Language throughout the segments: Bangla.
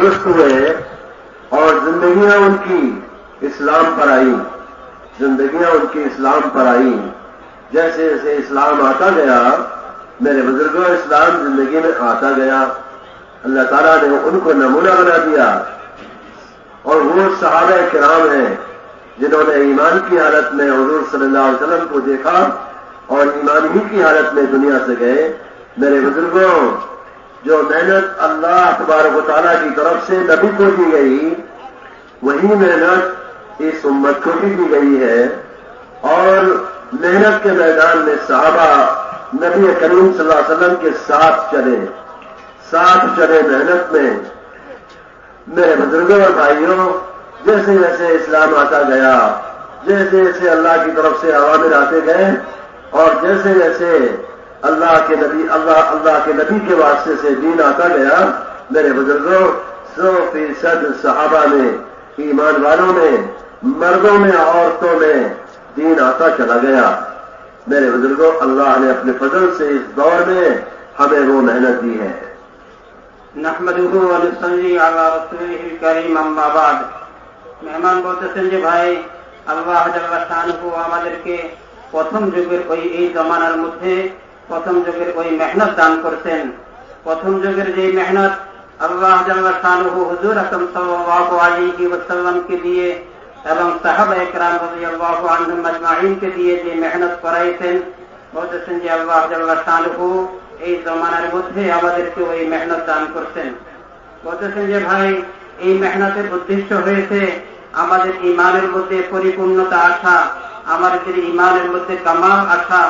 दुरुस्त हुए और जिंदगियां उनकी इस्लाम पर आई, जिंदगियां उनकी इस्लाम पर आई। जैसे जैसे इस्लाम आता गया, मेरे बुजुर्गों, इस्लाम जिंदगी में आता गया, अल्लाह ताला ने उनको नमूना बना दिया। और वो सहाबा किराम हैं जिन्होंने ईमान की हालत में हुजूर सल्लल्लाहु अलैहि वसल्लम को देखा और ईमान ही की हालत में दुनिया से गए। मेरे बुजुर्गों, जो मेहनत अल्लाह तबारक व तआला की तरफ से नबी को दी गई, वही मेहनत इस उम्मत को भी दी गई है। और मेहनत के मैदान में सहाबा नबी करीम सल्लल्लाहु अलैहि वसल्लम के साथ चले मेहनत में। मेरे बुजुर्गों और भाइयों, जैसे जैसे इस्लाम आता गया, जैसे जैसे अल्लाह की तरफ से अवामिर आते गए और जैसे जैसे अल्लाह के नबी के वास्ते से दीन आता गया, मेरे बुजुर्गों, 100% सहाबा में, ईमान वालों में, मर्दों में, औरतों में दीन आता चला गया। मेरे बुजुर्गों, अल्लाह ने अपने फजल से इस दौर में हमें वो मेहनत दी है। नहमदुहु व नसल्ली अला रसूलिहिल करीम, अम्मा बाद। মেহমান বলতেছেন যে ভাই, আল্লাহ জাল্লা শানুহু আমাদেরকে প্রথম যুগের এই জমানার মধ্যে প্রথম যুগের ওই মেহনত দান করছেন। প্রথম যুগের যে মেহনত আল্লাহ জাল্লা শানুহু হুজুর আকরাম সাল্লাল্লাহু আলাইহি ওয়াসাল্লামকে দিয়ে এবং সাহাবায়ে কেরাম রাদিয়াল্লাহু আনহুম আজমাইনকে দিয়ে যে মেহনত করাইছেন, বলতেছেন যে আল্লাহ জাল্লা শানুহু এই জমানার মধ্যে আমাদেরকে ওই মেহনত দান করছেন। বলতেছেন যে ভাই, এই মেহনতের উদ্দেশ্য হয়েছে আমাদের ঈমানের মধ্যে পরিপূর্ণতা আসা, আমাদের ঈমানের মধ্যে কামাল আসা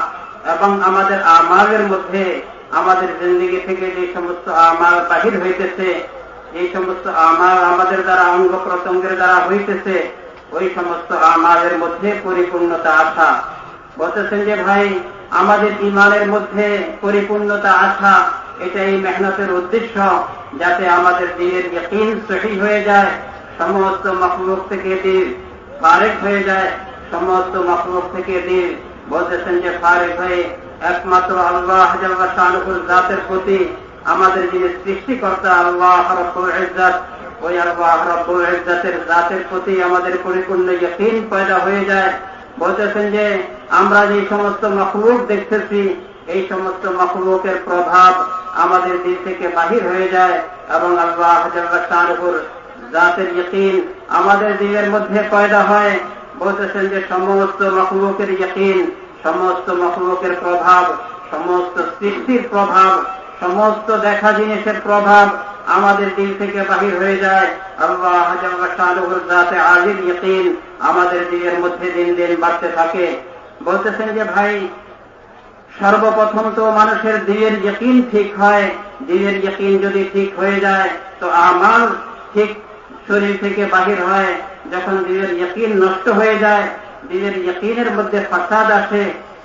এবং আমাদের আমালের মধ্যে আমাদের জিন্দেগি থেকে যে সমস্ত আমাল বাহির হইতেছে, এই সমস্ত আমাল আমাদের দ্বারা অঙ্গ প্রত্যঙ্গের দ্বারা হইতেছে, ওই সমস্ত আমালের মধ্যে পরিপূর্ণতা আসা। বলতেছেন যে ভাই, আমাদের ঈমানের মধ্যে পরিপূর্ণতা আসা, এটা এই মেহনতের উদ্দেশ্য, যাতে আমাদের দিনের ইয়াকিন সহিহ হয়ে যায়, সমস্ত মখলুক থেকে দিল ফারেক হয়ে যায়, সমস্ত মখলুক থেকে দিল বলতেছেন যে ফারেক হয়ে একমাত্র আল্লাহ জাল্লা শানুহুর জাতের প্রতি, আমাদের যিনি সৃষ্টিকর্তা আল্লাহ রাব্বুল ইজ্জত, ওই আল্লাহ রাব্বুল ইজ্জতের জাতের প্রতি আমাদের পরিপূর্ণ ইয়াকিন পয়দা হয়ে যায়। বলতেছেন যে আমরা যে সমস্ত মখলুক দেখতেছি, এই সমস্ত মখলুকের প্রভাব আমাদের দিল থেকে বাহির হয়ে যায় এবং আল্লাহ জাল্লা শানুহুর জাতের ইয়াকিন আমাদের দিলের মধ্যে পয়দা হয়। বলতেছেন যে সমস্ত মখলুকের ইয়াকিন, সমস্ত মখলুকের প্রভাব, সমস্ত সৃষ্টির প্রভাব, সমস্ত দেখা জিনিসের প্রভাব আমাদের দিল থেকে বাহির হয়ে যায়। আল্লাহ জাল্লা শানুহুর জাতে আলির ইয়াকিন আমাদের দিলের মধ্যে দিন দিন বাড়তে থাকে। বলতেছেন যে ভাই, সর্বপ্রথম তো মানুষের দিলের ইয়াকিন ঠিক হয়। দিলের ইয়াকিন যদি ঠিক হয়ে যায় তো আমাল ঠিক শরীর থেকে বাহির হয়। যখন দিলের ইয়াকিন নষ্ট হয়ে যায়, দিলের ইয়াকিনের মধ্যে ফাসাদ আসে,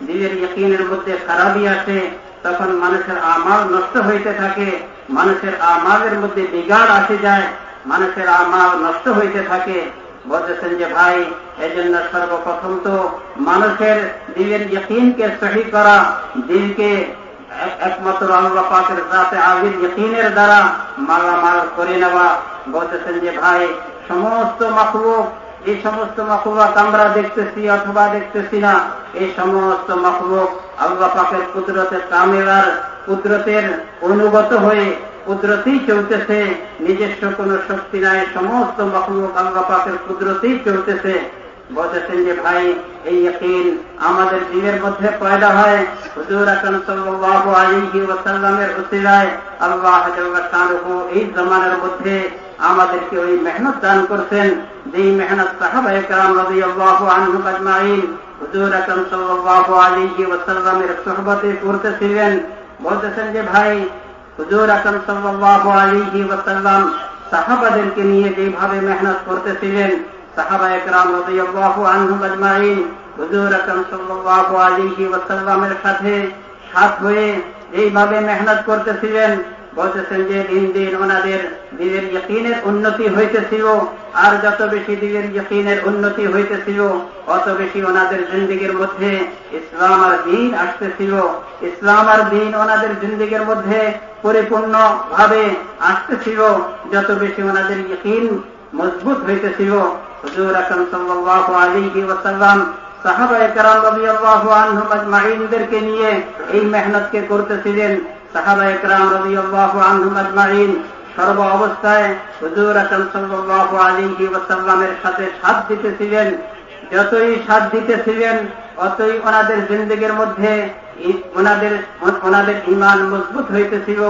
দিলের ইয়াকিনের মধ্যে খারাপি আসে, তখন মানুষের আমাল নষ্ট হইতে থাকে, মানুষের আমালের মধ্যে বিগাড় আসে যায়, মানুষের আমাল নষ্ট হইতে থাকে। বলতেছেন যে ভাই, এজন্য সর্বপ্রথম তো মানুষের দিলের ইয়াকিনকে সহি করা, দিলকে একমাত্র আল্লাহ পাকের জাতে আলির ইয়াকিনের দ্বারা মালামাল করে নেওয়া। বলতেছেন যে ভাই, সমস্ত মাখলুক, এই সমস্ত মাখলুক আমরা দেখতেছি অথবা দেখতেছি না, এই সমস্ত মাখলুক আল্লাহ পাকের কুদরতের কামেলার কুদরতের অনুগত হয়ে কুদরতেই চলতেছে, নিজস্ব কোন শক্তি নাই, সমস্ত মাখলুক আল্লাহ পাকের কুদরতেই চলতেছে। বলতেছেন যে ভাই, এই ইয়াকিন আমাদের দিলের মধ্যে পয়দা হয় হুজুর আকরাম সাল্লাল্লাহু আলাইহি ওয়াসাল্লামের উসিলায়। আল্লাহ জাল্লা শানুহু এই জামানার মধ্যে আমাদেরকে ওই মেহনত দান করছেন, যেই মেহনত সাহাবায়ে কেরাম রাদিয়াল্লাহু আনহুম আজমাইন হুজুর আকরাম সাল্লাল্লাহু আলাইহি ওয়াসাল্লামের সুহবতে করতেছিলেন। বলতেছেন যে ভাই, হুজুর আকরাম সাল্লাল্লাহু আলাইহি ওয়াসাল্লাম সাহাবাদেরকে নিয়ে যেভাবে মেহনত করতেছিলেন, সাহাবায়ে কেরাম রাদিয়াল্লাহু আনহুম আজমাইন হুজুর আকরাম সাল্লাল্লাহু আলাইহি ওয়াসাল্লামের সাথে সাথ হয়ে এইভাবে মেহনত করতেছিলেন। বলতেছেন যে দিন দিন ওনাদের দিনের ইয়াকিনের উন্নতি হইতেছিল, আর যত বেশি দিনের ইয়াকিনের উন্নতি হইতেছিল অত বেশি ওনাদের জিন্দেগির মধ্যে ইসলাম আর দ্বীন আসতেছিল। ইসলাম আর দ্বীন ওনাদের জিন্দেগির মধ্যে পরিপূর্ণ ভাবে আসতেছিল। যত বেশি ওনাদের ইয়াকিন মজবুত হইতেছিল, হুজুর আকরাম সাল্লাল্লাহু আলাইহি ওয়াসাল্লাম সাহাবায়ে কেরাম রাদিয়াল্লাহু আনহুম আজমাইনদেরকে নিয়ে এই মেহনতকে করতেছিলেন। সাহাবায়ে কেরাম রাদিয়াল্লাহু আনহুম আজমাইন সর্ব অবস্থায় হুজুর আকরাম সাল্লাল্লাহু আলাইহি ওয়াসাল্লামের সাথে সাথ দিতেছিলেন। যতই সাথ দিতেছিলেন অতই ওনাদের জিন্দেগির মধ্যে ওনাদের ঈমান মজবুত হইতেছিল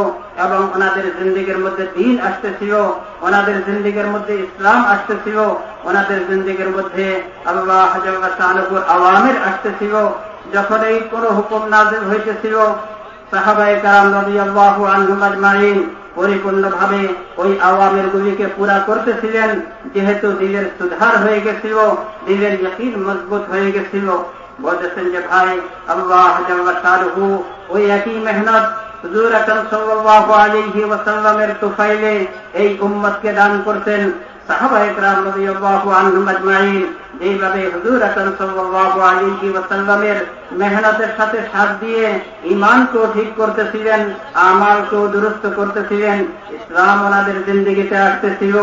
এবং ওনাদের জিন্দেগির মধ্যে দ্বীন আসতেছিল, ওনাদের জিন্দেগির মধ্যে ইসলাম আসতেছিল, ওনাদের জিন্দেগির মধ্যে আল্লাহ জাল্লা শানুহুর আওয়ামির আসতেছিল। যখন এই কোন হুকুম নাযিল হইতেছিল সাহাবায়ে কেরাম রাদিয়াল্লাহু আনহুম আজমাইন পরিপূর্ণভাবে ওই আওয়ামের গুলিকে পুরা করতেছিলেন, যেহেতু দিলের সুধার হয়ে গেছিল, দিলের ইয়াকিন মজবুত হয়ে গেছিল। বলতেছেন যে ভাই আল্লাহ জাল্লা শানুহু ওই একই মেহনত হুজুর আকরাম সাল্লাল্লাহু আলাইহি ওয়াসাল্লামের তুফাইলে এই উম্মতকে দান করতেন। সাহাবায়ে কেরাম রাদিয়াল্লাহু আনহুম আজমাইন যেভাবে হুজুর আকরাম সাল্লাল্লাহু আলাইহি ওয়াসাল্লামের মেহনতের সাথে সাথ দিয়ে ঈমানকেও ঠিক করতেছিলেন, আমালকেও দুরুস্ত করতেছিলেন, ইসলাম ওনাদের জিন্দেগিতে আসতেছিল।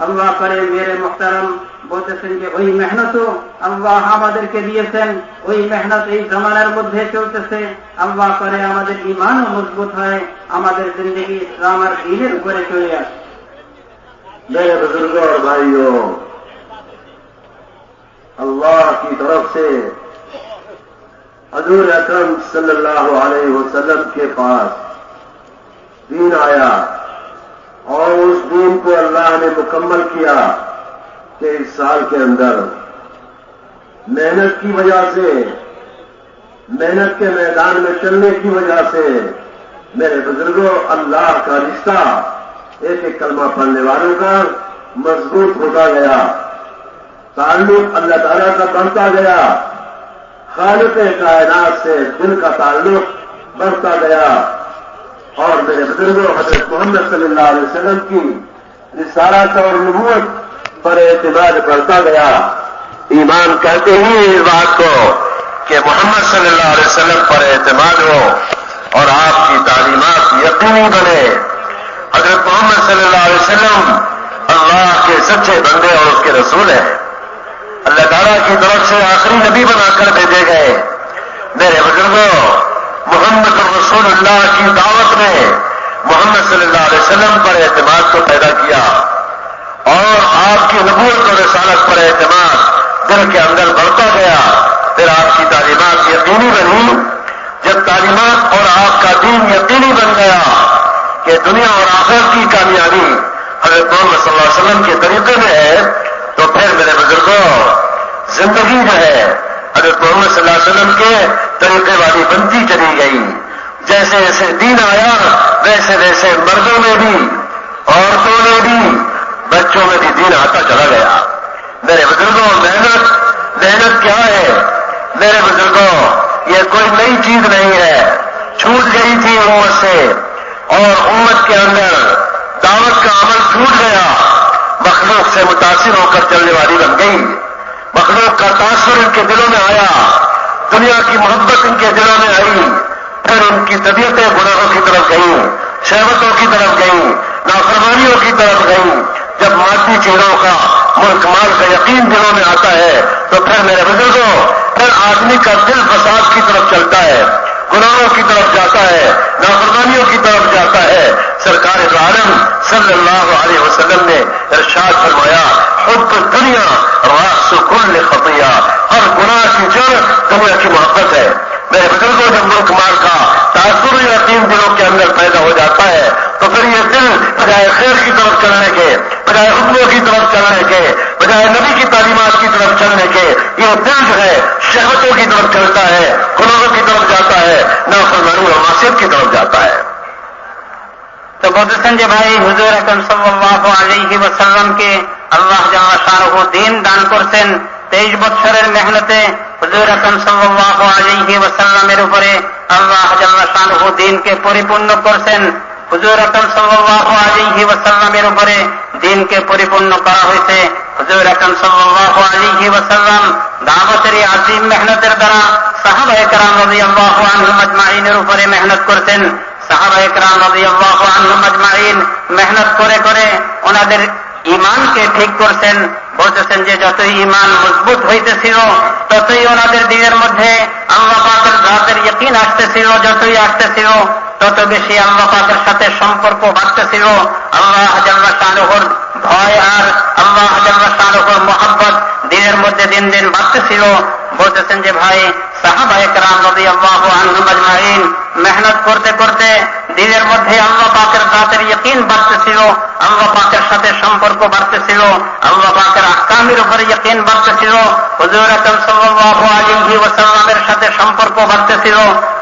আল্লাহ করে মেরে মুহতারাম বলতেছেন যে ওই মেহনতও আল্লাহ আমাদেরকে দিয়েছেন, ওই মেহনত এই জমানার মধ্যে চলতেছে। আল্লাহ করে আমাদের ঈমানও মজবুত হয়, আমাদের জিন্দেগি ইসলাম আর দ্বীনের উপরে চলে আসে। मेरे बुजुर्गों और भाइयों, अल्लाह की तरफ से हुजूर अकरम सल्लल्लाहु अलैहि वसल्लम के पास दीन आया और उस दीन को अल्लाह ने मुकम्मल किया कि इस साल के अंदर मेहनत की वजह से, मेहनत के मैदान में चलने की वजह से मेरे बुजुर्गों अल्लाह का रिश्ता एक एक कलमा पढ़ने वालों का मजबूत होता गया, ताल्लुक अल्लाह ताला का बढ़ता गया, खालिक़े कायनात से दिल का ताल्लुक बढ़ता गया और मेरे बुजुर्गों हज़रत मोहम्मद सल्लल्लाहु अलैहि वसल्लम की रिसालत और नबूवत पर एतमाद बढ़ता गया। ईमान कहते ही इस बात को कि मोहम्मद सल्लल्लाहु अलैहि वसल्लम पर एतमाद हो और आपकी तालीमात यकीनी बने। हज़रत मोहम्मद सल्लल्लाहु अलैहि वसल्लम अल्लाह के सच्चे बंदे और उसके रसूल हैं, अल्लाह ताला की तरफ से आखिरी नबी बनाकर भेजे गए। मेरे बुजुर्गों, मोहम्मद रसूलुल्लाह की दावत ने मोहम्मद सल्लल्लाहु अलैहि वसल्लम पर एतमाद को पैदा किया और आपकी नबूवत और रिसालत पर एतमाद दिल के अंदर बढ़ता गया। फिर आपकी तालीमात यकीनी बनी। जब तालीमात और आपका दीन यकीनी बन गया कि दुनिया और आखिरत की कामयाबी हज़रत मोहम्मद सल्लल्लाहु अलैहि वसल्लम के तरीके में है, तो फिर मेरे बुजुर्गों जिंदगी जो है हज़रत मोहम्मद सल्लल्लाहु अलैहि वसल्लम के तरीके वाली बनती चली गई। जैसे जैसे दीन आया वैसे वैसे मर्दों में भी, औरतों में भी, बच्चों में भी दीन आता चला गया। मेरे बुजुर्गों मेहनत क्या है? मेरे बुजुर्गों ये कोई नई चीज नहीं है, छूट गई थी उम्मत से और उम्मत के अंदर दावत का अमल छूट गया, मखलूक से मुतासिर होकर चलने वाली बन गई। मखलूक का तासुर इनके दिलों में आया, दुनिया की मोहब्बत इनके दिलों में आई, फिर उनकी तबीयतें गुनाहों की तरफ गईं, शहवतों की तरफ गईं, नाफरमानियों की तरफ गईं। जब मादी चीजों का, मुल्क माल का यकीन दिलों में आता है तो फिर मेरे बुजुर्गों फिर आदमी का दिल फसाद की तरफ चलता है, गुनाहों की तरफ जाता है, नाफरमानियों की तरफ जाता है। सरकार दो आलम सल्लल्लाहु अलैहि वसल्लम ने इरशाद फरमाया, हुब्ब दुनिया रास कुल्ल खतिया, हर गुनाह की जड़ दुनिया की मोहब्बत है। मेरे बुजुर्गों जब मुल्क माल का तासुर यकीन दिलों के अंदर पैदा हो जाता है तो फिर ये दिल बजाय खैर की तरफ चलने के, बजाय हुक्मों की तरफ चलने के, बजाय नबी की तालीमात की तरफ चलने के, ये दिल जो है शहवतों की तरफ चलता है, गुनाहों की तरफ जाता है, नाफरमानी और मासियत की तरफ जाता है। तो বলতেছেন যে ভাই হুজুর আকরাম সাল্লাল্লাহু আলাইহি ওয়াসাল্লামকে আল্লাহ জাল্লা শানুহু দ্বীন দান করছেন। 23 বছরের মেহনতে হুজুর আকরাম সাল্লাল্লাহু আলাইহি ওয়াসাল্লামের উপরে আল্লাহ জাল্লা শানুহু দ্বীনকে পরিপূর্ণ করছেন। হুজুর আকরাম সাল্লাল্লাহু আলাইহি ওয়াসাল্লামের উপরে দ্বীনকে পরিপূর্ণ করা হয়েছে। হুজুর আকরাম সাল্লাল্লাহু আলাইহি ওয়াসাল্লাম দাওয়াতের এই আজিম মেহনতের দ্বারা সাহাবায়ে কেরাম রাদিয়াল্লাহু আনহুম আজমাইনের উপরে মেহনত করতেন। সাহাবায়ে কেরাম রাদিয়াল্লাহু আনহুম আজমাইন মেহনত করে করে ওনাদের ঈমানকে ঠিক করছেন। বলতেছেন যে যতই ঈমান মজবুত হইতেছিল ততই ওনাদের দিলের মধ্যে আল্লাহ পাকের জাতের ইয়াকিন আসতেছিল, যতই আসতেছিল তত বেশি আল্লাহ পাকের সাথে সম্পর্ক বাড়তেছিল। আল্লাহ জাল্লা শানুহুর ভয় আর আল্লাহ জাল্লা শানুহুর মহব্বত দিনের মধ্যে দিন দিন বাড়তেছিল। বলতেছেন যে ভাই সাহাবায়ে কেরাম রাদিয়াল্লাহু আনহুম আজমাইন মেহনত করতে করতে দিনের মধ্যে আল্লাহ পাকের জাতের ইয়াকিন বাড়তেছিল, আল্লাহ পাকের সাথে সম্পর্ক বাড়তেছিল, আল্লাহ পাকের আহকামের উপরে ইয়াকিন বাড়তেছিল। হুজুর আকরাম সাল্লাল্লাহু আলাইহি ওয়াসাল্লামের সাথে সম্পর্ক বাড়তেছিল।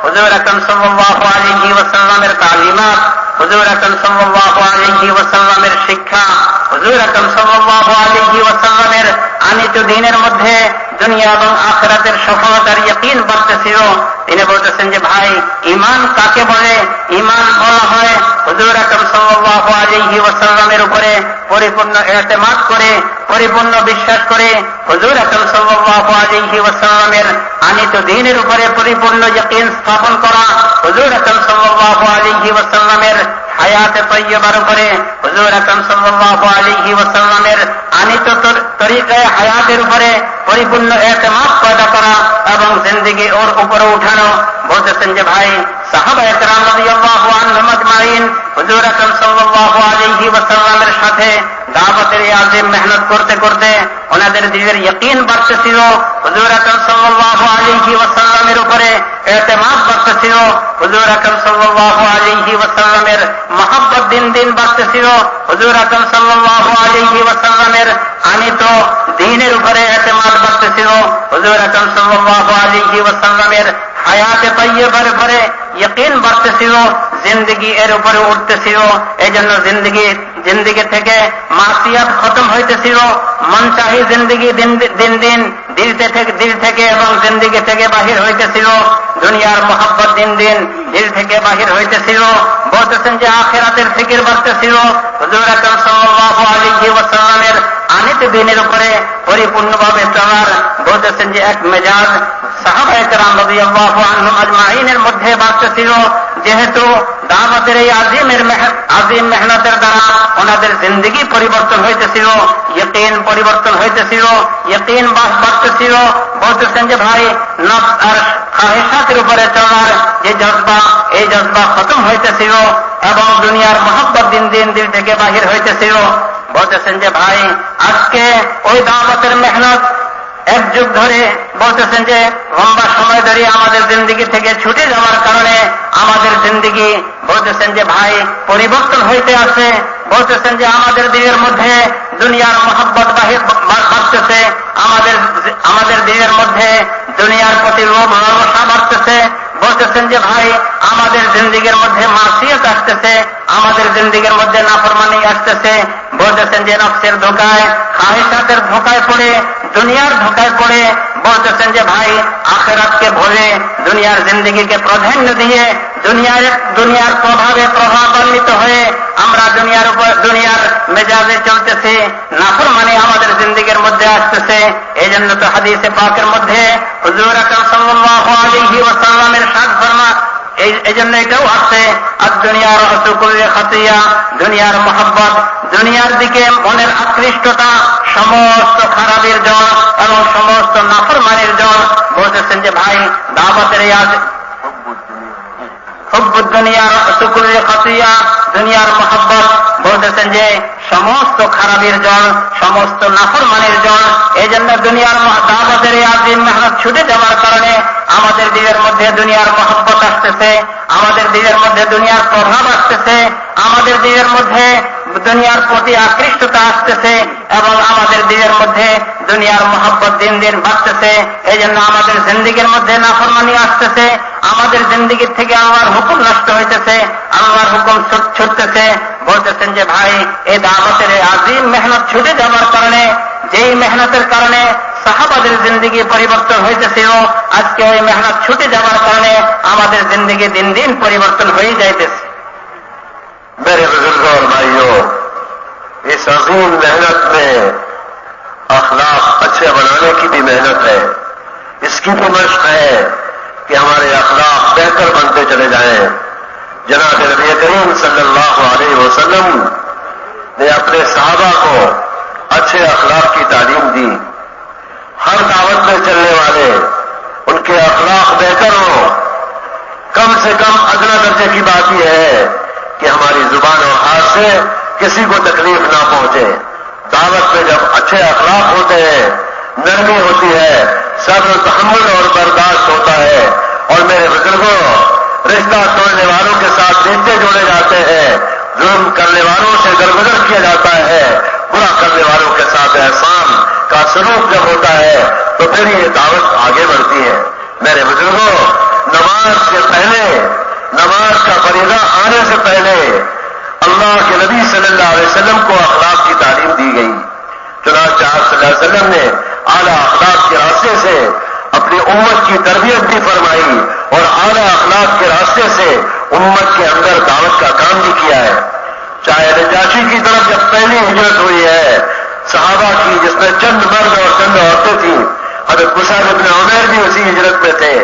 হুজুর আকরাম সাল্লাল্লাহু আলাইহি ওয়াসাল্লামের তালিমাত, হুজুর আকরাম সাল্লাল্লাহু আলাইহি ওয়াসাল্লামের শিক্ষা, হুজুর আকরাম সাল্লাল্লাহু আলাইহি ওয়াসাল্লামের আনিত দ্বীনের মধ্যে দুনিয়া এবং আখিরাতের সফলতার ইয়াকিন বাড়তেছিল। তিনি বলতেছেন যে ভাই ঈমান কাকে বলে? ঈমান বলা হয় হুজুর আকরাম সাল্লাল্লাহু আলাইহি ওয়াসাল্লামের উপরে পরিপূর্ণ ইতিমাদ করে, পরিপূর্ণ বিশ্বাস করে হুজুর আকরাম সাল্লাল্লাহু আলাইহি ওয়াসাল্লামের আনিত দ্বীনের উপরে পরিপূর্ণ ইয়াকিন স্থাপন করা, হুজুর আকরাম সাল্লাল্লাহু আলাইহি ওয়াসাল্লামের হায়াতে তাইয়্যিবার উপরে হুজুর আকরাম সাল্লাল্লাহু আলাইহি ওয়াসাল্লামের আনিত তরিকায়ে হায়াতের উপরে পরিপূর্ণ ইতিমাদ পয়দা করা এবং জিন্দেগি ওর উপরে উঠানো। বলতেছেন যে ভাই সাহাবায়ে কেরাম রাদিয়াল্লাহু আনহুম আজমাইন হুজুর আকরাম সাল্লাল্লাহু আলাইহি ওয়াসাল্লামের সাথে দাওয়াতের এই আজিম মেহনত করতে করতে ওনাদের দিলের ইয়াকিন বাড়তেছিল। হুজুর আকরাম সাল্লাল্লাহু আলাইহি ওয়াসাল্লামের উপরে ইতিমাদ বাড়তেছিল। হুজুর আকরাম সাল্লাল্লাহু আলাইহি ওয়াসাল্লামের মহব্বত দিন দিন বাড়তেছিল। হুজুর আকরাম সাল্লাল্লাহু আলাইহি ওয়াসাল্লামের আনিত দ্বীনের উপরে ইতিমাদ বাড়তেছিল। হুজুর আকরাম সাল্লাল্লাহু আলাইহি ওয়াসাল্লামের হায়াতে তাইয়্যিবার উপরে ইয়াকিন বাড়তেছিল, জিন্দেগি এর উপরে উঠতেছিল। এই জন্য জিন্দেগি থেকে মাসিয়াত খতম হইতেছিল, মন চাহি জিন্দেগি দিন দিন দিল থেকে এবং জিন্দেগি থেকে বাহির হইতেছিল। দুনিয়ার মহব্বত দিন দিন দিল থেকে বাহির হইতেছিল। বলতেছেন যে আখিরাতের ফিকির বাড়তেছিল। হুজুর আকরাম সাল্লাল্লাহু আলাইহি ওয়াসাল্লামের আনিত দ্বীনের উপরে পরিপূর্ণভাবে চলার বলতেছেন যে এক মেজাজ সাহাবায়ে কেরাম রাদিয়াল্লাহু আনহুম আজমাইনের মধ্যে বাড়তেছিল। যেহেতু দাওয়াতের এই আজিম মেহনতের দ্বারা ওনাদের জিন্দেগি পরিবর্তন হইতেছিল, ইয়াকিন পরিবর্তন হইতেছিল, ইয়াকিন বাড়তেছিল। বলতেছেন যে ভাই নফস আর খাহিশাতের উপরে চলার যে জজবা, এই জজবা খতম হইতেছিল এবং দুনিয়ার মহব্বত দিন দিন দিল থেকে বাহির হইতেছিল। বলতেছেন যে ভাই আজকে ওই দাওয়াতের মেহনত এক যুগ ধরে বলতেছেন যে লম্বা সময় ধরে আমাদের জিন্দেগি থেকে ছুটে যাওয়ার কারণে আমাদের জিন্দেগি বলতেছেন যে ভাই পরিবর্তন হইতে আছে। বলতেছেন যে আমাদের দিলের মধ্যে দুনিয়ার মহব্বত বাড়তেছে, আমাদের দিলের মধ্যে দুনিয়ার প্রতি লোভ লালসা বাড়তেছে। বলতেছেন যে ভাই আমাদের জিন্দেগির মধ্যে মাসিয়ত আসতেছে, আমাদের জিন্দেগির মধ্যে নাফরমানি আসতেছে। বলতেছেন যে নফসের ধোকায়, খাহিশাতের ধোকায় পড়ে, দুনিয়ার ধোকায় পড়ে বলতেছেন যে ভাই আখিরাতকে ভুলে দুনিয়ার জিন্দেগিকে প্রাধান্য দিয়ে দুনিয়ার প্রভাবে প্রভাবান্বিত হয়ে আমরা দুনিয়ার মেজাজে চলতেছি, নাফরমানি আমাদের জিন্দেগির মধ্যে আসতেছে। এই জন্য তো হাদিসে পাকের মধ্যে হুজুর আকরাম সাল্লাল্লাহু আলাইহি ওয়াসাল্লামের সাদ ফরমান এই জন্য এটাও আছে আর দুনিয়ার অসুকুল্লে খাতিয়া, দুনিয়ার মহব্বত, দুনিয়ার দিকে মনের আকৃষ্টতা সমস্ত খারাপের জল এবং সমস্ত নাফরমানির জল। বলতেছেন যে ভাই দাওয়াতের এই হুব্বুদ দুনিয়ার অসুকুল্লে খাতিয়া, দুনিয়ার মহব্বত বলতেছেন যে সমস্ত খারাপের জল, সমস্ত নাফরমানির জল। এই জন্য দুনিয়ার দাওয়াতের এই আজিম মেহনত ছুটে যাওয়ার কারণে আমাদের দিলের মধ্যে দুনিয়ার মহব্বত আসতেছে, আমাদের দিলের মধ্যে দুনিয়ার প্রভাব আসতেছে, আমাদের দিলের মধ্যে দুনিয়ার প্রতি আকৃষ্টতা আসতেছে এবং আমাদের দিলের মধ্যে দুনিয়ার মহব্বত দিন দিন বাড়তেছে। এই জন্য আমাদের জিন্দেগির মধ্যে নাফরমানি আসতেছে, আমাদের জিন্দেগির থেকে আল্লাহর হুকুম নষ্ট হইতেছে, আল্লাহর হুকুম ছুটতেছে। বলতেছেন যে ভাই এই দাওয়াতের আজিম মেহনত ছুটে যাওয়ার কারণে, যেই মেহনতের কারণে সাহাবাদের জিন্দেগি পরিবর্তন হইতেছিল, আজকে ওই মেহনত ছুটে যাওয়ার কারণে আমাদের জিন্দেগি দিন দিন পরিবর্তন হয়ে যাইতেছে। میرے بزرگوں اور بھائیوں، اس عظیم محنت میں اخلاق اچھے بنانے کی بھی محنت ہے، اس کی بھی مشق ہے کہ ہمارے اخلاق بہتر بنتے چلے جائیں۔ جناب نبی کریم صلی اللہ علیہ وسلم نے اپنے صحابہ کو اچھے اخلاق کی تعلیم دی۔ ہر دعوت میں چلنے والے ان کے اخلاق بہتر ہوں۔ کم سے کم ادنا درجے کی بات یہ ہے کہ ہماری زبان اور ہاتھ سے کسی کو تکلیف نہ پہنچے۔ دعوت میں جب اچھے اخلاق ہوتے ہیں، نرمی ہوتی ہے، صبر و تحمل اور برداشت ہوتا ہے، اور میرے بزرگوں، رشتہ توڑنے والوں کے ساتھ رشتے جوڑے جاتے ہیں، ظلم کرنے والوں سے درگزر کیا جاتا ہے، برا کرنے والوں کے ساتھ احسان کا سلوک جب ہوتا ہے تو پھر یہ دعوت آگے بڑھتی ہے۔ میرے بزرگوں، نماز سے پہلے، نماز کا فریضہ آنے سے پہلے اللہ کے نبی صلی اللہ علیہ وسلم کو اخلاق کی تعلیم دی گئی۔ چنانچہ آپ صلی اللہ علیہ وسلم نے اعلیٰ اخلاق کے راستے سے اپنی امت کی تربیت بھی فرمائی اور اعلیٰ اخلاق کے راستے سے امت کے اندر دعوت کا کام بھی کیا ہے۔ چاہے نجاشی کی طرف جب پہلی ہجرت ہوئی ہے صحابہ کی، جس میں چند مرد اور چند عورتیں تھیں، حضرت مصعب ابن عمیر بھی اسی ہجرت میں تھے،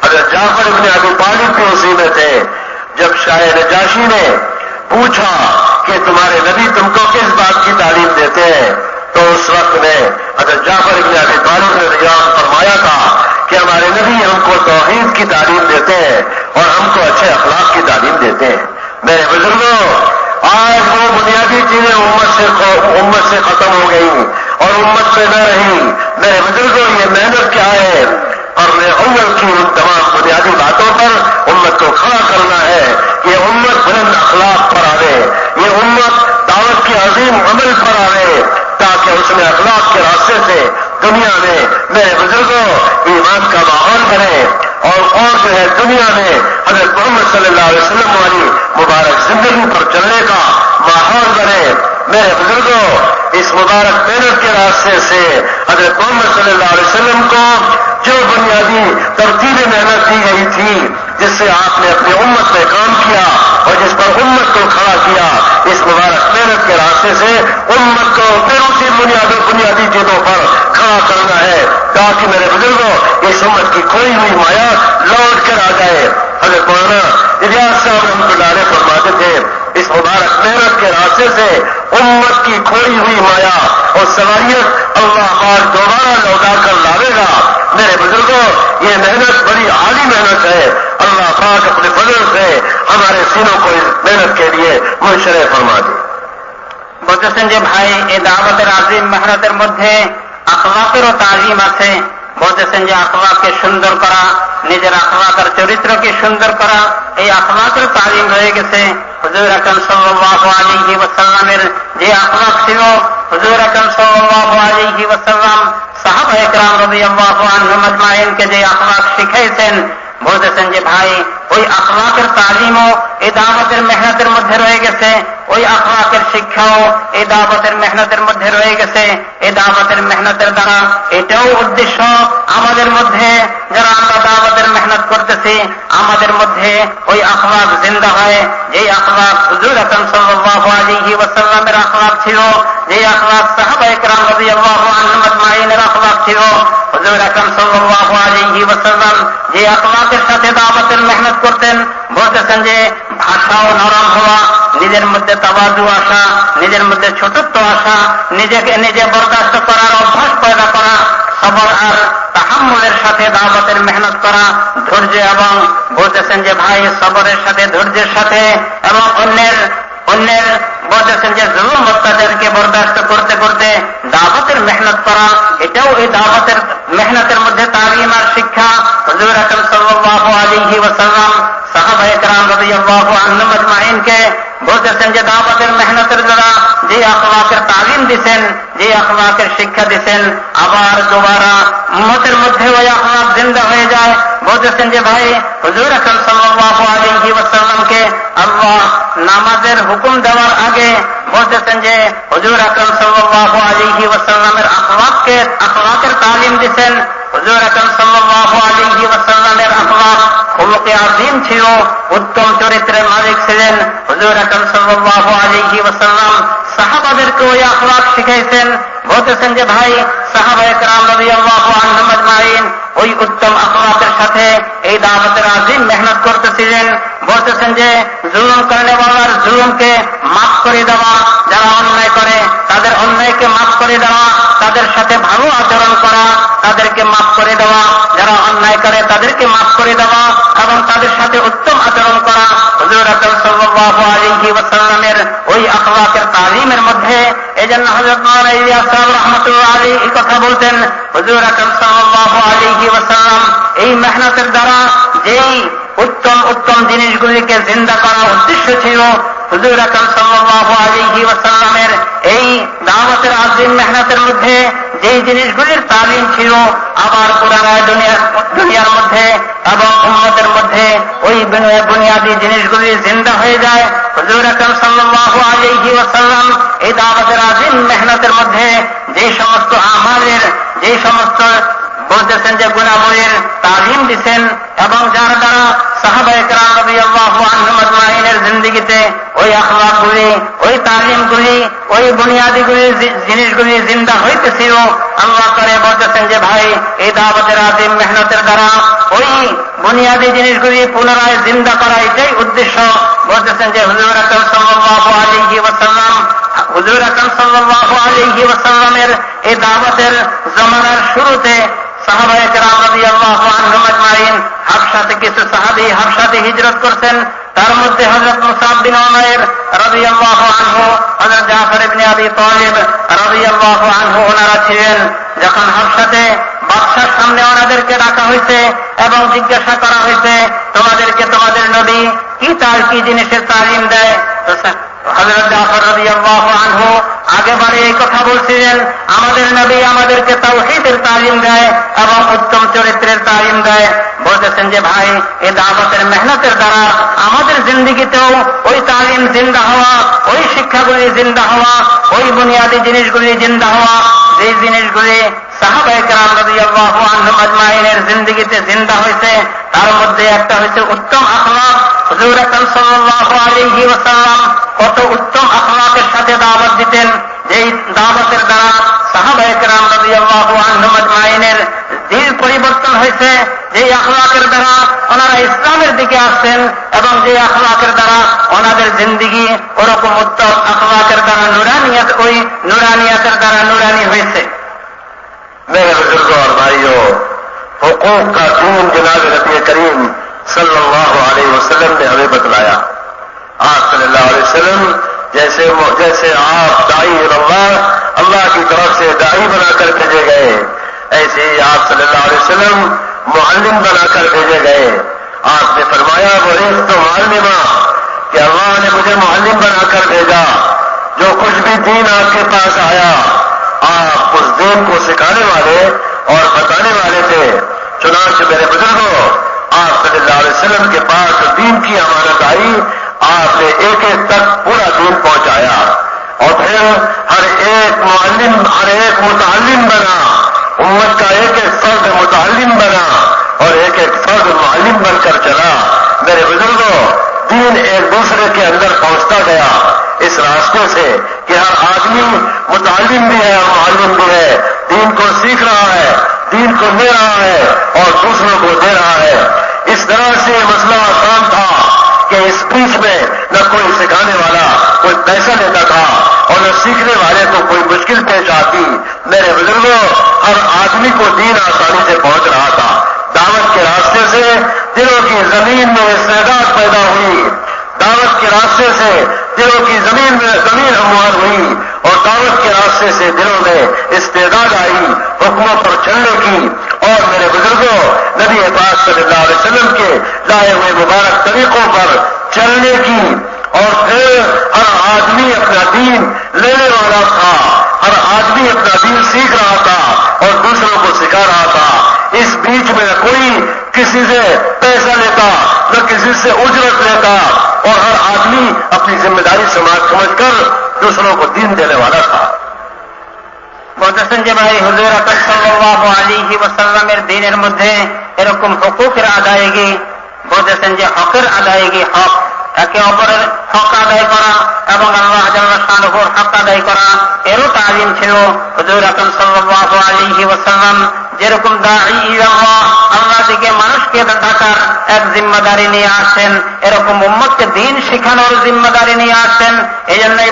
حضرت جعفر ابن ابی طالب بھی اسی میں تھے۔ جب شاہ نجاشی نے پوچھا کہ تمہارے نبی تم کو کس بات کی تعلیم دیتے ہیں، تو اس وقت میں حضرت جعفر ابن ابی طالب نے بیان فرمایا تھا کہ ہمارے نبی ہم کو توحید کی تعلیم دیتے ہیں اور ہم کو اچھے اخلاق کی تعلیم دیتے ہیں۔ میرے بزرگوں، آج وہ بنیادی چیزیں امت سے ختم ہو گئی اور امت میں نہ رہی۔ میرے بزرگوں، یہ محنت کیا ہے؟ قرن اول کی ان تمام بنیادی باتوں پر امت کو کھڑا کرنا ہے۔ یہ امت بلند اخلاق پر آوے، یہ امت دعوت کے عظیم عمل پر آوے، تاکہ اس میں اخلاق کے راستے سے دنیا میں میرے بزرگوں ایمان کا ماحول بنے اور جو ہے دنیا میں حضرت محمد صلی اللہ علیہ وسلم والی مبارک زندگی پر چلنے کا ماحول بنے۔ میرے بزرگوں، اس مبارک محنت کے راستے سے حضرت محمد صلی اللہ علیہ وسلم کو جو بنیادی ترتیب محنت دی گئی تھی، جس سے آپ نے اپنی امت میں کام کیا اور جس پر امت کو کھڑا کیا، اس مبارک محنت کے راستے سے امت کو پھر اسی بنیادی چیزوں پر کھڑا کرنا ہے، تاکہ میرے بزرگوں اس امت کی کھوئی ہوئی مایا لوٹ کر آ جائے۔ حضرت مولانا الیاس صاحب رحمۃ اللہ علیہ فرماتے تھے، اس مبارک محنت کے راستے سے امت کی کھوئی ہوئی مایا اور صلاحیت اللہ پاک دوبارہ لوٹا کر لاوے گا۔ میرے بزرگوں، یہ محنت بڑی عالی محنت ہے۔ اللہ پاک اپنے فضل سے ہمارے سینوں کو اس محنت کے لیے منشرح فرما دے۔ বলতেছেন যে ভাই, এই দাওয়াতের আজিম মেহনতের মধ্যে আখলাকেরও তাজিম আছে। বলতেছেন যে আখলাককে সুন্দর করা, নিজের আখলাক আর চরিত্রকে সুন্দর করা, এই আখলাকের তালিম রয়ে গেছে। হুজুর আকরাম সাল্লাল্লাহু আলাইহি ওয়াসাল্লামের যে আখলাক ছিল, হুজুর আকরাম সাল্লাল্লাহু আলাইহি ওয়াসাল্লাম সাহাবায়ে কেরাম রাদিয়াল্লাহু আনহুম আজমাইনকে যে আখলাক শিখাইছেন, বলতেছেন যে ভাই, ওই আখলাকের তালিমও এই দাওয়াতের মেহনতের মধ্যে রয়ে গেছে, ওই আখলাকের শিক্ষাও এই দাওয়াতের মেহনতের মধ্যে রয়ে গেছে। এই দাওয়াতের মেহনতের দ্বারা এটাও উদ্দেশ্য আমাদের মধ্যে, যারা আমরা দাওয়াতের মেহনত করতেছি, আমাদের মধ্যে ওই আখলাক জিন্দা হয়, যেই আখলাক হুজুর আকরাম সাল্লাল্লাহু আলাইহি ওয়াসাল্লামের আখলাক ছিল, যেই আখলাক সাহাবায়ে কেরাম রাদিয়াল্লাহু আনহুম আজমাইনের আখলাক ছিল। হুজুর আকরাম সাল্লাল্লাহু আলাইহি ওয়াসাল্লাম যে আখলাকের সাথে দাওয়াতের মেহনত করতেন, বলতেছেন যে ভাষাও নরম হওয়া, নিজের মধ্যে তাওয়াজু আসা, নিজের মধ্যে ছোটত্ব আসা, নিজেকে নিজে বরদাস্ত করার অভ্যাস পয়দা করা, সবর আর তাহাম্মুলের সাথে দাওয়াতের মেহনত করা, ধৈর্য, এবং বলতেছেন যে ভাই সবরের সাথে, ধৈর্যের সাথে এবং অন্যের বলতেছেন যে জুলুম অত্যাচারকে বরদাস্ত করতে করতে দাওয়াতের মেহনত করা, এটাও এই দাওয়াতের মেহনতের মধ্যে তালিম আর শিক্ষা। হুজুর আকরাম সাল্লাল্লাহু আলাইহি ওয়াসাল্লাম সাহাবায়ে কেরাম রাদিয়াল্লাহু আনহুম আজমাইনকে বলতেছেন যে দাওয়াতের মেহনতের দ্বারা যে আখলাকের তালিম দিছেন, যে আখলাকের শিক্ষা দিছেন, আবার দুবারা উম্মতের মধ্যে ওই আখলাক জিন্দা হয়ে যায়। বলতেছেন যে ভাই, হুজুর আকরাম সাল্লাল্লাহু আলাইহি ওয়াসাল্লামকে আল্লাহ নামাজের হুকুম দেওয়ার আগে বলতেছেন যে হুজুর আকরাম সাল্লাল্লাহু আলাইহি ওয়াসাল্লামের আখলাকের তালিম দিছেন। হুজুর আকরাম সাল্লাল্লাহু আলাইহি ওয়াসাল্লামের আখলাক খুলুকে আযীম ছিল, উত্তম চরিত্রের মালিক ছিলেন। হুজুর আকরাম সাল্লাল্লাহু আলাইহি ওয়াসাল্লাম সাহাবাদেরকে ওই আখলাক শিখাইছেন। বলতেছেন যে ভাই, সাহাবায়ে কেরাম রাদিয়াল্লাহু আনহুম আজমাইন ওই উত্তম আখলাকের সাথে এই দাওয়াতের আযীম মেহনত করতেছিলেন। বলতেছেন যে জুলুম করেনেওয়ালার জুলুমকে মাফ করে দেওয়া, যারা অন্যায় করে তাদের অন্যায়কে মাফ করে দেওয়া, তাদের সাথে ভালো আচরণ করা, তাদেরকে মাফ করে দেওয়া, যারা অন্যায় করে তাদেরকে মাফ করে দেওয়া এবং তাদের সাথে উত্তম আচরণ করা। হুজুর আকরাম সাল্লাল্লাহু আলাইহি ওয়াসাল্লামের ওই আখলাকের তালিমের মধ্যে এজন্য হযরত মাওলানা ইলিয়াস সাহেব রাহমাতুল্লাহ আলাইহি এই কথা বলতেন। হুজুর আকরাম সাল্লাল্লাহু আলাইহি ওয়াসাল্লাম এই মেহনতের দ্বারা যেই উত্তম উত্তম জিনিসগুলিকে জিন্দা করার উদ্দেশ্য ছিল, হুজুর আকরাম সাল্লাল্লাহু আলাইহি ওয়াসাল্লামের এই দাওয়াতের আযীম মেহনতের মধ্যে যেই জিনিসগুলির তালিম ছিল, আবার পুরানায় দুনিয়ার মধ্যে এবং উম্মতের মধ্যে ওই বুনিয়াদী জিনিসগুলি জিন্দা হয়ে যায়। হুজুর আকরাম সাল্লাল্লাহু আলাইহি ওয়াসাল্লাম এই দাওয়াতের আযীম মেহনতের মধ্যে যেই সমস্ত আমালের, যেই সমস্ত বলতেছেন যে গুণাবলীর তালিম দিচ্ছেন এবং যার দ্বারা সাহাবায়ে কেরাম রাদিয়াল্লাহু আনহুম আজমাইনের জিন্দেগিতে ওই আখলাকগুলি, ওই তালিমগুলি, ওই বুনিয়াদিগুলি জিনিসগুলি জিন্দা হইতেছিল। আল্লাহ করে বলতেছেন যে ভাই, এই দাওয়াতের আযীম মেহনতের দ্বারা ওই বুনিয়াদি জিনিসগুলি পুনরায় জিন্দা করা, এটাই উদ্দেশ্য। বলতেছেন যে হুজুর আকরাম সাল্লাল্লাহু আলাইহি ওয়াসাল্লাম, হুজুর আকরাম সাল্লাল্লাহু আলাইহি ওয়াসাল্লামের এই দাওয়াতের জামানার শুরুতে সাহাবায়ে কেরাম রাদিয়াল্লাহু আনহুম আজমাইন হাবশাতে কিছু সাহাবী হাবশাতে হিজরত করছেন। তার মধ্যে হযরত মুসআব বিন উমাইর রাদিয়াল্লাহু আনহু, হযরত জাফর ইবনে আবি তালিব রাদিয়াল্লাহু আনহু ওনারা ছিলেন। যখন হাবশাতে বাদশার সামনে ওনাদেরকে ডাকা হয়েছে এবং জিজ্ঞাসা করা হয়েছে, তোমাদেরকে তোমাদের নবী কি জিনিসের তালিম দেয়? হযরত জাফর রাদিয়াল্লাহু আনহু আগেবারে এই কথা বলছিলেন, আমাদের নবী আমাদেরকে তাওহীদের তালিম দেয় এবং উত্তম চরিত্রের তালিম দেয়। বলতেছেন যে ভাই, এই দাওয়াতের মেহনতের দ্বারা আমাদের জিন্দেগিতেও ওই তালিম জিন্দা হওয়া, ওই শিক্ষাগুলি জিন্দা হওয়া, ওই বুনিয়াদী জিনিসগুলি জিন্দা হওয়া, যে জিনিসগুলি সাহাবায়ে কেরাম রাদিয়াল্লাহু আনহুম আজমাইনের জিন্দেগিতে জিন্দা হয়েছে, তার মধ্যে একটা হয়েছে উত্তম আখলাক। হুজুর আকরাম সাল্লাল্লাহু আলাইহি ওয়াসাল্লাম কত উত্তম আখলাকের সাথে দাওয়াত দিতেন, যেই দাওয়াতের দ্বারা সাহাবায়ে কেরাম রাদিয়াল্লাহু আনহুম আজমাইনের দিল পরিবর্তন হয়েছে, যেই আখলাকের দ্বারা ওনারা ইসলামের দিকে আসছেন এবং যে আখলাকের দ্বারা ওনাদের জিন্দেগি ওরকম উত্তম আখলাকের দ্বারা নুরানিয়াত, ওই নুরানিয়াতের দ্বারা নুরানি হয়েছে। मेरे बुजुर्गों और भाइयों, हुकूक का दीन जनाब नबी करीम सल्लल्लाहु अलैहि वसल्लम ने हमें बतलाया। आप सल्लल्लाहु अलैहि वसल्लम जैसे आप दाई अल्लाह की तरफ से दाई बनाकर भेजे गए, ऐसे ही आप सल्लल्लाहु अलैहि वसल्लम मुअल्लिम बनाकर भेजे गए। आपने फरमाया, बुइस तो मुअल्लिमा, कि अल्लाह ने मुझे मुअल्लिम बनाकर भेजा। जो कुछ भी दीन आपके पास आया, आप उस दीन को सिखाने वाले और बताने वाले थे। चुनांचे मेरे बुजुर्गों, आप सल्लल्लाहु अलैहि वसल्लम के पास जो दीन की अमानत आई, आपने एक एक तक पूरा दीन पहुंचाया और फिर हर एक मुअल्लिम, हर एक मुतअल्लिम बना, उम्मत का एक एक फर्द मुतअल्लिम बना और एक एक फर्द मुअल्लिम बनकर चला। मेरे बुजुर्गों, दीन एक दूसरे के अंदर पहुंचता गया इस रास्ते से कि हर आदमी मुतअल्लिम भी है और मुअल्लिम भी है, दीन को सीख रहा है, दीन को ले रहा है और दूसरों को दे रहा है। इस तरह से मसला आसान था कि इस बीच में न कोई सिखाने वाला कोई पैसा लेता था और न सीखने वाले को कोई मुश्किल पेश आती। मेरे बुजुर्गों, हर आदमी को दीन आसानी से पहुंच रहा था। दावत के रास्ते से दिलों की जमीन में इस्तेदाद पैदा हुई, दावत के रास्ते से दिलों की जमीन हमवार हुई और दावत के रास्ते से दिलों में इस्तेदाद आई हुक्मों पर चलने की और मेरे बुजुर्गों, नबी पाक सल्लल्लाहु अलैहि वसल्लम के लाए हुए मुबारक तरीकों पर चलने की। और फिर हर आदमी अपना दीन लेने वाला था, हर आदमी अपना दीन सीख रहा था और दूसरों को सिखा रहा था। इस बीच में कोई किसी से पैसा लेता, न किसी से उजरत लेता और हर आदमी अपनी जिम्मेदारी समझकर दूसरों को दीन देने वाला था। বলতেছেন যে ভাই, হুজুর আকরাম সাল্লাল্লাহু আলাইহি ওয়াসাল্লামের দ্বীনের মধ্যে এরকম হুকুকের আদায়গি বলতেছেন যে হকের আদায়গি হক, একে অপরের হক আদায় করা এবং আল্লাহ জাল্লা শানুহুর হক আদায় করা এরও তালিম ছিল। হুজুর আকরাম সাল্লাল্লাহু আলাইহি ওয়াসাল্লাম যেরকম দাঈ ইলাল্লাহ, আল্লাহ দিকে মানুষকে ডাকার এক জিম্মাদারি নিয়ে আসেন, এরকম উম্মতকে দ্বীন শিখানোর জিম্মাদারি নিয়ে আসেন। এজন্যই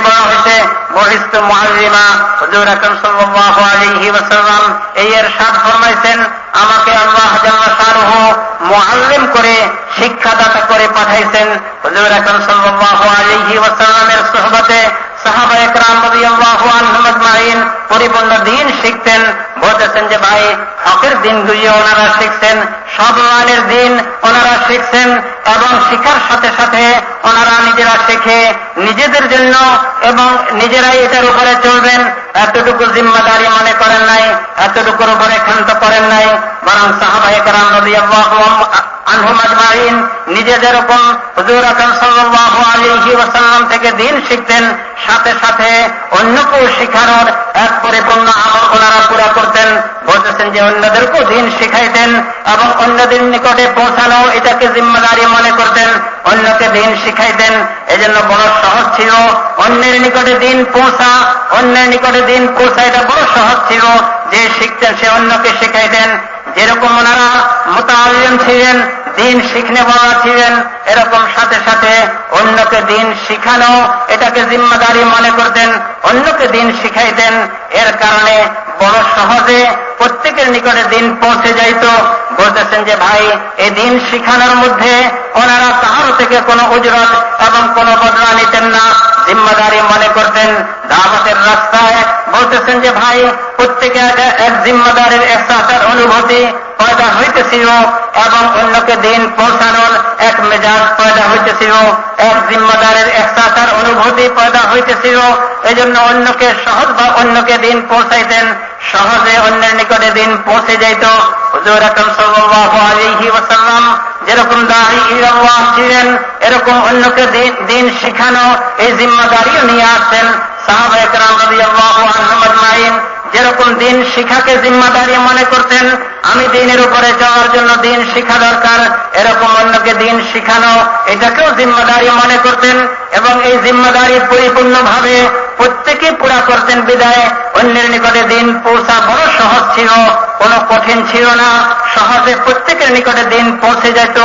বলা হয়েছে বহিস্তু মুআল্লিমা। হুজুর আকরাম সাল্লাল্লাহু আলাইহি ওয়াসাল্লাম এই ইরশাদ ফরমাইছেন, আমাকে আল্লাহ জাল্লা শানুহু মুআল্লিম করে, শিক্ষাদাতা করে পাঠাইছেন। হুজুর আকরাম সাল্লাল্লাহু আলাইহি ওয়াসাল্লামের সুহবতে সাহাবায়ে কেরাম রাদিয়াল্লাহু আনহুম আজমাইন পরিপূর্ণ দ্বীন শিখতেন। বলতেছেন যে ভাই, হকের দ্বীনগুলিও ওনারা শিখছেন, সব মানের দ্বীন ওনারা শিখছেন এবং শিখার সাথে সাথে ওনারা নিজেরা শিখে নিজেদের জন্য এবং নিজেরাই এটার উপরে চলবেন এতটুকু জিম্মাদারি মনে করেন নাই, এতটুকুর উপরে ক্ষান্ত করেন নাই। বরং সাহাবায়ে কেরাম রাদিয়াল্লাহু আনহুম আজমাইন নিজে যেরকম হুজুর আকরাম সাল্লাল্লাহু আলাইহি ওয়াসাল্লাম থেকে দ্বীন শিখতেন, সাথে সাথে অন্যকেও শিখানোর এক পরিপূর্ণ আমল ওনারা পুরা করতেন। বলতেছেন যে অন্যদেরকেও দ্বীন শিখাইতেন এবং অন্যদের নিকটে পৌঁছানো এটাকে জিম্মাদারি মনে করতেন, অন্যকে দ্বীন শিখাইতেন। এজন্য বড় সহজ ছিল অন্যের নিকটে দ্বীন পৌঁছা, অন্যের নিকটে দ্বীন পৌঁছা এটা বড় সহজ ছিল। যে শিখতেন সে অন্যকে শিখাইতেন। যেরকম ওনারা মুতাআল্লিম ছিলেন, দ্বীন শিখনে বলা ছিলেন, এরকম সাথে সাথে অন্যকে দ্বীন শিখানো এটাকে জিম্মাদারি মনে করতেন, অন্যকে দ্বীন শিখাইতেন। এর কারণে বড় সহজে প্রত্যেকের নিকটে দ্বীন পৌঁছে যাইত। বলতেছেন যে ভাই, এই দ্বীন শিখানোর মধ্যে ওনারা কারো থেকে কোনো উজরত এবং কোনো বদলা নিতেন না, জিম্মাদারি মনে করতেন। দাওয়াতের রাস্তায় বলতেছেন যে ভাই, প্রত্যেকে এক জিম্মাদারির এহসাসের অনুভূতি পয়দা হইতেছিল এবং অন্যকে দ্বীন পৌঁছানোর এক মেজাজ পয়দা হইতেছিল, এক জিম্মাদারের এহসাসের অনুভূতি পয়দা হইতেছিল। এজন্য অন্যকে সহজ বা অন্যকে দ্বীন পৌঁছাইতেন, সহজে অন্যের নিকটে দ্বীন পৌঁছে যাইত। হুজুর আকরাম সাল্লাল্লাহু আলাইহি ওয়াসাল্লাম যেরকম দাঈ ইলাল্লাহ ছিলেন, এরকম অন্যকে দ্বীন শিখানো এই জিম্মাদারিও নিয়ে আসেন। সাহাবায়ে কেরাম রাদিয়াল্লাহু আনহুম আজমাইন যেরকম দ্বীন শিখাকে জিম্মাদারি মনে করতেন, আমি দ্বীনের উপরে যাওয়ার জন্য দ্বীন শিখা দরকার, এরকম অন্যকে দ্বীন শিখানো এটাকেও জিম্মাদারি মনে করতেন এবং এই জিম্মাদারি পরিপূর্ণভাবে প্রত্যেকে পুরা করতেন। বিদায় অন্যের নিকটে দ্বীন পৌঁছা বড় সহজ ছিল, কোনো কঠিন ছিল না, সহজে প্রত্যেকের নিকটে দ্বীন পৌঁছে যেত।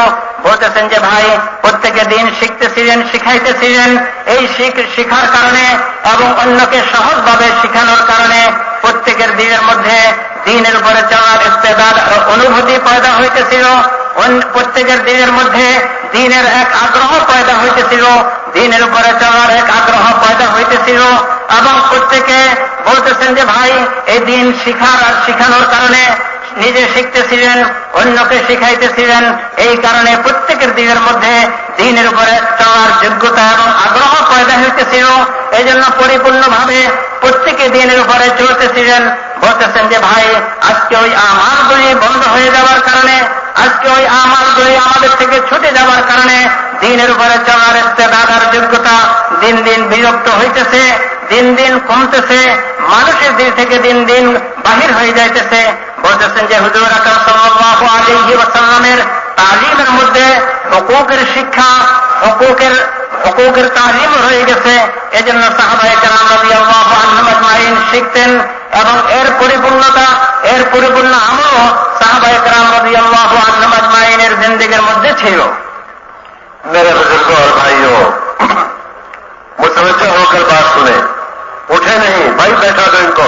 বলতেছেন যে ভাই, প্রত্যেকে দ্বীন শিখতেছিলেন, শিখাইতেছিলেন। এই শিখার কারণে এবং অন্যকে সহজভাবে শিখানোর কারণে প্রত্যেকের দিনের মধ্যে দ্বীনের উপরে চলার ইস্তেদাদ অনুভূতি পয়দা হইতেছিল। প্রত্যেকের দিনের মধ্যে দ্বীনের এক আগ্রহ পয়দা হইতেছিল, দ্বীনের উপরে চলার এক আগ্রহ পয়দা হইতেছিল এবং প্রত্যেকে বলতেছেন যে ভাই, এই দ্বীন শিখানোর কারণে নিজে শিখতেছিলেন, অন্যকে শিখাইতেছিলেন। এই কারণে প্রত্যেকের দিনের মধ্যে দ্বীনের উপরে চলার যোগ্যতা এবং আগ্রহ পয়দা হইতেছিল। এই জন্য পরিপূর্ণভাবে প্রত্যেকে দ্বীনের উপরে চলতেছিলেন। বলতেছেন যে ভাই, আজকে ওই আমালগুলি বন্ধ হয়ে যাওয়ার কারণে, আজকে ওই আমালগুলি আমাদের থেকে ছুটে যাওয়ার কারণে দ্বীনের উপরে চলার ইস্তেদাদার যোগ্যতা দিন দিন বিরক্ত হইতেছে, দিন দিন কমতেছে, মানুষের দিল থেকে দিন দিন বাহির হয়ে যাইতেছে। বলতেছেন যে হুজুর আকরাম সাল্লাল্লাহু আলাইহি ওয়াসাল্লামের তালিমের মধ্যে হুকুকের শিক্ষা, হুকুকের তালিম রয়ে গেছে। এজন্য সাহাবায়ে কেরাম রাদিয়াল্লাহু আনহুম আজমাইন শিখতেন এবং এর পরিপূর্ণ আমলও সাহাবায়ে কেরাম রাদিয়াল্লাহু আনহুম আজমাইনের জিন্দেগির মধ্যে ছিল। मेरे बुजुर्गों और भाइयों, मुतवज्जह होकर बात सुने, उठे नहीं भाई, बैठा दो इनको,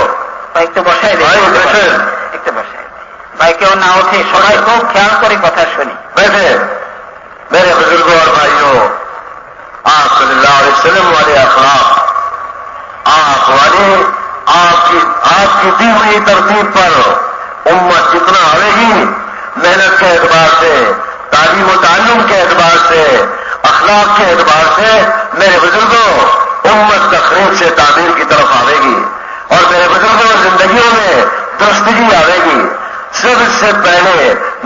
একটু বসাই भाई बैठे, একটু বসাই ভাই, কেউ না উঠে, সবাই খুব খেয়াল করে কথা শুনি। बैठे। मेरे बुजुर्गों और भाइयों, आप सल्लल्लाहु अलैहि वसल्लम वाले अखलाक, आपकी दी हुई तरतीब पर उम्मत जितना आवेगी, मेहनत के एतबार से, तालीम व ताल्लुम के एतबार से, अखलाक के एतबार से, मेरे बुजुर्गों, उम्मत तखरीब से तामीर की तरफ आवेगी और मेरे बुजुर्गों जिंदगियों में दुरुस्तगी आवेगी। सबसे पहले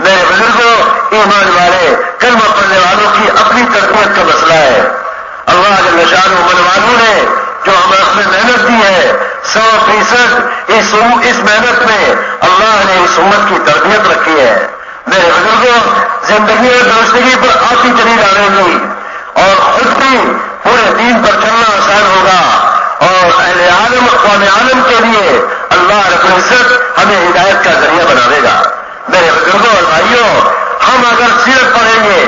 मेरे बुजुर्गों, ईमान वाले कलमा पढ़ने वालों की अपनी तरबियत का मसला है। अल्लाह जल्ल शानुहु मनवालों ने जो हमें मेहनत दी है, 100% इस मेहनत में अल्लाह ने इस उम्मत की तरबियत रखी है। میرے بزرگوں، زندگی اور درستگی پر آتی چلی جائے گی اور خود بھی پورے دین پر چلنا آسان ہوگا، اور اہل عالم اقوام عالم کے لیے اللہ رب العزت ہمیں ہدایت کا ذریعہ بناوے گا۔ میرے بزرگوں اور بھائیوں، ہم اگر سیرت پڑھیں گے،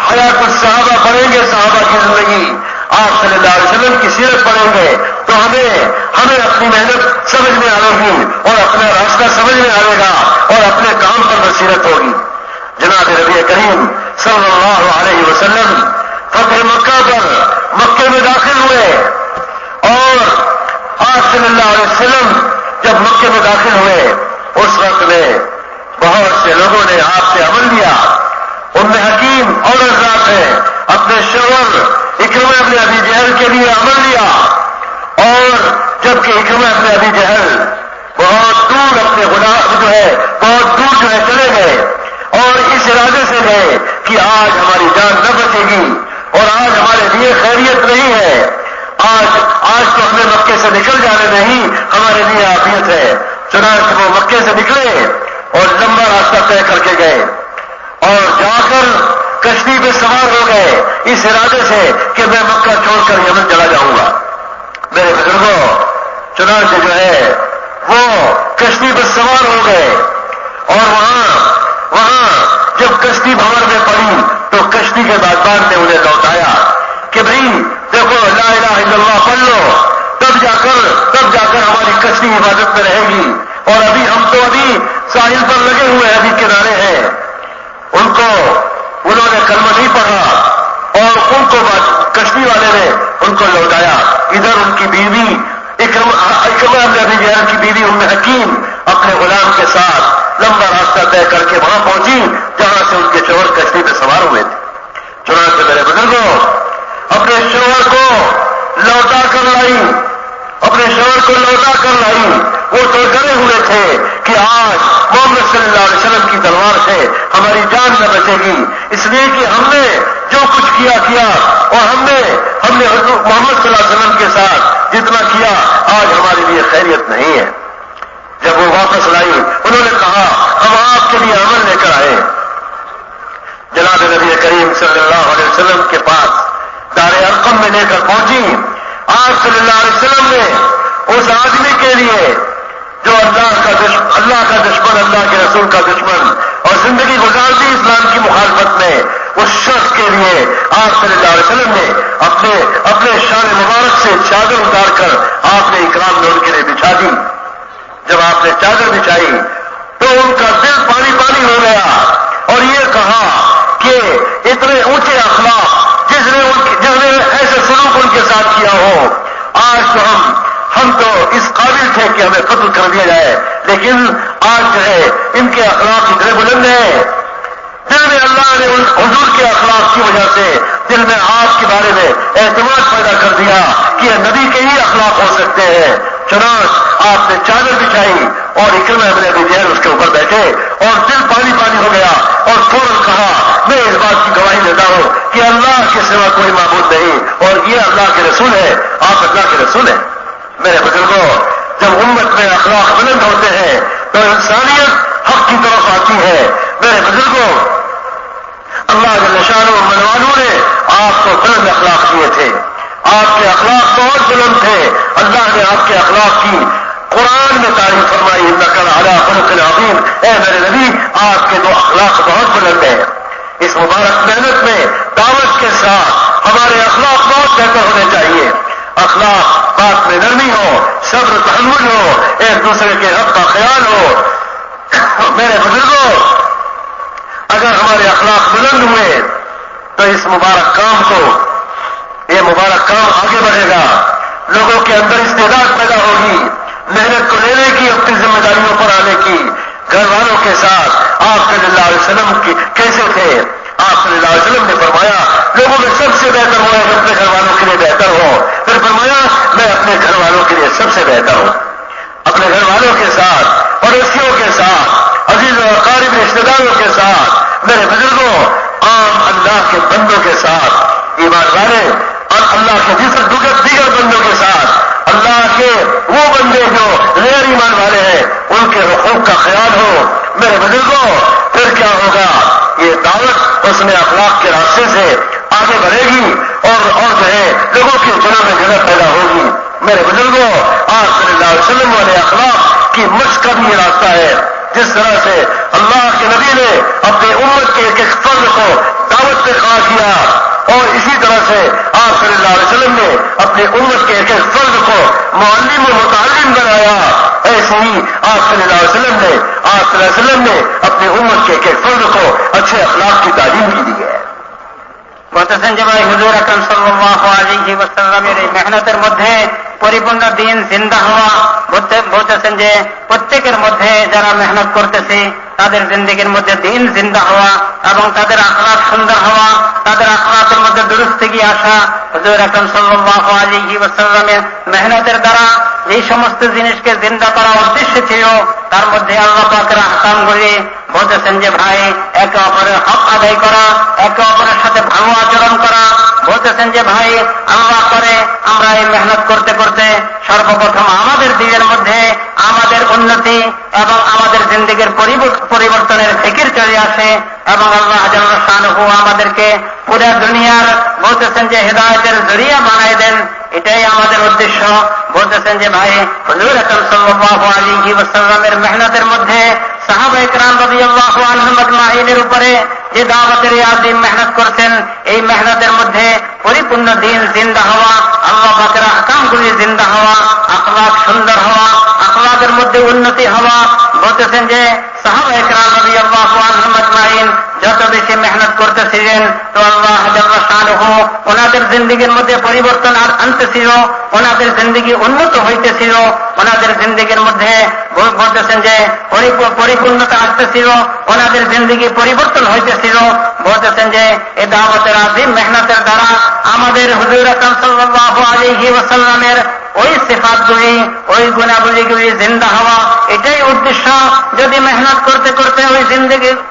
حیات الصحابہ پڑھیں گے، صحابہ کی زندگی، آپ صلی اللہ علیہ وسلم کی سیرت پڑھیں گے تو ہمیں اپنی محنت سمجھ میں آئے گی اور اپنا راستہ سمجھ میں آئے گا اور اپنے کام پر بصیرت ہوگی۔ جناب نبی کریم صلی اللہ علیہ وسلم فتح مکہ پر مکے میں داخل ہوئے، اور آپ صلی اللہ علیہ وسلم جب مکے میں داخل ہوئے اس وقت میں بہت سے لوگوں نے آپ سے عمل لیا۔ ام حکیم اور ذات ہے، اپنے شوہر اکرمہ ابن ابی جہل کے لیے عمل لیا، اور جبکہ اکرمہ ابن ابی جہل بہت دور اپنے غلام بہت دور چلے گئے اور اس ارادے سے گئے کہ آج ہماری جان نہ بچے گی اور آج ہمارے لیے خیریت نہیں ہے، آج تو ہمیں مکے سے نکل جانے نہیں، ہمارے لیے عافیت ہے۔ چنانچہ وہ مکے سے نکلے اور لمبا راستہ طے کر کے گئے اور جا کر کشتی پہ سوار ہو گئے اس ارادے سے کہ میں مکہ چھوڑ کر یمن چلا جاؤں گا۔ میرے بزرگوں، چنانچہ جو ہے وہ کشتی پہ سوار ہو گئے، اور وہاں جب کشتی بھنور میں پڑی تو کشتی کے بادبان نے انہیں لوٹایا کہ بھائی دیکھو لا الہ الا اللہ پڑھ لو، تب جا کر ہماری کشتی حفاظت میں رہے گی، اور ہم تو ابھی ساحل پر لگے ہوئے ہیں، ابھی کنارے ہیں۔ انہوں نے کلمہ نہیں پڑھا اور ان کو کشتی والے نے ان کو لوٹایا۔ ادھر ان کی بیوی اکرمہ ابن ابی جہل کی بیوی ام حکیم اپنے غلام کے ساتھ لمبا راستہ طے کر کے وہاں پہنچی جہاں سے ان کے شوہر کشتی پہ سوار ہوئے تھے۔ چنانچہ میرے بزرگوں، اپنے شوہر کو لوٹا کر لائی، وہ تو ڈرے ہوئے تھے کہ آج محمد صلی اللہ علیہ وسلم کی تلوار سے ہماری جان نہ بچے گی، اس لیے کہ ہم نے جو کچھ کیا اور ہم نے حضور محمد صلی اللہ علیہ وسلم کے ساتھ جتنا کیا آج ہمارے لیے خیریت نہیں ہے۔ جب وہ واپس لائی انہوں نے کہا ہم آپ کے لیے عمل لے کر آئے۔ جناب نبی کریم صلی اللہ علیہ وسلم کے پاس دار ارقم میں لے کر پہنچی۔ آپ صلی اللہ علیہ وسلم نے اس آدمی کے لیے جو اللہ کا دشمن، اللہ کے رسول کا دشمن اور زندگی گزار دی اسلام کی مخالفت میں، اس شخص کے لیے آپ صلی اللہ علیہ وسلم نے اپنے شان مبارک سے چادر اتار کر آپ نے اکرام میں ان کے لیے بچھا دی۔ جب آپ نے چادر بچھائی تو ان کا دل پانی پانی ہو گیا اور یہ کہا کہ اتنے اونچے اخلاق جس نے ایسے سلوک ان کے ساتھ کیا ہو، آج تو ہم تو اس قابل تھے کہ ہمیں قتل کر دیا جائے، لیکن آج جو ہے ان کے اخلاق اتنے بلند ہیں، دل میں اللہ نے حضور کے اخلاق کی وجہ سے دل میں آپ کے بارے میں اعتماد پیدا کر دیا کہ یہ نبی کے ہی اخلاق ہو سکتے ہیں۔ چنانچہ آپ نے چادر بچھائی اور اکرمہ ابن ابی جہل اس کے اوپر بیٹھے اور دل پانی پانی ہو گیا اور فوراً کہا میں اس بات کی گواہی دیتا ہوں کہ اللہ کے سوا کوئی معبود نہیں اور یہ اللہ کے رسول ہے، آپ اللہ کے رسول ہیں۔ میرے بزرگوں، جب امت میں اخلاق بلند ہوتے ہیں تو انسانیت حق کی طرف آتی ہے۔ میرے بزرگوں، اللہ جل شانہ منوالوں نے آپ کو بلند اخلاق دیے تھے، آپ کے اخلاق بہت بلند تھے۔ اللہ نے آپ کے اخلاق کی قرآن میں تعریف فرمائی، انک لعلی خلق عظیم، اے میرے نبی آپ کے دو اخلاق بہت بلند ہیں۔ اس مبارک محنت میں دعوت کے ساتھ ہمارے اخلاق بہت بہتر ہونے چاہیے۔ اخلاق بات میں نرمی ہو، صبر تحمل ہو، ایک دوسرے کے حق کا خیال ہو۔ میرے بزرگوں، اگر ہمارے اخلاق بلند ہوئے تو اس مبارک کام کو، یہ مبارک کام آگے بڑھے گا، لوگوں کے اندر استعداد پیدا ہوگی محنت کو لینے کی، اپنی ذمہ داریوں پر آنے کی۔ گھر والوں کے ساتھ آپ صلی اللہ علیہ وسلم کی کیسے تھے؟ آپ صلی اللہ علیہ وسلم نے فرمایا لوگوں میں سب سے بہتر ہوا ہے اپنے گھر والوں کے لیے بہتر ہو۔ پھر فرمایا میں اپنے گھر والوں کے لیے سب سے بہتر ہوں۔ اپنے گھر والوں کے ساتھ، پڑوسیوں کے ساتھ، عزیز و اقارب رشتے داروں کے ساتھ، میرے بزرگوں، عام اللہ کے بندوں کے ساتھ، ایمان والے اور اللہ کے دیگر بندوں کے ساتھ، اللہ کے وہ بندے جو غیر ایمان والے ہیں ان کے حقوق کا خیال ہو۔ میرے بزرگوں، پھر کیا हसन अखलाक के रास्ते से आगे बढ़ेगी और जो है लोगों के दिलों में जगह पैदा होगी। मेरे बुजुर्गों, आप सल्लल्लाहु अलैहि वसल्लम वाले अखलाक की मश्क का भी ये रास्ता है। जिस तरह से अल्लाह के नबी ने अपनी उम्मत के एक एक फर्द को दावत पे खड़ा किया और इसी तरह से आप सल्लल्लाहु अलैहि वसल्लम ने अपनी उम्मत के एक एक फर्द को मुअल्लिम व मुतअल्लिम बनाया, ऐसे ही आप सल्लल्लाहु अलैहि वसल्लम ने अपनी उम्मत के एक एक फर्द को अच्छे अखलाक की तालीम भी दी है। বলতেছেন যে ভাই, হুজুর আকরাম সাল্লাল্লাহু আলাইহি ওয়াসাল্লামের এই মেহনতের মধ্যে পরিপূর্ণ দিন জিন্দা হওয়া, বলতেছেন যে প্রত্যেকের মধ্যে যারা মেহনত করতেছে তাদের জিন্দেগির মধ্যে দিন জিন্দা হওয়া এবং তাদের আখলাক সুন্দর হওয়া, তাদের আখলাকের মধ্যে দুরুস্তি আসা, হুজুর আকরাম সাল্লাল্লাহু আলাইহি ওয়াসাল্লামের মেহনতের দ্বারা এই সমস্ত জিনিসকে জিন্দা করার উদ্দেশ্য ছিল, তার মধ্যে আল্লাহ পাকের আহকামগুলি বলতেছেন যে ভাই একে অপরের হক আদায় করা, একে অপরের সাথে ভালো আচরণ করা। বলতেছেন যে ভাই আল্লাহ করে আমরা এই মেহনত করতে করতে সর্বপ্রথম আমাদের দিনের মধ্যে আমাদের উন্নতি এবং আমাদের জিন্দেগির পরিবর্তনের ফিকির চলে আসে এবং আল্লাহ জাল্লা শানুহু আমাদেরকে পুরো দুনিয়ার বলতেছেন যে হেদায়েতের জরিয়া বানাই দেন। এটাই আমাদের উদ্দেশ্য। বলতেছেন যে ভাই হুজুর আকরাম সাল্লাল্লাহু আলাইহি ওয়াসাল্লামের মেহনতের মধ্যে সাহাবায়ে কেরাম রাদিয়াল্লাহু আনহুম আজমাইনের উপরে যে দাওয়াতের আযীম মেহনত করতেন, এই মেহনতের মধ্যে পরিপূর্ণ দিন জিন্দা হওয়া, আল্লাহ পাকের আহকামগুলি জিন্দা হওয়া, আখলাক সুন্দর হওয়া, আখলাকের মধ্যে উন্নতি হওয়া। বলতেছেন যে সাহাবায়ে কেরাম রাদিয়াল্লাহু আনহুম আজমাইন যত বেশি মেহনত করতেছিলেন তো আল্লাহ জাল্লা শানুহু ওনাদের জিন্দেগির মধ্যে পরিবর্তন আনতেছিল, ওনাদের জিন্দেগি উন্নত হইতেছিল, ওনাদের জিন্দেগির মধ্যে বলতেছেন যে পরিপূর্ণতা আসতেছিল, ওনাদের জিন্দেগি পরিবর্তন হইতেছিল। বলতেছেন যে এই দাওয়াতের আযীম মেহনতের দ্বারা আমাদের হুজুর আকরাম সাল্লাল্লাহু আলাইহি ওয়াসাল্লামের ওই সিফাতগুলি, ওই গুণাবলীগুলি জিন্দা হওয়া, এটাই উদ্দেশ্য। যদি মেহনত করতে করতে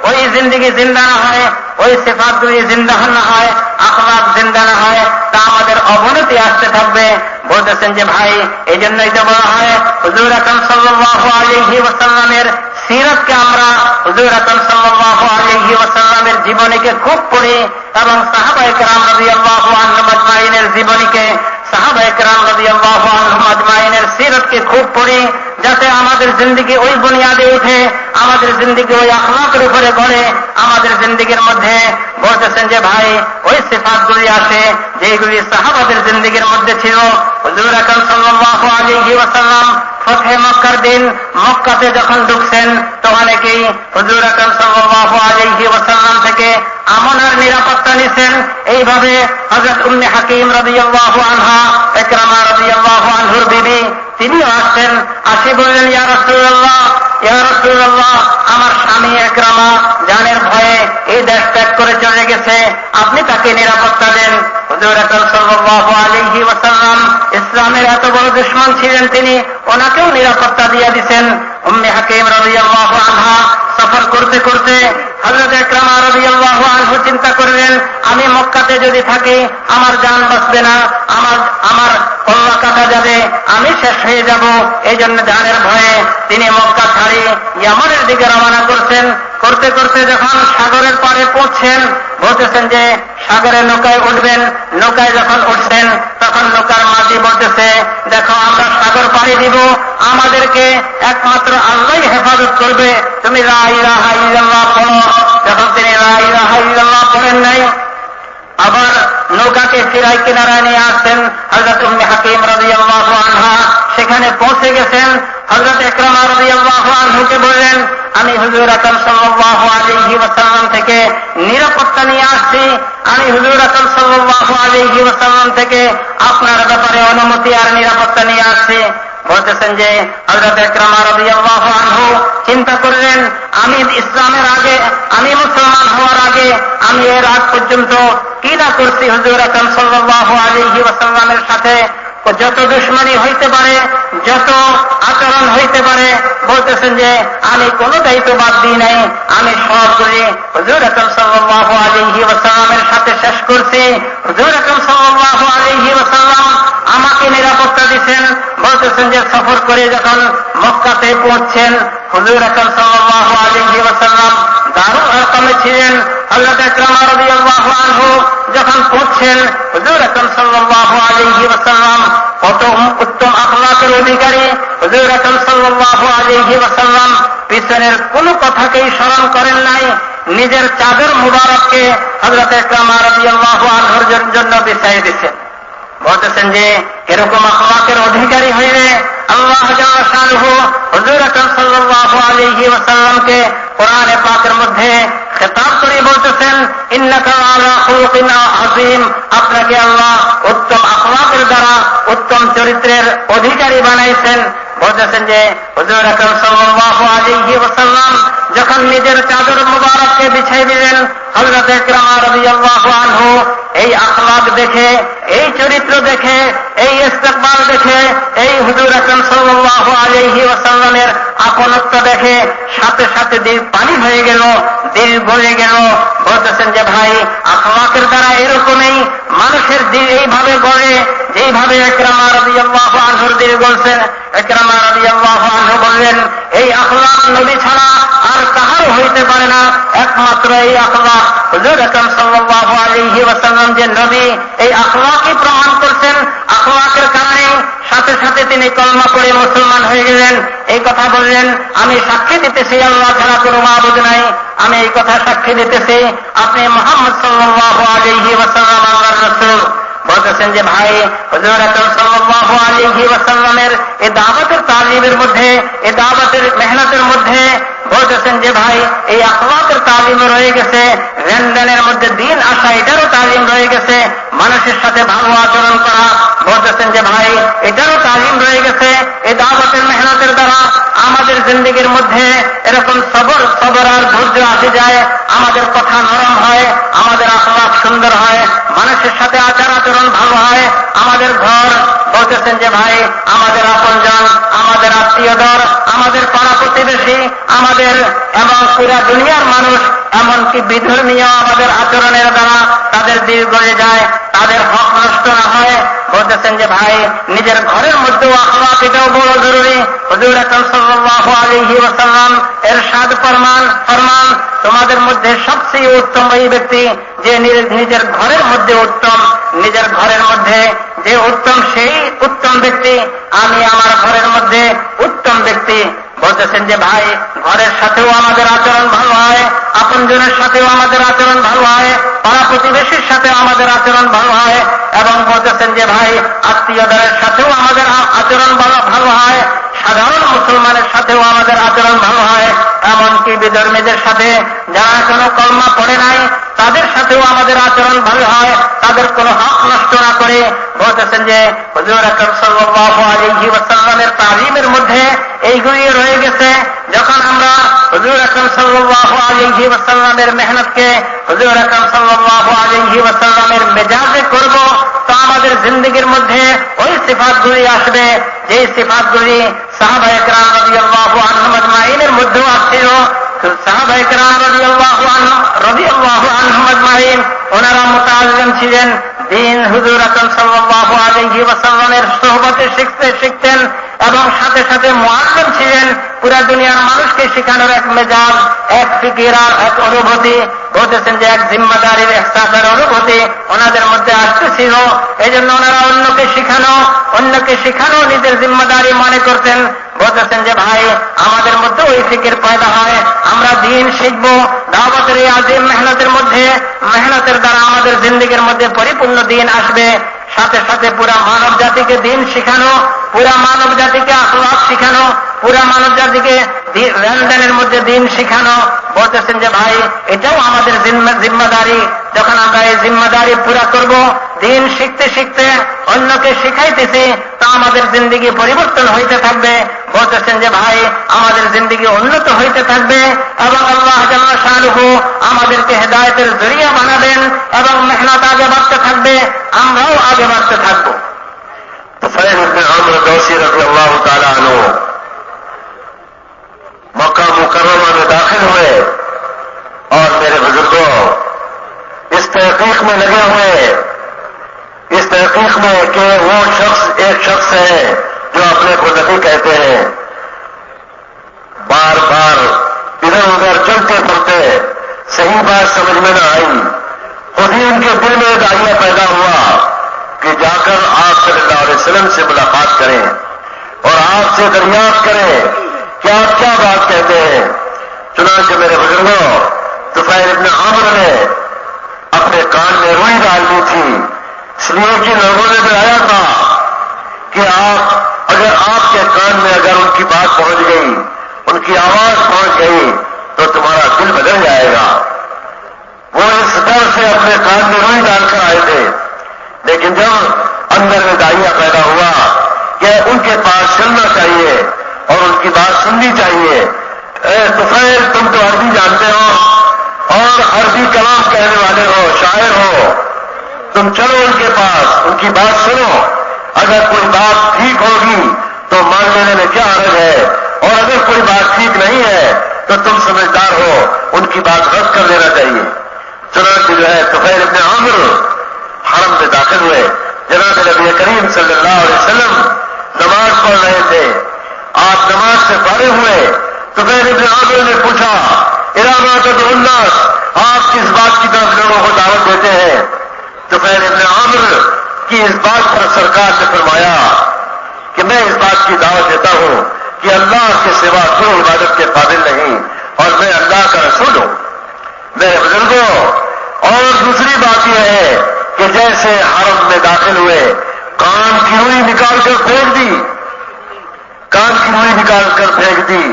ওই জিন্দেগি জিন্দা না হয়, ওই সিফাতগুলি জিন্দা না হয়, আখলাক জিন্দা না হয়, তা আমাদের অবনতি আসতে থাকবে। বলতেছেন যে ভাই এই জন্যই তো বলা হয় হুজুর আকরাম সাল্লাল্লাহু আলাইহি ওয়াসাল্লামের সিরাতকে আমরা হুজুর আকরাম সাল্লাল্লাহু আলাইহি ওয়াসাল্লামের জীবনীকে খুব পড়ি এবং সাহাবায়ে কেরাম রাদিয়াল্লাহু আনহুম আজমাইনের জীবনীকে, সাহাবায়ে কেরাম রাদিয়াল্লাহু আনহুম আজমাইনের সিরাতকে খুব পড়ি, যাতে আমাদের জিন্দেগি ওই বুনিয়াদে উঠে, আমাদের জিন্দেগি ওই আখলাকের উপরে গড়ে, আমাদের জিন্দেগির মধ্যে বলতেছেন যে ভাই ওই সিফাতগুলি আসে যেগুলি সাহাবাদের জিন্দেগির মধ্যে ছিল। হুজুর আকরাম সাল্লাল্লাহু আলাইহি ওয়াসাল্লাম ফতহে মক্কার দিন মক্কাতে যখন ঢুকছেন তো অনেকেই হুজুর আকরাম সাল্লাল্লাহু আলাইহি ওয়াসাল্লাম থেকে আমনের নিরাপত্তা নিছেন। এইভাবে হযরত উম্মে হাকিম রাদিয়াল্লাহু আনহা, ইকরামা রাদিয়াল্লাহু আনহুর বিবি, তিনিও আসছেন। আসি বললেন ইয়া রাসূলুল্লাহ, ইয়া রাসূলুল্লাহ, আমার স্বামী ইকরামা জানের ভয়ে এই দেশ ত্যাগ করে চলে গেছে, আপনি তাকে নিরাপত্তা দেন। হুজুর আকরাম সাল্লাল্লাহু আলাইহি ওয়াসাল্লাম ইসলামের এত বড় দুশমন ছিলেন, তিনি ওনাকেও নিরাপত্তা দিয়ে দিচ্ছেন। উম্মে হাকিম রাদিয়াল্লাহু আনহা সফর করতে করতে হযরত ইকরামা রাদিয়াল্লাহু আনহু চিন্তা করলেন আমি মক্কাতে যদি থাকি আমার জান বাঁচবে না, আমার কল্লা কাটা যাবে, আমি শেষ হয়ে যাব। এই জন্য জানের ভয়ে তিনি মক্কা ছাড়ি ইয়ামানের দিকে রওনা করছেন। করতে করতে যখন সাগরের পাড়ে পৌঁছছেন, বলতেছেন যে সাগরে নৌকায় উঠবেন। নৌকায় যখন উঠছেন তখন নৌকার মাঝি বলতেছে দেখো আমরা সাগর পাড়ি দিব, আমাদেরকে একমাত্র আল্লাহই হেফাজত করবে, তুমি লা ইলাহা ইল্লাল্লাহ পড়ো। যখন তিনি লা ইলাহা ইল্লাল্লাহ পড়েন নাই, আবার নৌকাকে ফিরাই কিনারায় নিয়ে আসছেন। হযরত উম্মে হাকিম রাদিয়াল্লাহু আনহা সেখানে পৌঁছে গেছেন। হযরত ইকরামা রাদিয়াল্লাহু আনহুকে বললেন আমি হুজুর আকরাম সাল্লাল্লাহু আলাইহি ওয়াসাল্লাম থেকে নিরাপত্তা নিয়ে আসছি, আমি হুজুর আকরাম সাল্লাল্লাহু আলাইহি ওয়াসাল্লাম থেকে আপনার ব্যাপারে অনুমতি আর নিরাপত্তা নিয়ে আসছি। বলতেছেন যে হযরত ইকরামা রাদিয়াল্লাহু আনহু চিন্তা করলেন আমি ইসলামের আগে, আমি মুসলমান হওয়ার আগে আমি এর আগ পর্যন্ত কি না করছি হুজুর আকরাম সাল্লাল্লাহু আলাইহি ওয়াসাল্লামের সাথে, যত দুশমনী হইতে পারে, যত আচরণ হইতে পারে, বলতেছেন যে আমি কোনো দায়িত্ব বাদ দিই নাই, আমি সবগুলি হুজুর আকরাম সাল্লাল্লাহু আলাইহি ওয়াসাল্লামের সাথে শেষ করছি। হুজুর আকরাম সাল্লাল্লাহু আলাইহি ওয়াসাল্লাম আমাকে নিরাপত্তা দিচ্ছেন। বলতেছেন যে সফর করে যখন মক্কাতে পৌঁছছেন হুজুর আকরাম সাল্লাল্লাহু আলাইহি ওয়াসাল্লাম দারুল আরকামে ছিলেন। হযরত ইকরামা রাদিয়াল্লাহু আনহু যখন পড়ছেন হুজুর আকরাম সাল্লাল্লাহু আলাইহি ওয়াসাল্লাম কত উত্তম আখলাকের অধিকারী, হুজুর আকরাম সাল্লাল্লাহু আলাইহি ওয়াসাল্লাম পিছনের কোনো কথাকেই স্মরণ করেন নাই, নিজের চাদর মুবারককে হযরত ইকরামা রাদিয়াল্লাহু আনহুর জন্য বিছাইয়ে দিচ্ছেন। বলতেছেন যে এরকম আখলাকের অধিকারী হইলে আল্লাহ জাল্লা শানুহু হুজুর আকরাম সাল্লাল্লাহু আলাইহি ওয়াসাল্লামকে কোরআনে পাকের মধ্যে খেতাব করে বলতেছেন, ইন্নাকা আলা খুলুকিন আযীম, আপনাকে আল্লাহ উত্তম আখলাকের দ্বারা উত্তম চরিত্রের অধিকারী বানাইছেন। বলতেছেন যে হুজুর আকরাম সাল্লাল্লাহু আলাইহি ওয়াসাল্লাম যখন নিজের চাদর মুবারককে বিছাই দিলেন, হযরত ইকরামা রাদিয়াল্লাহু আনহু এই আখলাক দেখে, এই চরিত্র দেখে, এই ইস্তেকবাল দেখে, এই হুজুর আকরাম সাল্লাল্লাহু আলাইহি ওয়াসাল্লামের আপনত্ব দেখে সাথে সাথে দিল পানি হয়ে গেল, দিল গলে গেল। বলতেছেন যে ভাই, আখলাকের দ্বারা এরকমই মানুষের দিল এইভাবে গড়ে যেইভাবে ইকরামা রাদিয়াল্লাহু আনহুর দিল গলছেন। ইকরামা রাদিয়াল্লাহু আনহু বললেন, এই আখলাক নবী ছাড়া আর কাহারও হইতে পারে না, একমাত্র এই আখলাক হুজুর আকরাম সাল্লাল্লাহু আলাইহি ওয়াসাল্লাম যে নবী, এই আখলাকই প্রমাণ করছেন। আখলাকের কারণে সাথে সাথে তিনি কলমা পড়ে মুসলমান হয়ে গেলেন। এই কথা বললেন, আমি সাক্ষী দিতেছি আল্লাহ ছাড়া কোনো মাবুদ নাই, আমি এই কথা সাক্ষী দিতেছি আপনি মুহাম্মদ সাল্লাল্লাহু আলাইহি ওয়াসাল্লাম আল্লাহর রাসূল। বলতেছেন যে ভাই, হুজুর আকরাম সাল্লাল্লাহু আলাইহি ওয়াসাল্লামের এই দাওয়াতের তালিমের মধ্যে, এই দাওয়াতের মেহনতের মধ্যে বলতেছেন যে ভাই, এই আখলাকের তালিমও রয়ে গেছে, লেনদেনের মধ্যে দিন আসা এটারও তালিম রয়ে গেছে, মানুষের সাথে ভালো আচরণ করা। বলতেছেন যে ভাই, এটারও তালিম রয়ে গেছে। এই দাওয়াতের মেহনতের দ্বারা আমাদের জিন্দেগির মধ্যে এরকম সবর আর ধৈর্য আসে যায়, আমাদের কথা নরম হয়, আমাদের আখলাক সুন্দর হয়, মানুষের সাথে আচার আচরণ ভালো হয়, আমাদের ঘর। বলতেছেন যে ভাই, আমাদের আপনজন, আমাদের আত্মীয়দর, আমাদের পাড়া প্রতিবেশী, আমাদের এবং পুরা দুনিয়ার মানুষ, এমনকি বিধর্মীয় আমাদের আচরণের দ্বারা তাদের দিল গলে যায়, তাদের হক নষ্ট না হয়। বলতেছেন যে ভাই, নিজের ঘরের মধ্যেও আখলাক, এটাও বড় জরুরি। হুজুর আকরাম সাল্লাল্লাহু আলাইহি ওয়াসাল্লাম ইরশাদ ফরমান, তোমাদের মধ্যে সবচেয়ে উত্তম ওই ব্যক্তি যে নিজের ঘরের মধ্যে উত্তম, নিজের ঘরের মধ্যে যে উত্তম সেই উত্তম ব্যক্তি, আমি আমার ঘরের মধ্যে উত্তম ব্যক্তি। বলতেছেন যে ভাই, ঘরের সাথেও আমাদের আচরণ ভালো হয়, আপনজনের সাথেও আমাদের আচরণ ভালো হয়, পাড়া প্রতিবেশীর সাথেও আমাদের আচরণ ভালো হয়, এবং বলতেছেন যে ভাই, আত্মীয়দের সাথেও আমাদের আচরণ ভালো হয়, সাধারণ মুসলমানের সাথেও আমাদের আচরণ ভালো হয়, এমনকি বিধর্মীদের সাথে যারা কোনো কলমা পড়ে নাই তাদের সাথেও আমাদের আচরণ ভালো হয়, তাদের কোনো হক নষ্ট না করে। বলতেছেন যে হুজুর আকরাম সাল্লাল্লাহু আলাইহি ওয়াসাল্লামের তালিমের মধ্যে এইগুলি রয়ে গেছে। যখন আমরা হুজুর আকরাম সাল্লাল্লাহু আলাইহি ওয়াসাল্লামের মেহনতকে হুজুর আকরাম সাল্লাল্লাহু আলাইহি ওয়াসাল্লামের মেজাজে করব, তো আমাদের জিন্দেগির মধ্যে ওই সিফাতগুলি আসবে যেই সিফাতগুলি সাহাবায়ে কেরাম রাদিয়াল্লাহু আনহুম আজমাইনের মধ্যেও আসছিল। সাহাবায়ে কেরাম রাদিয়াল্লাহু আনহুম আজমাইন ওনারা মুতাআল্লিম ছিলেন, দিন হুজুর আকরাম সাল্লাল্লাহু আলাইহি ওয়াসাল্লামের সোহবতে শিখতেন, এবং সাথে সাথে মুআল্লিম ছিলেন। পুরা দুনিয়ার মানুষকে শেখানোর এক মেজাজ, এক ফিকির আর এক অনুভূতি, বলতেছেন যে এক জিম্মাদারির ইহসাসের অনুভূতি ওনাদের মধ্যে আসতেছিল। এই জন্য ওনারা অন্যকে শিখানো নিজের জিম্মাদারি মনে করতেন। বলতেছেন যে ভাই, আমাদের মধ্যে ওই ফিকির পয়দা হয়, আমরা দিন শিখবো। দাওয়াতের এই আজিম মেহনতের দ্বারা আমাদের জিন্দেগির মধ্যে পরিপূর্ণ দিন আসবে। সাথে সাথে পুরা মানব জাতিকে দিন শিখানো, পুরা মানব জাতিকে আখলাক শিখানো, পুরা মানব জাতিকে লেনদেনের মধ্যে দিন শিখানো। বলতেছেন যে ভাই, এটাও আমাদের জিম্মাদারি। যখন আমরা এই জিম্মাদারি পুরা করব, দিন শিখতে শিখতে অন্যকে শিখাইতেছি, তা আমাদের জিন্দেগি পরিবর্তন হইতে থাকবে। বলতেছেন যে ভাই, আমাদের জিন্দেগি উন্নত হইতে থাকবে, এবং আল্লাহ জাল্লা শানুহু আমাদেরকে হেদায়েতের জরিয়া বানাবেন, এবং মেহনত আগে বাড়তে থাকবে, আমরাও আগে বাড়তে থাকবো। तुफैल बिन अम्र दौसी रज़ियल्लाहु ताला अन्हु मक्का मुकर्रमा में दाखिल हुए, और मेरे बुजुर्गों इस तहकीक में लगे हुए, इस तहकीक में कि वो एक शख्स है जो अपने को नबी कहते हैं। बार बार इधर उधर चलते फिरते دریافت کریں کہ آپ کیا بات کہتے ہیں۔ چنانچہ میرے بزرگوں، طفیل ابن عامر نے اپنے کان میں روئی ڈال دی تھی، اس لیے کہ لوگوں نے ڈرایا تھا کہ اگر آپ کے کان میں اگر ان کی بات پہنچ گئی، ان کی آواز پہنچ گئی تو تمہارا دل بدل جائے گا۔ وہ اس ڈر سے اپنے کان میں روئی ڈال کر آئے تھے، لیکن جب اندر میں داعیہ پیدا ہوا کہ ان کے پاس چلنا چاہیے اور ان کی بات سننی چاہیے، طفیل تم تو عربی جانتے ہو اور عربی کلام کہنے والے ہو، شاعر ہو، تم چلو ان کے پاس، ان کی بات سنو، اگر کوئی بات ٹھیک ہوگی تو مان لینے میں کیا حرج ہے، اور اگر کوئی بات ٹھیک نہیں ہے تو تم سمجھدار ہو، ان کی بات رد کر دینا چاہیے۔ چنانچہ جو ہے طفیل ابن عامر حرم میں داخل ہوئے، جناب نبی کریم صلی اللہ علیہ وسلم نماز پڑھ رہے تھے، آپ نماز سے فارغ ہوئے، طفیل ابن عامر نے پوچھا اِلَىٰ تَدْعُو النَّاسَ، آپ کس بات کی طرف لوگوں کو دعوت دیتے ہیں؟ طفیل ابن عامر کی اس بات پر سرکار نے فرمایا کہ میں اس بات کی دعوت دیتا ہوں کہ اللہ کے سوا کوئی عبادت کے قابل نہیں اور میں اللہ کا رسول ہوں۔ میرے بزرگوں، اور دوسری بات یہ ہے کہ جیسے حرم میں داخل ہوئے، کان کی روئی نکال کر پھینک دی، کان کی روئی نکال کر پھینک دی،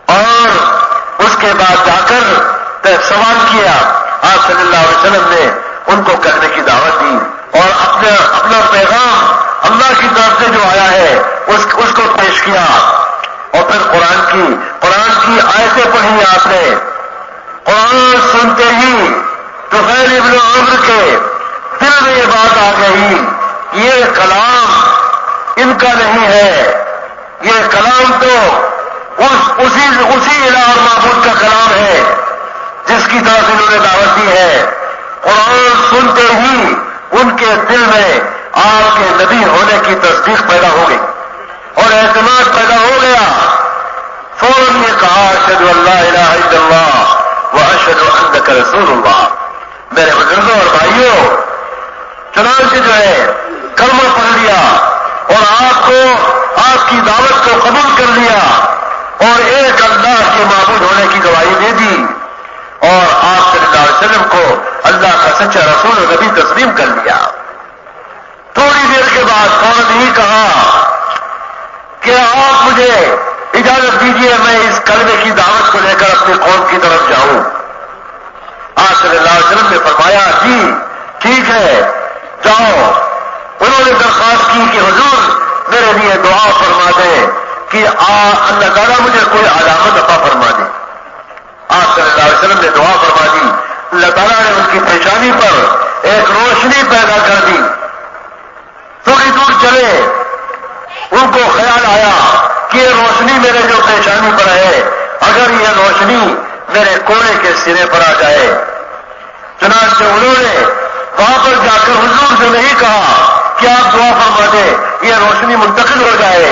اور اس کے بعد جا کر سوال کیا، آپ صلی اللہ علیہ وسلم نے ان کو کرنے کی دعوت دی اور اپنا پیغام اللہ کی طرف سے جو آیا ہے اس کو پیش کیا، اور پھر قرآن کی آیتیں پڑھی آپ نے۔ قرآن سنتے ہی طفیل ابن عامر کے دل میں یہ بات آ گئی، یہ کلام ان کا نہیں ہے، یہ کلام تو اسی الہ اور معبود کا کلام ہے جس کی طرف انہوں نے دعوت دی ہے۔ قرآن سنتے ہی ان کے دل میں آپ کے نبی ہونے کی تصدیق پیدا ہو گئی اور اعتماد پیدا ہو گیا۔ فوراً یہ کہا اشہد ان لا الہ الا اللہ واشہد انک رسول اللہ۔ میرے بزرگوں اور بھائیوں، چنانچہ جو ہے کلمہ پڑھ لیا اور آپ کی دعوت کو قبول کر لیا اور ایک اللہ کے معبود ہونے کی گواہی دے دی، اور آپ صلی اللہ علیہ وسلم کو اللہ کا سچا رسول اور نبی تسلیم کر لیا۔ تھوڑی دیر کے بعد فوراً ہی کہا کہ آپ مجھے اجازت دیجیے میں اس کلمے کی دعوت کو لے کر اپنی قوم کی طرف جاؤں۔ آپ صلی اللہ علیہ وسلم نے فرمایا جی ٹھیک ہے جاؤ۔ انہوں نے درخواست کی کہ حضور میرے لیے دعا فرما دیں کہ اللہ تعالیٰ مجھے کوئی علامت عطا فرما دے۔ آپ صلی اللہ علیہ وسلم نے دعا فرما دی، اللہ تعالیٰ نے ان کی پیشانی پر ایک روشنی پیدا کر دی۔ تھوڑی دور چلے، ان کو خیال آیا کہ یہ روشنی میرے جو پیشانی پر ہے، اگر یہ روشنی میرے کوڑے کے سرے پر آ جائے، چنانچہ انہوں نے وہاں پر جا کر حضور سے نہیں کہا کہ آپ دعا فرما دیں یہ روشنی منتقل ہو جائے۔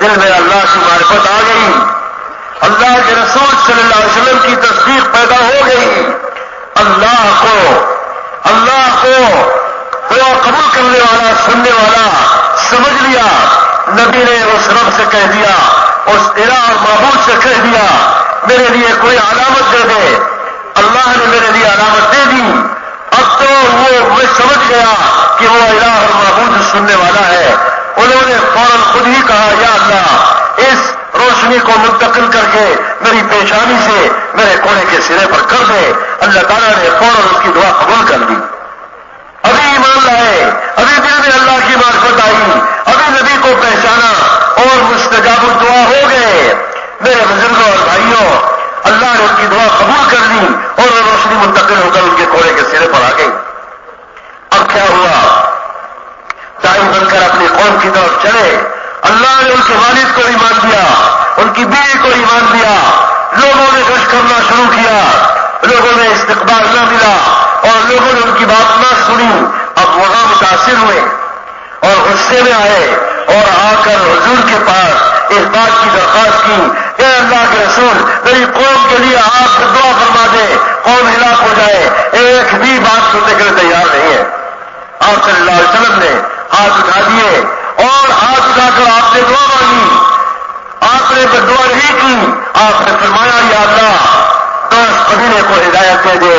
دل میں اللہ کی معرفت آ گئی، اللہ کے رسول صلی اللہ علیہ وسلم کی تصدیق پیدا ہو گئی۔ اللہ کو دعا قبول کرنے والا، سننے والا سمجھ لیا۔ نبی نے اس رب سے کہہ دیا، اس الہ اور معبود سے کہہ دیا میرے لیے کوئی علامت دے دے۔ اللہ نے میرے لیے علامت دے دی۔ اب تو میں سمجھ گیا کہ وہ الہ اور معبود سننے والا ہے۔ انہوں نے فوراً خود ہی کہا یا اللہ اس روشنی کو منتقل کر کے میری پیشانی سے میرے کوڑے کے سرے پر کر دے۔ اللہ تعالیٰ نے فوراً اس کی دعا قبول کر دی۔ ابھی ایمان لائے، ابھی دل میں اللہ کی معرفت آئی، ابھی نبی کو پہچانا اور مستجاب الدعا ہو گئے۔ میرے بزرگوں اور بھائیوں، اللہ نے ان کی دعا قبول کر لی اور وہ روشنی منتقل ہو کر ان کے کوڑے کے سرے پر آ گئی۔ اب کیا ہوا؟ داعی بن کر اپنی قوم کی طرف چلے، اللہ نے ان کے والد کو ایمان دیا، ان کی بیوی کو ایمان دیا، لوگوں نے گشت کرنا شروع کیا، لوگوں نے استقبال نہ ملا اور لوگوں نے ان کی بات نہ سنی۔ اب وہاں متاثر ہوئے اور غصے میں آئے اور آ کر حضور کے پاس اس بات کی درخواست کی، اے اللہ کے رسول میری قوم کے لیے آپ دعا فرما دیں، قوم ہلاک ہو جائے۔ ایک بھی بات سننے کے لیے تیار نہیں ہے۔ آپ صلی اللہ علیہ وسلم نے ہاتھ اٹھا دیے اور ہاتھ اٹھا کر آپ نے دعا مانگی आपने फरमाया या अल्लाह 10 कबीले को हिदायत दे दे।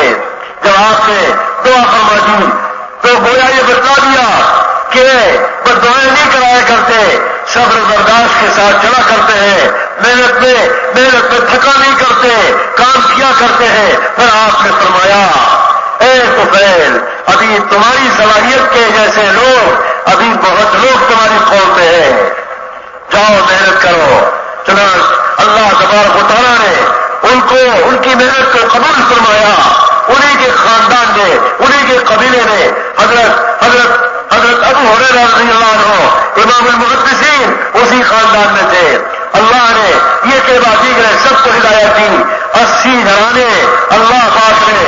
जब आपने दुआ फरमा दी तो गोया ये बतला दिया कि बस दुआएं नहीं कराया करते, सब्र बर्दाश्त के साथ चला करते हैं, मेहनत में थका नहीं करते, काम किया करते हैं। फिर आपने फरमाया ए तुफैल, अभी तुम्हारी सलाहियत के जैसे लोग, अभी बहुत लोग तुम्हारी कौम में हैं, जाओ मेहनत करो। चुनांच अल्लाह तबारक व तआला ने उनको उनकी मेहनत को कबूल फरमाया। उन्हीं के खानदान ने, उन्हीं के कबीले ने हजरत अबू हुरैरा रज़ियल्लाहु अन्हु इमामुल मुहद्दिसीन उसी खानदान में थे। अल्लाह ने ये के बाद दीगर सबको हिदायत दी। 80 घराने अल्लाह पाक ने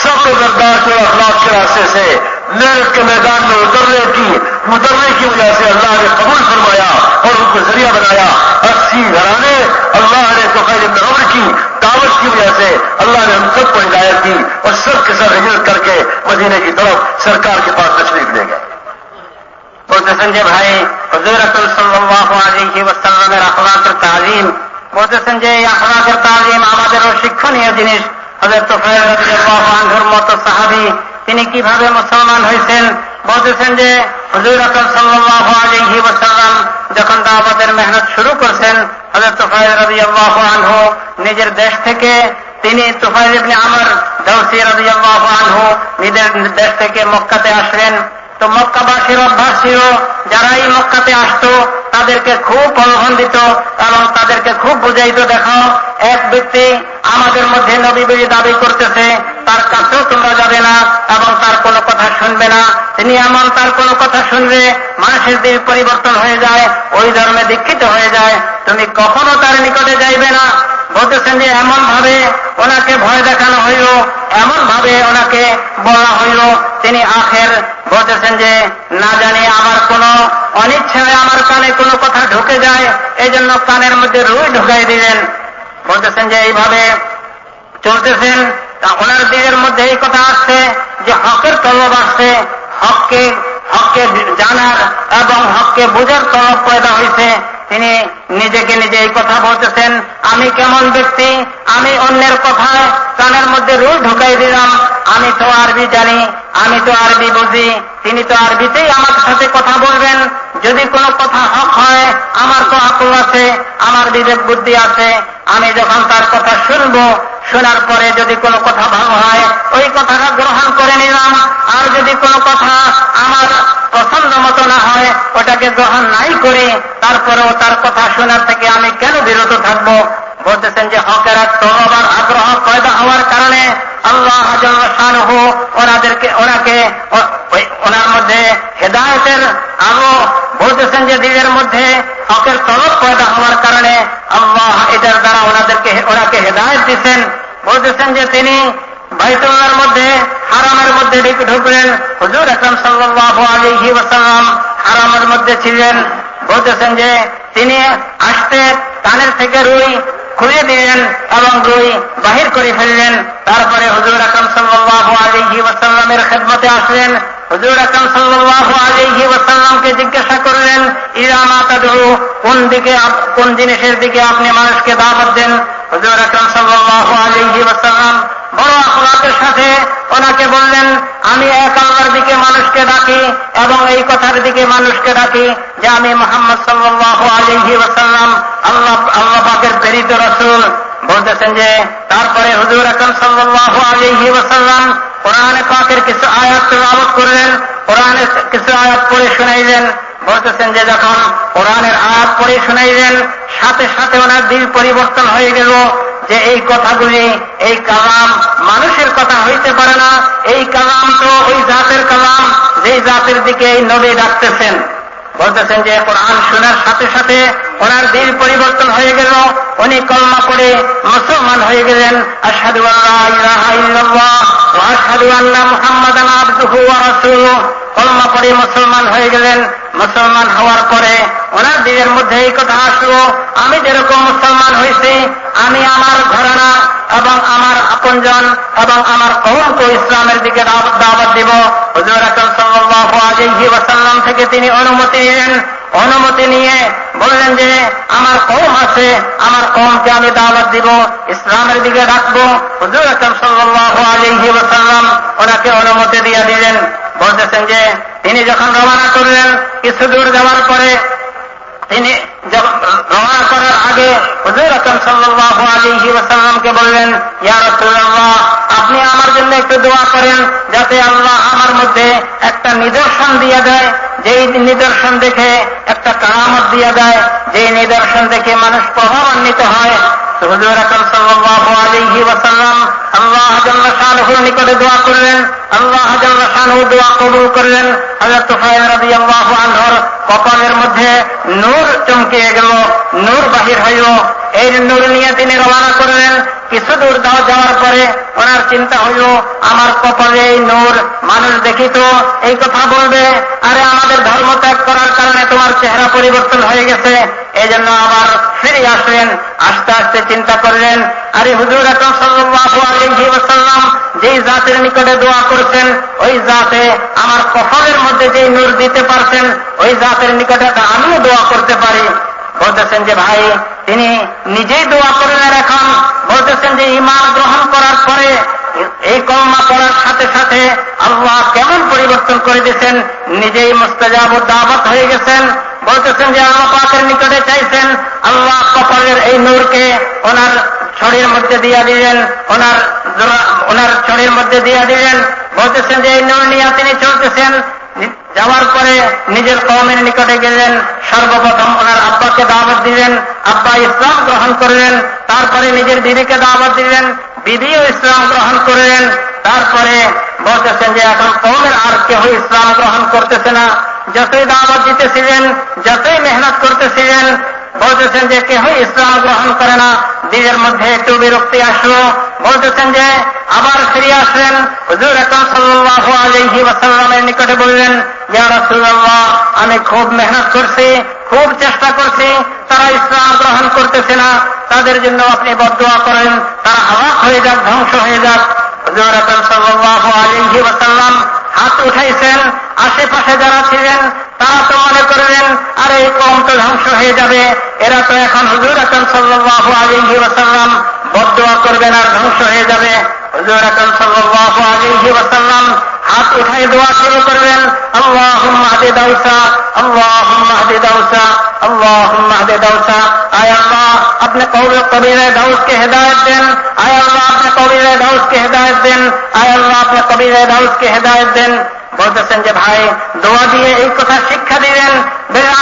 सब्र बर्दाश्त और अखलाक के रास्ते से मेहनत के मैदान में उतरने की वजह से अल्लाह ने कबूल फरमाया और उनको जरिया बनाया। 80 घराने अल्लाह ने तुफैल इब्न उमर की दावत की वजह से अल्लाह ने हम सबको हिदायत दी और सबके साथ हिजरत करके मदीने की तरफ सरकार के पास तशरीफ ले गए। বলতেছেন যে ভাই হুজুর রাসূল সাল্লাল্লাহু আলাইহি ওয়াসাল্লামের আখলাকের তালিম, বলতেছেন যে এই আখলাকের তালিম আমাদেরও শিক্ষণীয় জিনিস। হযরত তুফাইল রাদিয়াল্লাহু আনহুর মতো সাহাবী তিনি কিভাবে মুসলমান হয়েছেন, বলতেছেন যে হুজুর রাসূল সাল্লাল্লাহু আলাইহি ওয়াসাল্লাম যখন দাওয়াতের মেহনত শুরু করছেন, হযরত তুফাইল রাদিয়াল্লাহু আনহু নিজের দেশ থেকে তিনি তুফাইল ইবনে আমর দাওসী রাদিয়াল্লাহু আনহু নিজের দেশ থেকে মক্কাতে আসলেন। তো মক্কাবাসীর অভ্যাস ছিল যারা এই মক্কাতে আসতো তাদেরকে খুব প্রলোভন দিত এবং তাদেরকে খুব বুঝাইতো, দেখো এক ব্যক্তি আমাদের মধ্যে নবী বলে দাবি করতেছে, তার কাছেও তোমরা যাবে না এবং তার কোনো কথা শুনবে না। তিনি এমন তার কোনো কথা শুনলে মানুষের দিল পরিবর্তন হয়ে যায়, ওই ধর্মে দীক্ষিত হয়ে যায়, তুমি কখনো তার নিকটে যাইবে না। বলতেছেন যে এমন ভাবে ওনাকে ভয় দেখানো হইল, এমন ভাবে ওনাকে বলা হইল, তিনি আখের বলতেছেন যে না জানি আমার কোনো অনিচ্ছায় আমার কানে কোনো কথা ঢুকে যায়, এই জন্য কানের মধ্যে রুই ঢুকাই দিলেন। বলতেছেন যে এইভাবে চলতেছেন, ওনার দিলের মধ্যে এই কথা আসছে যে হকের তলব আসছে, হককে জানার এবং হককে বোঝার তলব পয়দা হয়েছে। তিনি নিজেকে নিজে এই কথা বলতেছেন, আমি কেমন ব্যক্তি, আমি অন্যের কথায় কানের মধ্যে রুই ঢুকাই দিলাম, আমি তো আরবি জানি, আমি তো আরবি বুঝি, তিনি তো আরবিতেই আমার সাথে কথা বলবেন। যদি কোনো কথা হক হয়, আমার তো আকল আছে, আমার বিবেক বুদ্ধি আছে, আমি যখন তার কথা শুনবো, শোনার পরে যদি কোনো কথা ভালো হয় ওই কথাটা গ্রহণ করে নিলাম, আর যদি কোনো কথা আমার পছন্দ মতো না হয় ওটাকে গ্রহণ নাই করে তারপরেও তার কথা শোনার থেকে আমি কেন বিরত থাকবো। বলতেছেন যে হকের এক তলব আর আগ্রহ পয়দা হওয়ার কারণে আল্লাহ জাল্লা শানুহু ওনার মধ্যে হেদায়েতের আলো, বলতেছেন যে দিলের মধ্যে হকের তলব পয়দা হওয়ার কারণে আল্লাহ এটার দ্বারা ওনাকে হেদায়েত দিচ্ছেন। বলতেছেন যে তিনি বাইতুল্লাহর মধ্যে হারামের মধ্যে ঢুকলেন, হুজুর আকরাম সাল্লাল্লাহু আলাইহি ওয়াসাল্লাম হারামের মধ্যে ছিলেন। বলতেছেন যে তিনি আসতে কানের থেকে রুই খুলে দিলেন এবং রুই বাহির করে ফেললেন। তারপরে হুজুর আকরাম সাল্লাল্লাহু আলাইহি ওয়াসাল্লামের খেদমতে আসলেন। হুজুর আকরাম সাল্লাল্লাহু আলাইহি ওয়াসাল্লামকে জিজ্ঞাসা করলেন, ইলা মা তাদউ, কোন জিনিসের দিকে আপনি মানুষকে দাওয়াত দেন? হুজুর আকরাম সাল্লাল্লাহু আলাইহি ওয়াসাল্লাম বড় আখলাকের সাথে ওনাকে বললেন, আমি এক আল্লাহর দিকে মানুষকে ডাকি এবং এই কথার দিকে মানুষকে ডাকি যে আমি মুহাম্মদ সাল্লাল্লাহু আলাইহি ওয়াসাল্লাম আল্লাহ পাকের প্রেরিত রাসূল। বলতেছেন যে তারপরে হুজুর আকরাম সাল্লাল্লাহু আলাইহি ওয়াসাল্লাম কোরআনে পাকের কিছু আয়াত তেলাওয়াত করলেন, কোরআনের কিছু আয়াত পড়ে শোনাইলেন। বলতেছেন যে যখন কোরআনের আয়াত পড়ে শোনাইলেন সাথে সাথে ওনার দিল পরিবর্তন হয়ে গেল যে এই কথাগুলি, এই কালাম মানুষের কথা হইতে পারে না, এই কালাম তো ওই জাতের কালাম যেই জাতের দিকে এই নবী ডাকতেছেন। বলতেছেন যে কোরআন শোনার সাথে সাথে ওনার দিল পরিবর্তন হয়ে গেল, উনি কলমা পড়ে মুসলমান হয়ে গেলেন। আশহাদু আল্লা ইলাহা ইল্লাল্লাহ ওয়া আশহাদু আন্না মুহাম্মাদান আবদুহু ওয়া রাসূলুহু, কলমা পড়ে মুসলমান হয়ে গেলেন। মুসলমান হওয়ার পরে ওনার দিলের মধ্যে এই কথা আসলো, আমি যেরকম মুসলমান হয়েছি আমি আমার ঘরানা এবং আমার আপনজন এবং আমার কওমকে ইসলামের দিকে দাওয়াত দিব। হুজুর আকরাম সাল্লাল্লাহু আলাইহি ওয়াসাল্লাম থেকে তিনি অনুমতি নিলেন। অনুমতি নিয়ে বললেন যে আমার কওম আছে, আমার কওমকে আমি দাওয়াত দিব, ইসলামের দিকে রাখবো। হুজুর আকরাম সাল্লাল্লাহু আলাইহি ওয়াসাল্লাম ওনাকে অনুমতি দিয়ে দিলেন। বলতেছেন যে তিনি যখন রওনা করলেন, কিছু দূর যাওয়ার পরে তিনি রওনা করার আগে হুজুর আকরাম সাল্লাল্লাহু আলাইহি ওয়াসাল্লামকে বললেন, ইয়া রাসূলুল্লাহ, আপনি আমার জন্য একটু দোয়া করেন যাতে আল্লাহ আমার মধ্যে একটা নিদর্শন দিয়ে দেয়, যেই নিদর্শন দেখে একটা কারামত দিয়ে দেয়, যেই নিদর্শন দেখে মানুষ প্রভাবান্বিত হয়। হুজুর আকরাম সাল্লাল্লাহু আলাইহি ওয়াসাল্লাম আল্লাহ জাল্লা শানুহুর নিকটে দোয়া করলেন। আল্লাহ জাল্লা শানুহু দোয়া কবুল করলেন। হযরত তুফাইল রাদিয়াল্লাহু আনহুর কপালের মধ্যে নূর চমকিয়ে গেল, নূর বাহির হইল। এই নূর নিয়ে তিনি রওনা করলেন। কিছু দূর যাওয়ার পরে ওনার চিন্তা হইল, আমার কপালে এই নূর, মানুষ দেখিত এই কথা বলবে, আরে আমাদের ধর্ম ত্যাগ করার কারণে তোমার চেহারা পরিবর্তন হয়ে গেছে। এই জন্য আবার ফিরে আসলেন। আস্তে আস্তে চিন্তা করলেন, আরে হুজুর আকরাম সাল্লাল্লাহু আলাইহি ওয়াসাল্লাম যেই জাতের নিকটে দোয়া করছেন, ওই জাতে আমার কপালের মধ্যে যেই নূর দিতে পারছেন, ওই জাতের নিকটে আমিও দোয়া করতে পারি। বলতেছেন যে ভাই, তিনি নিজেই দোয়া করলেন। এখন বলতেছেন যে ঈমান গ্রহণ করার পরে এই কলমা পড়ার সাথে সাথে আল্লাহ কেমন পরিবর্তন করে দিয়েছেন, নিজেই মুস্তাজাবুদ দাওয়াত হয়ে গেছেন। বলতেছেন যে আল্লাহ পাকের নিকটে চাইছেন, আল্লাহ কপালের এই নূরকে ওনার শরীরের মধ্যে দিয়ে দিলেন, ওনার শরীরের মধ্যে দিয়ে দিলেন। বলতেছেন যে এই নূর নিয়ে তিনি চলতেছেন। যাওয়ার পরে নিজের কওমের নিকটে গেলেন। সর্বপ্রথম ওনার আব্বাকে দাওয়াত দিলেন, আব্বা ইসলাম গ্রহণ করলেন। তারপরে নিজের বিবিকে দাওয়াত দিলেন, বিবিও ইসলাম গ্রহণ করলেন। তারপরে বলতেছেন যে এখন কওমের আর কেউ ইসলাম গ্রহণ করতেছে না। যতই দাওয়াত দিতেছিলেন, যতই মেহনত করতেছিলেন, বলতেছেন যে কেউ ইসলাম গ্রহণ করে না। দিলের মধ্যে একটু বিরক্তি আসলো। বলতেছেন যে আবার ফিরে আসলেন। হুজুর আকরাম সাল্লাল্লাহু আলাইহি ওয়াসাল্লামের নিকটে বললেন, ইয়া রাসূলুল্লাহ, আমি খুব মেহনত করছি, খুব চেষ্টা করছি, তারা ইসলাম গ্রহণ করতেছে না। তাদের জন্য আপনি বদদুয়া করেন, তারা হালাক হয়ে যাক, ধ্বংস হয়ে যাক। হুজুর আকরাম সাল্লাল্লাহু আলাইহি ওয়াসাল্লাম হাত উঠাইছেন। আশেপাশে যারা ছিলেন তারা তো মনে করলেন, আরে এই কওম তো ধ্বংস হয়ে যাবে, এরা তো এখন হুজুর আকরাম সাল্লাল্লাহু আলাইহি ওয়াসাল্লাম বদদুয়া করবেন আর ধ্বংস হয়ে যাবে। হুজুর আকরাম সাল্লাল্লাহু আলাইহি ওয়াসাল্লাম হাত উঠাই দোয়া শুরু করলেন, আল্লাহুম্মা হদি দাউসা, আল্লাহুম্মা হদি দাউসা, আল্লাহুম্মা হদি দাউসা। আয় আল্লাহ, আপনি কবিরে দাউসকে হেদায়েত দেন। আয় আল্লাহ, আপনি কবিরে দাউসকে হেদায়েত দেন। আয় আল্লাহ, আপনি কবিরে দাউসকে হেদায়েত দেন। বলতেছেন যে ভাই, দোয়া দিয়ে এই কথা শিক্ষা দিলেন,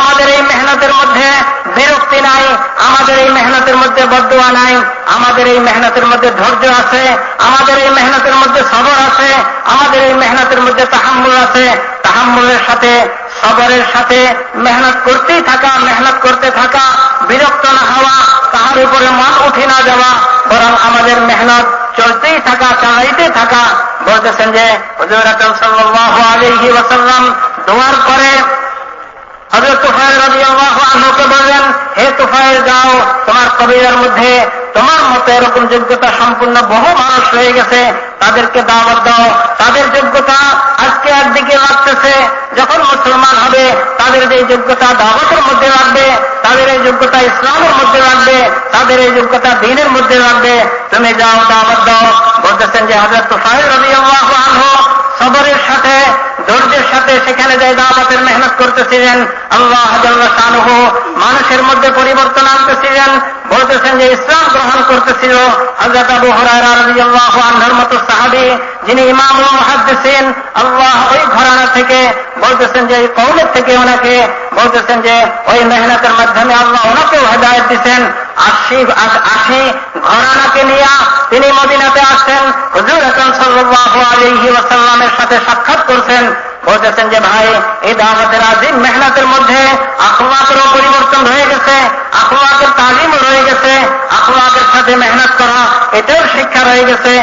আমাদের এই মেহনতের মধ্যে বিরক্তি নাই, আমাদের এই মেহনতের মধ্যে বদদুয়া নাই, আমাদের এই মেহনতের মধ্যে ধৈর্য আছে, আমাদের এই মেহনতের মধ্যে সবর আছে, আমাদের এই মেহনতের মধ্যে তাহাম্মুল আছে। তাহাম্মুলের সাথে, সবরের সাথে মেহনত করতেই থাকা, মেহনত করতে থাকা, বিরক্ত না হওয়া, তাহার উপরে মন উঠে না যাওয়া, বরং আমাদের মেহনত চলতেই থাকা, চালাইতে থাকা। বলতেছেন যে হুজুর আকরাম সাল্লাল্লাহু আলাইহি ওয়াসাল্লাম দোয়ার পরে হযরত তুফাইল রাদিয়াল্লাহু আনহুকে বললেন, হে তুফাইল, যাও, তোমার কবিরার মধ্যে তোমার মতো এরকম যোগ্যতা সম্পূর্ণ বহু মানুষ রয়ে গেছে, তাদেরকে দাওয়াত দাও। তাদের যোগ্যতা আজকে একদিকে লাগতেছে, যখন মুসলমান হবে তাদের এই যোগ্যতা দাওয়াতের মধ্যে লাগবে, তাদের এই যোগ্যতা ইসলামের মধ্যে লাগবে, তাদের এই যোগ্যতা দ্বীনের মধ্যে লাগবে। তুমি যাও, দাওয়াত দাও। বলতেছেন যে হযরত তুফাইল রাদিয়াল্লাহু আনহু সবরের সাথে, ধৈর্যের সাথে সেখানে যাই দাওয়াতের মেহনত করতেছিলেন। আল্লাহ জাল্লা শানুহু মানুষের মধ্যে পরিবর্তন আনতেছিলেন। বলতেছেন যে ইসলাম গ্রহণ করতেছিল হযরত আবু হুরায়রা রাদিয়াল্লাহু আনহুর মতো সাহাবী, যিনি ইমামুল মুহাদ্দিসিন, আল্লাহ ওই ঘরানা থেকে, বলতেছেন যে এই কওমের থেকে ওনাকে, বলতেছেন যে ওই মেহনতের মাধ্যমে আল্লাহ ওনাকেও হেদায়েত দিচ্ছেন। 80 ঘরানাকে নিয়ে তিনি মদিনাতে আসছেন, হুজুর আকরাম সাল্লাল্লাহু আলাইহি ওয়াসাল্লামের সাথে সাক্ষাৎ করছেন। বলতেছেন যে ভাই, এই দাওয়াতের আজিম মেহনতের মধ্যে আখলাকেরও পরিবর্তন রয়ে গেছে, আখলাকের তালিমও রয়ে গেছে, আখলাকের সাথে মেহনত করা এটাও শিক্ষা রয়ে গেছে।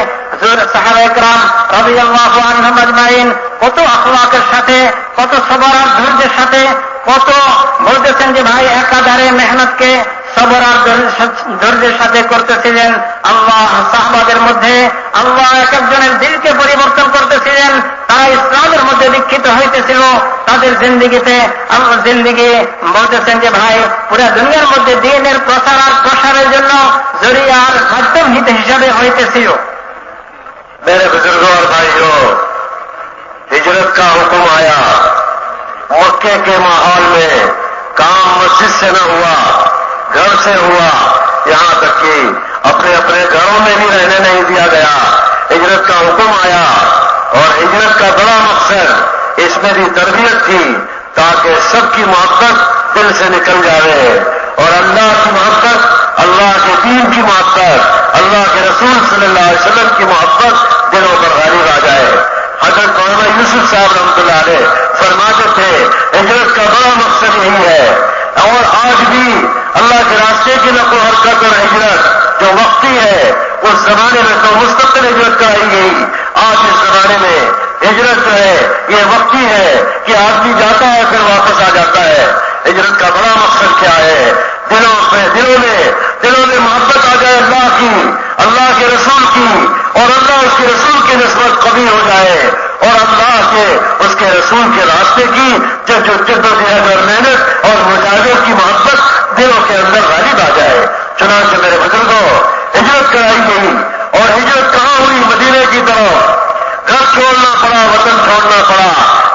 সাহাবায়ে কেরাম রাদিয়াল্লাহু আনহুম আজমাইন কত আখলাকের সাথে, কত সবর আর ধৈর্যের সাথে, কত, বলতেছেন যে ভাই, একাধারে মেহনতকে, সবর আর ধৈর্যের সাথে করতেছিলেন। আল্লাহ সাহাবাদের মধ্যে আল্লাহ এক একজনের দিলকে পরিবর্তন করতেছিলেন। তারা ইসলামের মধ্যে দীক্ষিত হইতেছিল। তাদের জিন্দিগিতে জিন্দিগি বলতেছেন যে ভাই পুরা দুনিয়ার মধ্যে দ্বীনের প্রচার আর প্রসারের জন্য জরিয়ার মাধ্যম হিসেবে হইতেছিল। मेरे बुजुर्गों और भाइयों, हिजरत का हुक्म आया। मक्के के माहौल में काम मस्जिद से न हुआ, घर से हुआ, यहां तक कि अपने अपने घरों में भी रहने नहीं दिया गया। हिजरत का हुक्म आया और हिजरत का बड़ा मकसद इसमें भी तरबियत थी ताकि सबकी मोहब्बत दिल से निकल जाए और अल्लाह की मोहब्बत, अल्लाह के दीन की मोहब्बत, अल्लाह के रसूल सल्लल्लाहु अलैहि वसल्लम की मोहब्बत दिलों पर गालिब आ जाए। हजरत मौलाना यूसुफ साहब रहमतुल्लाह अलैह फरमाते थे हिजरत का बड़ा मकसद यही है। और आज भी अल्लाह के रास्ते की नक़ल हरकत और हिजरत जो वक्ती है, उस जमाने में तो मुस्तकिल हिजरत कराई गई। आज इस जमाने में हिजरत जो है ये वक्ती है कि आदमी जाता है फिर वापस आ जाता है। हिजरत का बड़ा मकसद क्या है? दिलों में मोहब्बत आ जाए अल्लाह की, अल्लाह के रसूल की, और अल्लाह उसके रसूल की निस्बत कभी हो जाए और अल्लाह के उसके रसूल के रास्ते की जो जद्दोजहद और मेहनत और मुजाहिदों की मोहब्बत दिलों के अंदर गालिब आ जाए। चुनांचे मेरे बुजुर्गों, हिजरत कराई गई और हिजरत कहां हुई? मदीने की तरफ। घर छोड़ना पड़ा, वतन छोड़ना पड़ा।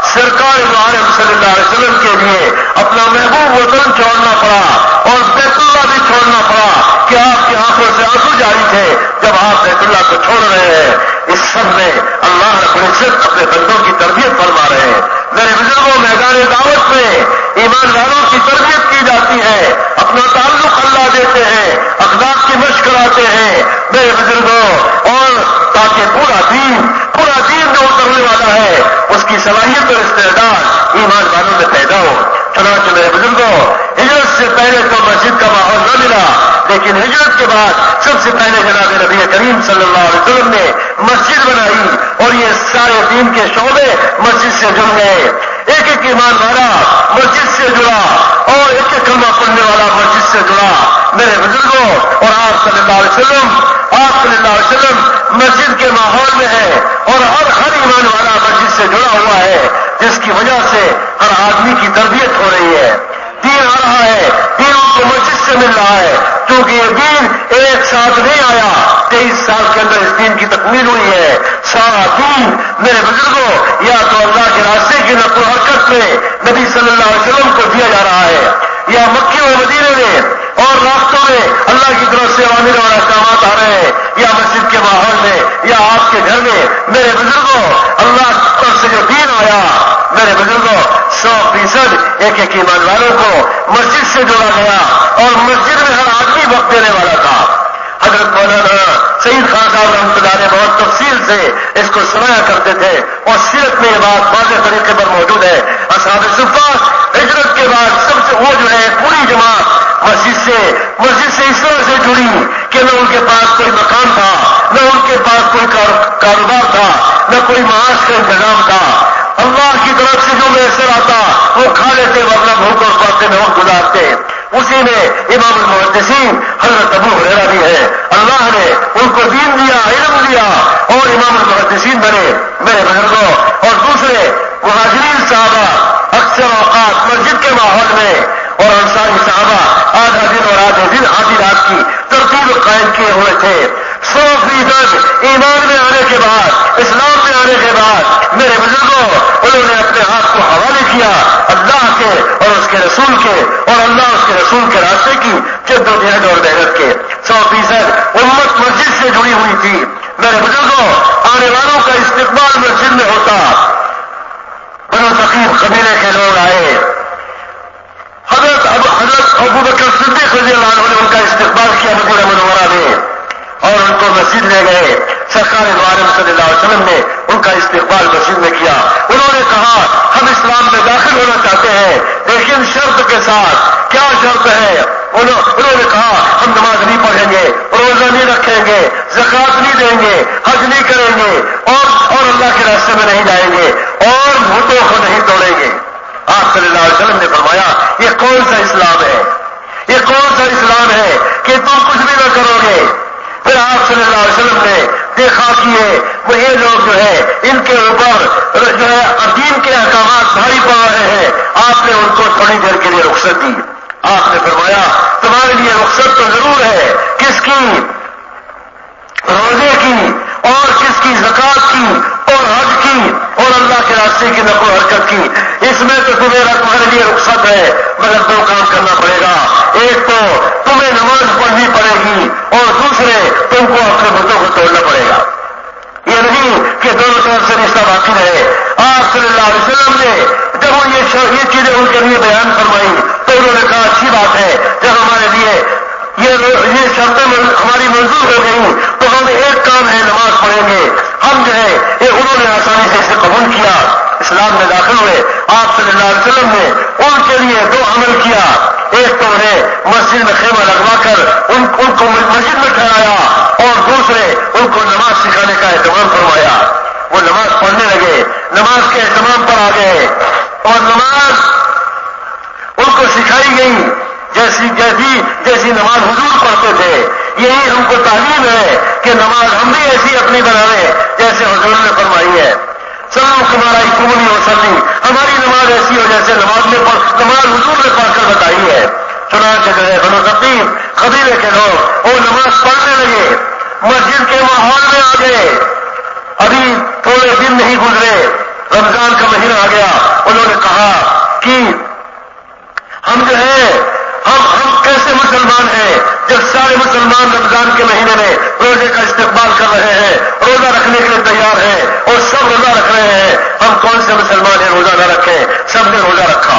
सरकार मुहर्रम सल्लल्लाहु अलैहि वसल्लम के लिए अपना महबूब वतन छोड़ना पड़ा और बैतुल्लाह भी छोड़ना पड़ा कि आपकी आंखों से आंसू जारी थे जब आप बैतुल्लाह को छोड़ रहे हैं। इस सब में अल्लाह रब्बुल इज्जत अपने बंदों की तरबियत फरमा रहे हैं। मेरे बुजुर्गों, मैदान दावत में ईमानदारों की तरबियत की जाती है, अपना ताल्लुक अल्लाह देते हैं, अखलाक की मशक कराते हैं मेरे बुजुर्गों, और ताकि पूरा दीन जो उतरने वाला है उसकी सलाहियत और इस्तेदाद ईमान वालों में पैदा हो। चुनांचे मेरे बुजुर्गों, हिजरत से पहले तो मस्जिद का माहौल न मिला, लेकिन हिजरत के बाद सबसे पहले जनाब नबी करीम सल्लल्लाहु अलैहि वसल्लम ने मस्जिद बनाई और ये सारे दीन के शोबे मस्जिद से जुड़ गए। एक एक ईमान वाला मस्जिद से जुड़ा और एक एक कलमा पढ़ने वाला मस्जिद से जुड़ा मेरे बुजुर्गों। और आप सल्लल्लाहु अलैहि वसल्लम मस्जिद के माहौल में है और हर ईमान वाला मस्जिद से जुड़ा हुआ है, जिसकी वजह से हर आदमी की तरबियत हो रही है। दीन आ रहा है, दीन उनको मस्जिद से मिल रहा है, क्योंकि ये दीन एक साथ नहीं आया, 23 साल के अंदर इस दीन की तकमील हुई है। सारा दीन मेरे बुजुर्गों या तो अल्लाह के रास्ते की नक़ल हरकत में नबी सल्लल्लाहु अलैहि वसल्लम को दिया जा रहा है, या मक्के और मदीने में और रास्तों में अल्लाह की तरफ से अवामिर और अहकामात आ रहे हैं, या मस्जिद के माहौल में या आपके घर में। मेरे बुजुर्गों, अल्लाह की तरफ से जो दीन आया मेरे बुजुर्गों 100% एक ईमान वालों को मस्जिद से जोड़ा गया और मस्जिद में हर आदमी वक्त देने वाला था। हजरत मौलाना सईद खान साहब रहमतुल्लाह अलैह बहुत तफसील से इसको सुनाया करते थे और सीरत में ये बात वाज़ेह तरीके पर मौजूद है। असहाब सुफ़्फ़ा हिजरत के बाद सबसे वो जो है पूरी जमात मस्जिद से इस तरह से जुड़ी कि न उनके पास कोई मकान था, न उनके पास कोई कारोबार था, न कोई माश का इंतजाम था। अल्लाह की तरफ से जो मैसर आता वो खा लेते, वरना भूख और प्यासे में वक्त गुजारते। उसी में इमाम मुहद्दिसीन हज़रत अबू हुरैरा भी है। अल्लाह ने उनको दीन दिया, इल्म दिया और इमाम मुहद्दिसीन बने मेरे बुजुर्गों। और दूसरे मुहाजिरीन साहबा अक्सर औकात मस्जिद के माहौल में और अंसारी साहबा आधा दिन और आधी रात की तरतीब कायम किए हुए थे। 100% ईमान में आने के बाद, इस्लाम में आने के बाद मेरे बुजुर्गों उन्होंने अपने आप को हवाले किया अल्लाह के और उसके रसूल के, और अल्लाह उसके रसूल के रास्ते की जद्दोजहद और मेहनत के। 100% उम्मत मस्जिद से जुड़ी हुई थी मेरे बुजुर्गों। आने वालों का इस्तिकबाल मस्जिद में होता। बनो तकीफ कबीले के लोग आए, हजरत अबू बकर सिद्दीक़ रज़ियल्लाहु अन्हु ने उनका इस्तिकबाल किया मदीना मुनव्वरा में और उनको मस्जिद ले गए। सरकार मुहर्रम सल्लल्लाहु अलैहि वसल्लम ने उनका इस्तिकबाल मस्जिद में किया। उन्होंने कहा हम इस्लाम में दाखिल होना चाहते हैं, लेकिन शर्त के साथ। क्या शर्त है? उन्होंने कहा हम नमाज नहीं पढ़ेंगे, रोजा नहीं रखेंगे, ज़कात नहीं देंगे, हज नहीं करेंगे और अल्लाह के रास्ते में नहीं जाएंगे और मुद्दों को नहीं तोड़ेंगे। आप सल्लल्लाहु अलैहि वसल्लम ने फरमाया ये कौन सा इस्लाम है? ये कौन सा इस्लाम है कि دعا کی ہے وہ یہ لوگ جو ہے ان کے اوپر جو ہے دین کے احکامات بھاری پڑ رہے ہیں، آپ نے ان کو تھوڑی دیر کے لیے رخصت دی. آپ نے فرمایا تمہارے لیے رخصت تو ضرور ہے، کس کی؟ روزے کی، اور کس کی؟ زکات کی اور حج کی اور اللہ کے راستے کی نقل و حرکت کی. اس میں تو تمہارے لیے رخصت ہے، مگر دو کام کرنا پڑے گا. ایک تو تمہیں نماز پڑھنی پڑے گی اور دوسرے تم کو اپنے بتوں کو توڑنا پڑے گا. یہ نہیں کہ دونوں طرف سے رشتہ باقی رہے. آپ صلی اللہ علیہ وسلم نے جب وہ یہ چیزیں ان کے لیے بیان فرمائی تو انہوں نے کہا اچھی بات ہے، جب ہمارے لیے یہ شرطیں ہماری منظور ہو گئی تو ہم ایک کام ہے نماز پڑھیں گے. ہم جو ہے یہ انہوں نے آسانی سے اسے قبول کیا، اسلام میں داخل ہوئے. آپ صلی اللہ علیہ وسلم نے ان کے لیے دو عمل کیا. ایک تو انہیں مسجد میں خیمہ لگوا کر ان کو مسجد میں ٹھہرایا اور دوسرے ان کو نماز سکھانے کا اہتمام فرمایا. وہ نماز پڑھنے لگے، نماز کے اہتمام پر آ گئے اور نماز ان کو سکھائی گئی جیسی نماز حضور پڑھتے تھے. یہی ہم کو تعلیم ہے کہ نماز ہم بھی ایسی اپنی بناویں جیسے حضور نے فرمائی ہے. سلام تمہاری قبولی ہو سکتی، ہماری نماز ایسی ہو جیسے نماز حضور نے پڑھ کر بتائی ہے. چنانچہ جو ہے بنو ثقیف قبیلے کے لوگ وہ نماز پڑھنے لگے، مسجد کے ماحول میں آ گئے. ابھی تھوڑے دن نہیں گزرے، رمضان کا مہینہ آ گیا. انہوں نے کہا کہ ہم جو ہے ہم کیسے مسلمان ہیں جب سارے مسلمان رمضان کے مہینے میں روزے کا استقبال کر رہے ہیں، روزہ رکھنے کے لیے تیار ہیں اور سب روزہ رکھ رہے ہیں، ہم کون سے مسلمان ہیں روزہ نہ رکھیں؟ سب نے روزہ رکھا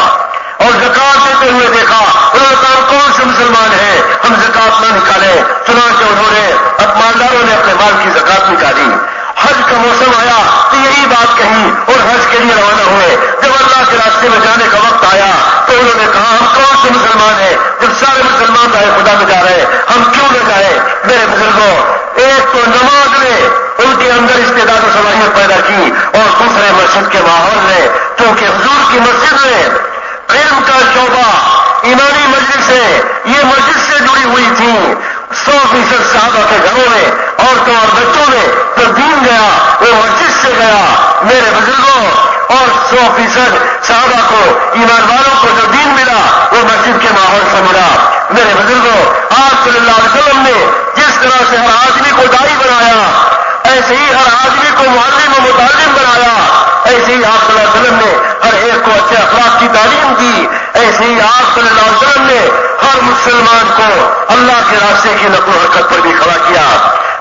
اور زکات دیتے ہوئے دیکھا. انہوں نے کہا کون سے مسلمان ہیں ہم زکات نہ نکالیں؟ چنانچہ انہوں نے مالداروں نے اپنے مال کی زکات نکالی. حج کا موسم آیا تو یہی بات کہی اور حج کے لیے روانہ ہوئے. جب اللہ کے راستے میں جانے کا وقت آیا تو انہوں نے کہا ہم کون سے مسلمان ہیں جب سارے مسلمان راہ خدا میں جا رہے ہیں، ہم کیوں نہ جائیں؟ میرے بزرگوں، ایک تو نماز نے ان کے اندر استعداد و صلاحیت پیدا کی اور دوسرے مسجد کے ماحول نے، کیونکہ حضور کی مسجد میں علم کا شعبہ ایمانی مجلس ہے، یہ مسجد سے جڑی ہوئی تھی. 100% صحابہ کے گھروں میں عورتوں اور بچوں میں جو دین گیا وہ مسجد سے گیا. میرے بزرگوں، اور 100% صحابہ کو، ایمان والوں کو جو دین ملا وہ مسجد کے ماحول سے ملا. میرے بزرگوں، آپ صلی اللہ علیہ وسلم نے جس طرح سے ہر آدمی کو داعی بنایا، ایسے ہی ہر آدمی کو معلم و متعلم بنایا. ایسے ہی آپ صلی اللہ علیہ وسلم نے ہر ایک کو اچھے اخلاق کی تعلیم دی. ایسے ہی آپ صلی اللہ علیہ وسلم نے ہر مسلمان کو اللہ کے راستے کی نقل و حرکت پر بھی کھڑا کیا،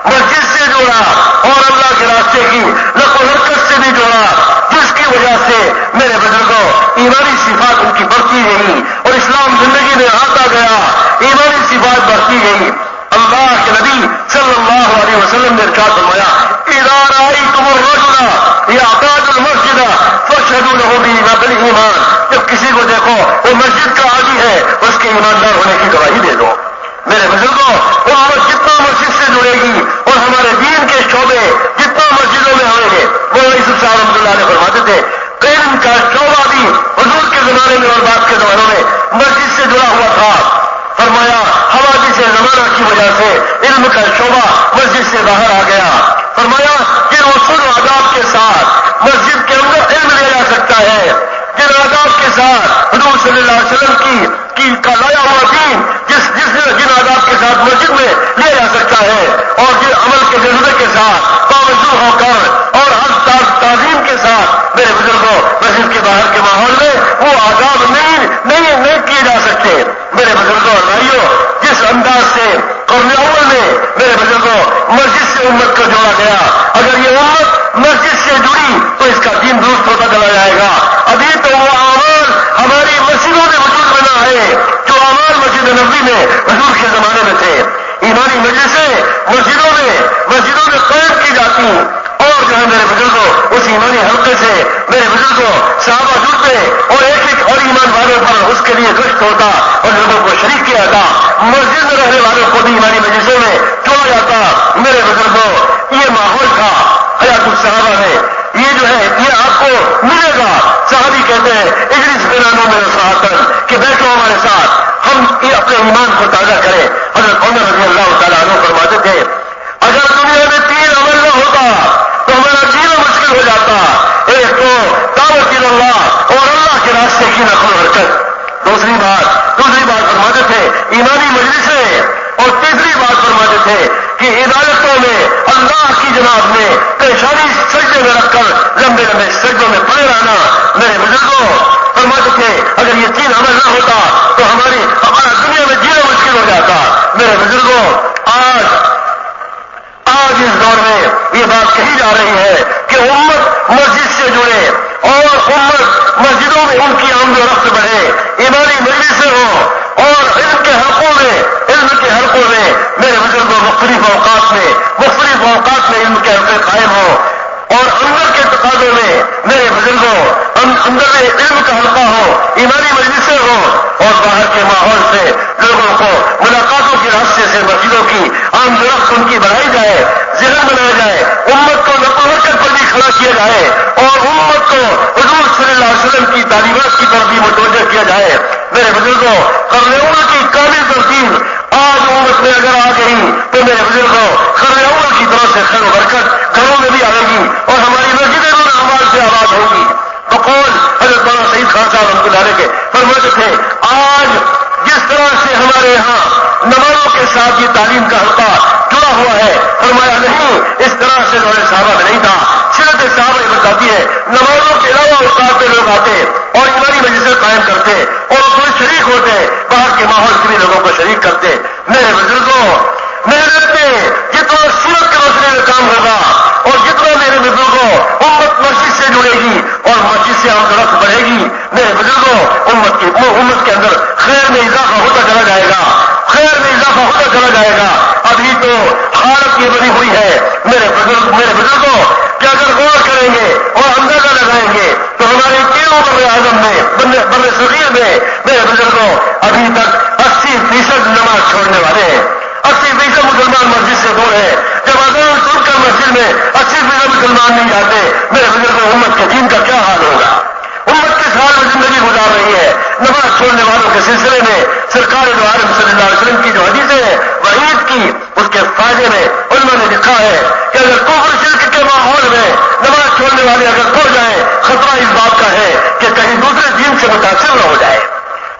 مسجد سے جوڑا اور اللہ کے راستے کی نقل و حرکت سے بھی جوڑا، جس کی وجہ سے میرے بزرگوں ایمانی صفات ان کی بڑھتی گئی اور اسلام زندگی میں آتا گیا، ایمانی صفات بڑھتی گئی. اللہ کے نبی صلی اللہ علیہ وسلم نے ارشاد فرمایا اذا رأيتم الرجل يعتاد المسجد فاشهدوا له بالایمان. جب کسی کو دیکھو وہ مسجد کا عادی ہے، اس کے ایماندار ہونے کی گواہی دے دو. میرے بزرگوں، امت جتنا مسجد سے جڑے گی اور ہمارے دین کے شعبے جتنا مسجدوں میں ہوئیں گے، وہ یوسف صاحب رحمۃ اللہ علیہ فرماتے تھے علم کا شعبہ بھی حضور کے زمانے میں اور بعد کے زمانوں میں مسجد سے جڑا ہوا تھا. فرمایا حوادث زمانہ کی وجہ سے علم کا شعبہ مسجد سے باہر آ گیا. فرمایا جن اصول و آداب کے ساتھ مسجد کے اندر علم لیا جا سکتا ہے، جن آداب کے ساتھ حضور صلی اللہ علیہ وسلم کا لایا ہوا دین جن آداب کے ساتھ مسجد میں لیا جا سکتا ہے اور جن عمل کے جذبے کے ساتھ باوجود ہو کر اور ہر تعظیم کے ساتھ میرے بزرگوں مسجد کے باہر کے ماحول میں وہ آداب نہیں کیے جا سکتے. میرے بزرگوں اور بھائیوں، جس انداز سے قرن اول میں میرے بزرگوں مسجد سے امت کو جوڑا گیا، اگر یہ امت مسجد سے جڑی تو اس کا دین درست ہوتا چلا جائے گا. ابھی تو وہ اعمال ہماری مسجدوں میں وجود میں نہ آئے جو اعمال مسجد نبوی میں حضور کے زمانے میں تھے. ایمانی مجلسیں مسجدوں میں قائم کی جاتی اور جو ہے میرے بزرگوں اس ایمانی حلقے سے میرے بزرگوں صحابہ جڑتے اور ایک اور ایمان والوں پر اس کے لیے گشت ہوتا اور لوگوں کو شریک کیا جاتا. مسجد میں رہنے والوں کو بھی ایمانی مجلسوں میں جوڑا جاتا. میرے بزرگوں یہ ماحول تھا حیات الصحابہ میں. یہ جو ہے یہ آپ کو ملے گا. صحابی کہتے ہیں اجلس بنا میرے ساتھ کہ بیٹھو ہمارے ساتھ، ہم یہ اپنے ایمان کو تازہ کریں. حضرت عمر رضی اللہ تعالیٰ عنہ فرماتے تھے اگر دنیا میں 3 عمل نہ ہوتا کی عبادتوں میں اللہ کی جناب میں پریشانی سجدے میں رکھ کر لمبے لمبے سجدوں میں پڑے رہنا. میرے بزرگوں فرماتے تھے اگر یہ تین عمل نہ ہوتا تو ہمارا دنیا میں جینا مشکل ہو جاتا. میرے بزرگوں آج اس دور میں یہ بات کہی جا رہی ہے کہ امت مسجد سے جڑے اور امت مسجدوں میں ان کی آمد و رفت بڑھے, ایمانی مجلسیں ہوں اور علم کے حلقوں میں میرے بزرگوں مختلف اوقات میں علم کے حلقے قائم ہوں اور اندر کے تقاضوں میں میرے بزرگوں اندر میں علم کا حلقہ ہو, ایمانی مجلسیں ہوں اور باہر کے ماحول سے لوگوں کو ملاقاتوں کے راستے سے مسجدوں کی آمد و رفت ان کی بڑھائی جائے, ذہن بنایا جائے, امت کو نقل و حرکت پر بھی کھڑا کیا جائے اور امت کو حضور صلی اللہ علیہ وسلم کی تعلیمات کی طرف بھی متوجہ کیا جائے. میرے بزرگوں قرن اول کی کامل ترتیب آج امت میں اگر آ گئی تو میرے بزرگوں قرن اول کی طرف سے خیر و برکت گھروں میں بھی آئے گی اور ہماری مسجدیں بھی اعمال سے آباد ہوگی. بقول حضرت مولانا سعید خان صاحب رحمۃ اللہ علیہ کے فرماتے تھے آج جس طرح سے ہمارے یہاں نمازوں کے ساتھ یہ تعلیم کا حلقہ جڑا ہوا ہے, فرمایا نہیں اس طرح سے دور صحابہ میں نہیں تھا. سیرت صحابہ یہ بتاتی ہے نمازوں کے علاوہ اوقات پہ لوگ آتے اور ایمانی مجلسیں قائم کرتے اور کوئی شریک ہوتے, باہر کے ماحول کے بھی لوگوں کو شریک کرتے. میرے بزرگوں محنت میں جتنا سیرت کے مسئلے میں کام ہوگا اور جتنا میرے بزرگوں امت مسجد سے جڑے گی اور مسجد سے آمد و رفت بڑھے گی, میرے بزرگوں امت کے اندر خیر میں اضافہ ہوتا چلا جائے گا. ابھی تو حالت یہ بنی ہوئی ہے میرے بزرگوں کہ اگر غور کریں گے اور اندازہ لگائیں گے تو ہمارے تینوں بر اعظم میں بر صغیر میں میرے بزرگوں ابھی تک 80% نماز چھوڑنے والے ہیں. 80% مسلمان مسجد سے دور ہے. جب اذان سن کر مسجد میں 80% مسلمان نہیں جاتے, میرے بزرگوں امت کے دین کا کیا حال ہوگا؟ امت کس حال میں زندگی گزار رہی ہے؟ نماز چھوڑنے والوں کے سلسلے میں سرکار دو عالم صلی اللہ علیہ وسلم کی جو حدیثیں ہیں وعید کی, اس کے فائدے میں علماء نے لکھا ہے کہ اگر کفر شرک کے ماحول میں نماز چھوڑنے والے اگر پڑ جائیں, خطرہ اس بات کا ہے کہ کہیں دوسرے دین سے متاثر نہ ہو جائے.